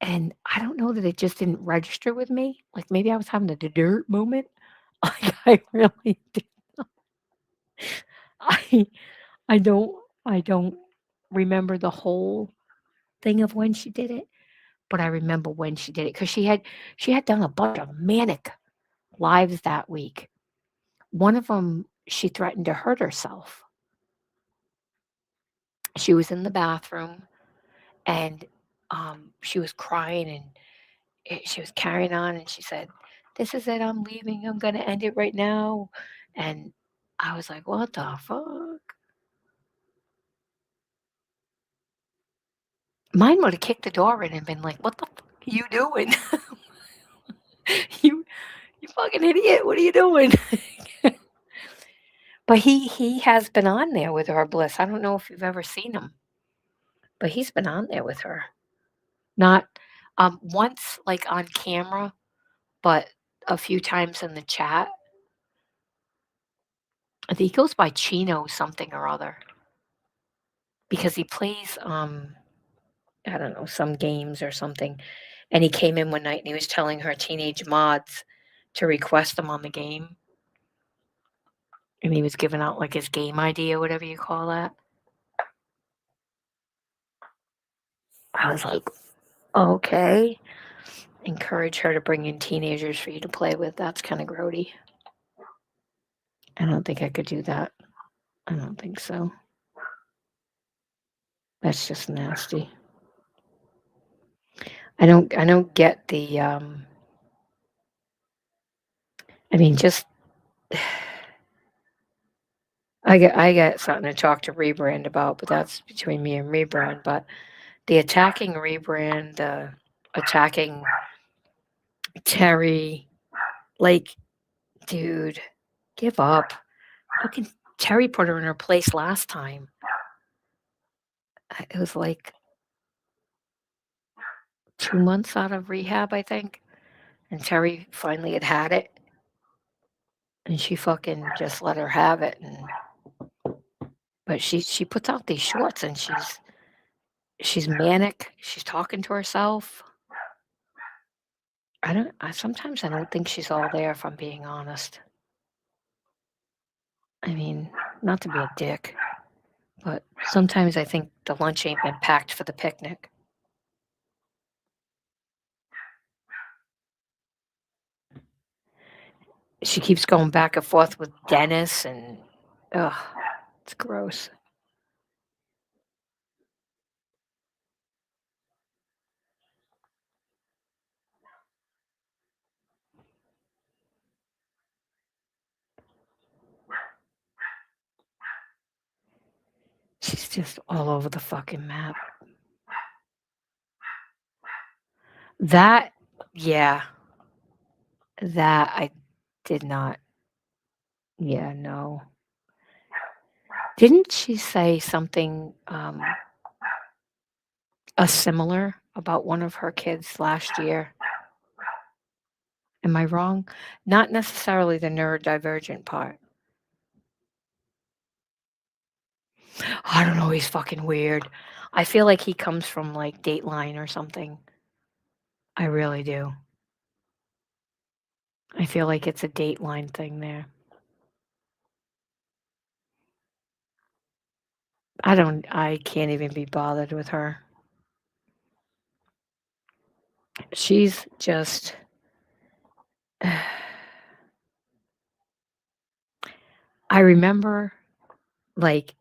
and I don't know that it just didn't register with me. Like maybe I was having a dirt moment. Like I really did. I I don't I don't remember the whole thing of when she did it, but I remember when she did it because she had done a bunch of manic lives that week. One of them, she threatened to hurt herself. She was in the bathroom and she was crying and she was carrying on and she said, "This is it. I'm leaving. I'm going to end it right now." And I was like, "What the fuck?" Mine would have kicked the door in and been like, "What the fuck are you doing? you you fucking idiot. What are you doing?" But he has been on there with her, Bliss. I don't know if you've ever seen him, but he's been on there with her. Not once like on camera, but a few times in the chat. I think he goes by Chino something or other because he plays I don't know, some games or something. And he came in one night and he was telling her teenage mods to request him on the game. And he was giving out like his game ID or whatever you call that. I was like, okay. Encourage her to bring in teenagers for you to play with. That's kind of grody. I don't think I could do that. I don't think so. That's just nasty. I don't get the I mean just I got something to talk to Rebrand about, but that's between me and Rebrand. But the attacking Rebrand, the attacking Terry, like, dude, give up. Fucking Terry put her in her place last time. It was like 2 months out of rehab, I think. And Terry finally had it. And she fucking just let her have it. But she puts out these shorts and she's manic. She's talking to herself. Sometimes I don't think she's all there if I'm being honest. I mean, not to be a dick, but sometimes I think the lunch ain't been packed for the picnic. She keeps going back and forth with Dennis and ugh, it's gross. She's just all over the fucking map. That, yeah. That I did not. Yeah, no. Didn't she say something similar about one of her kids last year? Am I wrong? Not necessarily the neurodivergent part. I don't know. He's fucking weird. I feel like he comes from like Dateline or something. I really do. I feel like it's a Dateline thing there. I can't even be bothered with her. She's just. I remember, like,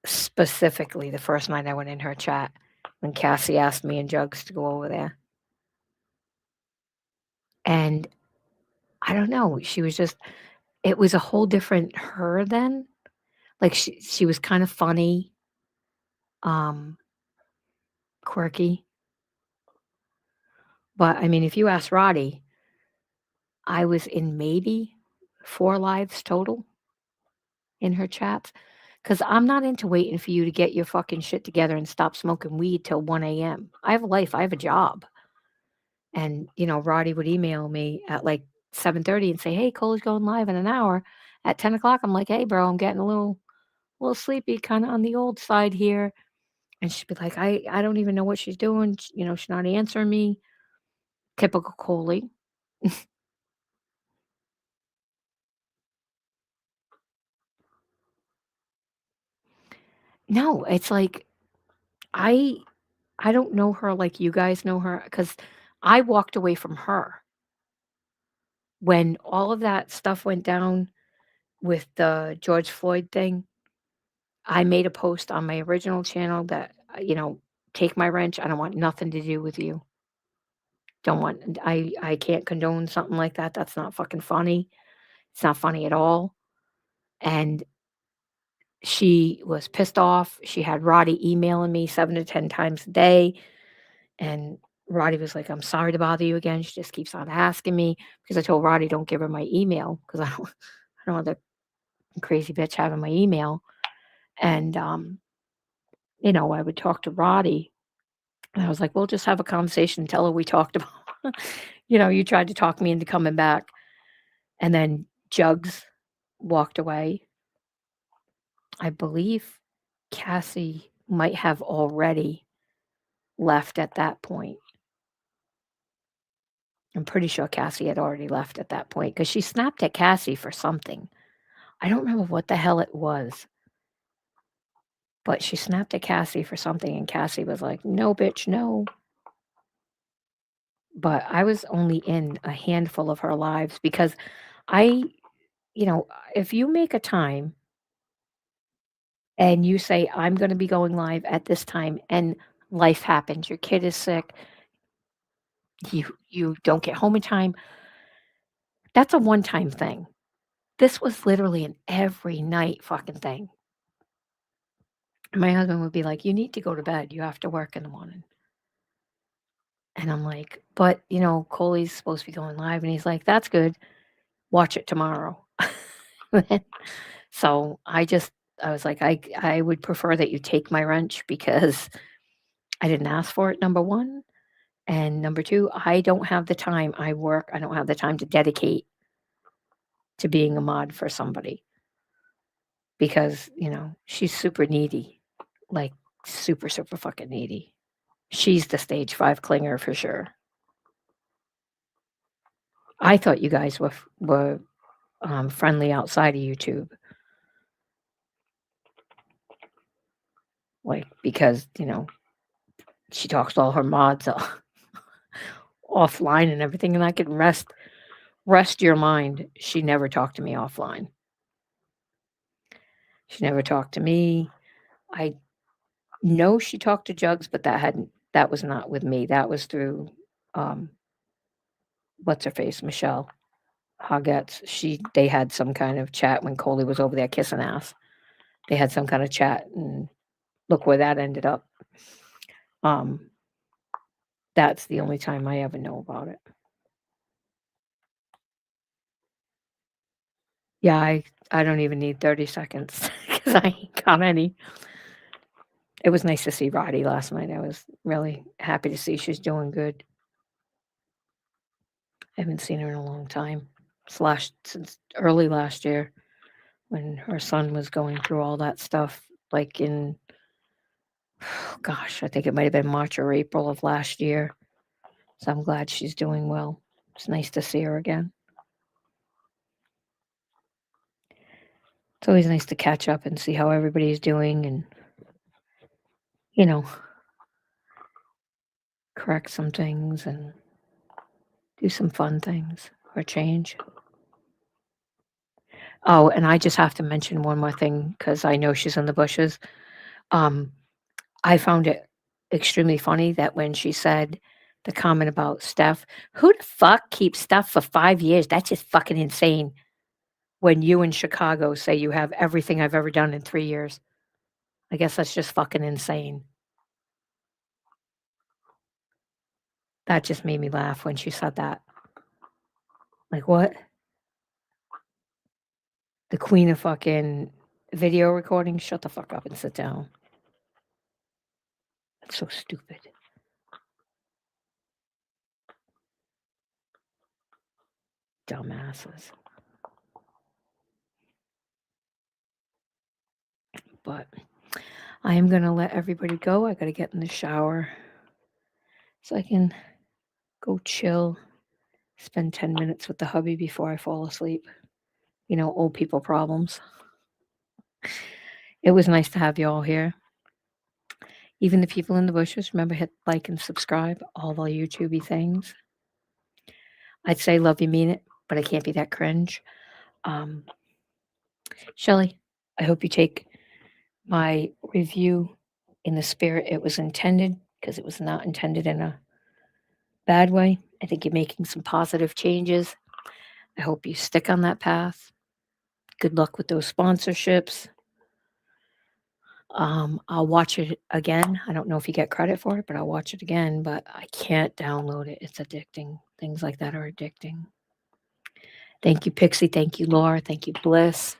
specifically the first night I went in her chat when Cassie asked me and Jugs to go over there. And I don't know, she was just, it was a whole different her then. Like, she was kind of funny, quirky. But I mean, if you ask Roddy, I was in maybe 4 lives total in her chats. Because I'm not into waiting for you to get your fucking shit together and stop smoking weed till 1 a.m. I have a life, I have a job. And, Roddy would email me at like 7:30 and say, "Hey, Cole's going live in an hour." At 10 o'clock, I'm like, "Hey, bro, I'm getting a little sleepy, kind of on the old side here." And she'd be like, I don't even know what she's doing. She's not answering me. Typical Coley. No, it's like, I don't know her like you guys know her, because I walked away from her when all of that stuff went down with the George Floyd thing. I made a post on my original channel that, take my wrench. I don't want nothing to do with you. Don't want, I can't condone something like that. That's not fucking funny. It's not funny at all. And she was pissed off. She had Roddy emailing me 7 to 10 times a day. And Roddy was like, "I'm sorry to bother you again." She just keeps on asking me, because I told Roddy, don't give her my email, because I don't want the crazy bitch having my email. And, I would talk to Roddy, and I was like, "We'll just have a conversation and tell her we talked about, you tried to talk me into coming back." And then Jugs walked away. I believe Cassie might have already left at that point. I'm pretty sure Cassie had already left at that point, because she snapped at Cassie for something. I don't remember what the hell it was. But she snapped at Cassie for something, and Cassie was like, "No, bitch, no." But I was only in a handful of her lives, because I, if you make a time and you say, "I'm going to be going live at this time," and life happens, your kid is sick, you don't get home in time, that's a one-time thing. This was literally an every night fucking thing. My husband would be like, "You need to go to bed. You have to work in the morning." And I'm like, "But, Coley's supposed to be going live." And he's like, "That's good. Watch it tomorrow." So I was like, I would prefer that you take my wrench, because I didn't ask for it, number one. And number two, I don't have the time. I work. I don't have the time to dedicate to being a mod for somebody, because, she's super needy, like super, super fucking needy. She's the stage 5 clinger for sure. I thought you guys were friendly outside of YouTube. Like, because, she talks to all her mods offline and everything, and I can rest your mind. She never talked to me offline. She never talked to me. I know she talked to Jugs, but that was not with me. That was through what's her face, Michelle Hoggets. They had some kind of chat when Coley was over there kissing ass. They had some kind of chat, and look where that ended up. That's the only time I ever know about it. Yeah, I don't even need 30 seconds because I ain't got any. It was nice to see Roddy last night. I was really happy to see she's doing good. I haven't seen her in a long time. Since early last year when her son was going through all that stuff, like in, gosh, I think it might have been March or April of last year. So I'm glad she's doing well. It's nice to see her again. It's always nice to catch up and see how everybody's doing and, you know, correct some things and do some fun things or change. Oh, and I just have to mention one more thing because I know she's in the bushes. I found it extremely funny that when she said the comment about Steph, who the fuck keeps Steph for 5 years? That's just fucking insane. When you in Chicago say you have everything I've ever done in 3 years. I guess that's just fucking insane. That just made me laugh when she said that. Like, what? The queen of fucking video recording? Shut the fuck up and sit down. That's so stupid. Dumbasses. But I am going to let everybody go. I got to get in the shower so I can go chill, spend 10 minutes with the hubby before I fall asleep. You know, old people problems. It was nice to have you all here. Even the people in the bushes, remember, hit like and subscribe, all the YouTubey things. I'd say love you, mean it, but I can't be that cringe. Shelly, I hope you take my review in the spirit it was intended, because it was not intended in a bad way. I think you're making some positive changes. I hope you stick on that path. Good luck with those sponsorships. I'll watch it again. I don't know if you get credit for it, but I'll watch it again, but I can't download it. It's addicting. Things like that are addicting. Thank you, Pixie. Thank you, Laura. Thank you, Bliss.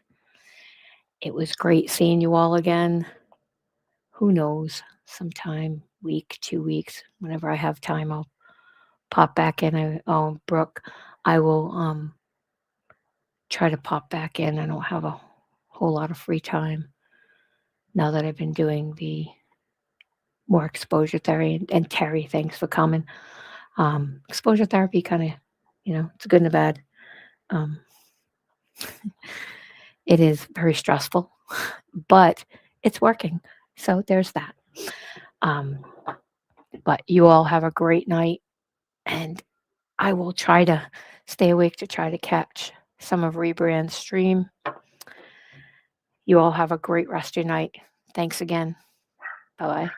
It was great seeing you all again. Who knows? Sometime, week, 2 weeks, whenever I have time, I'll pop back in. Brooke, I will try to pop back in. I don't have a whole lot of free time now that I've been doing the more exposure therapy. And Terry, thanks for coming. Exposure therapy kind of, it's good and bad. It is very stressful, but it's working. So there's that. But you all have a great night, and I will try to stay awake to try to catch some of Rebrand's stream. You all have a great rest of your night. Thanks again. Bye-bye.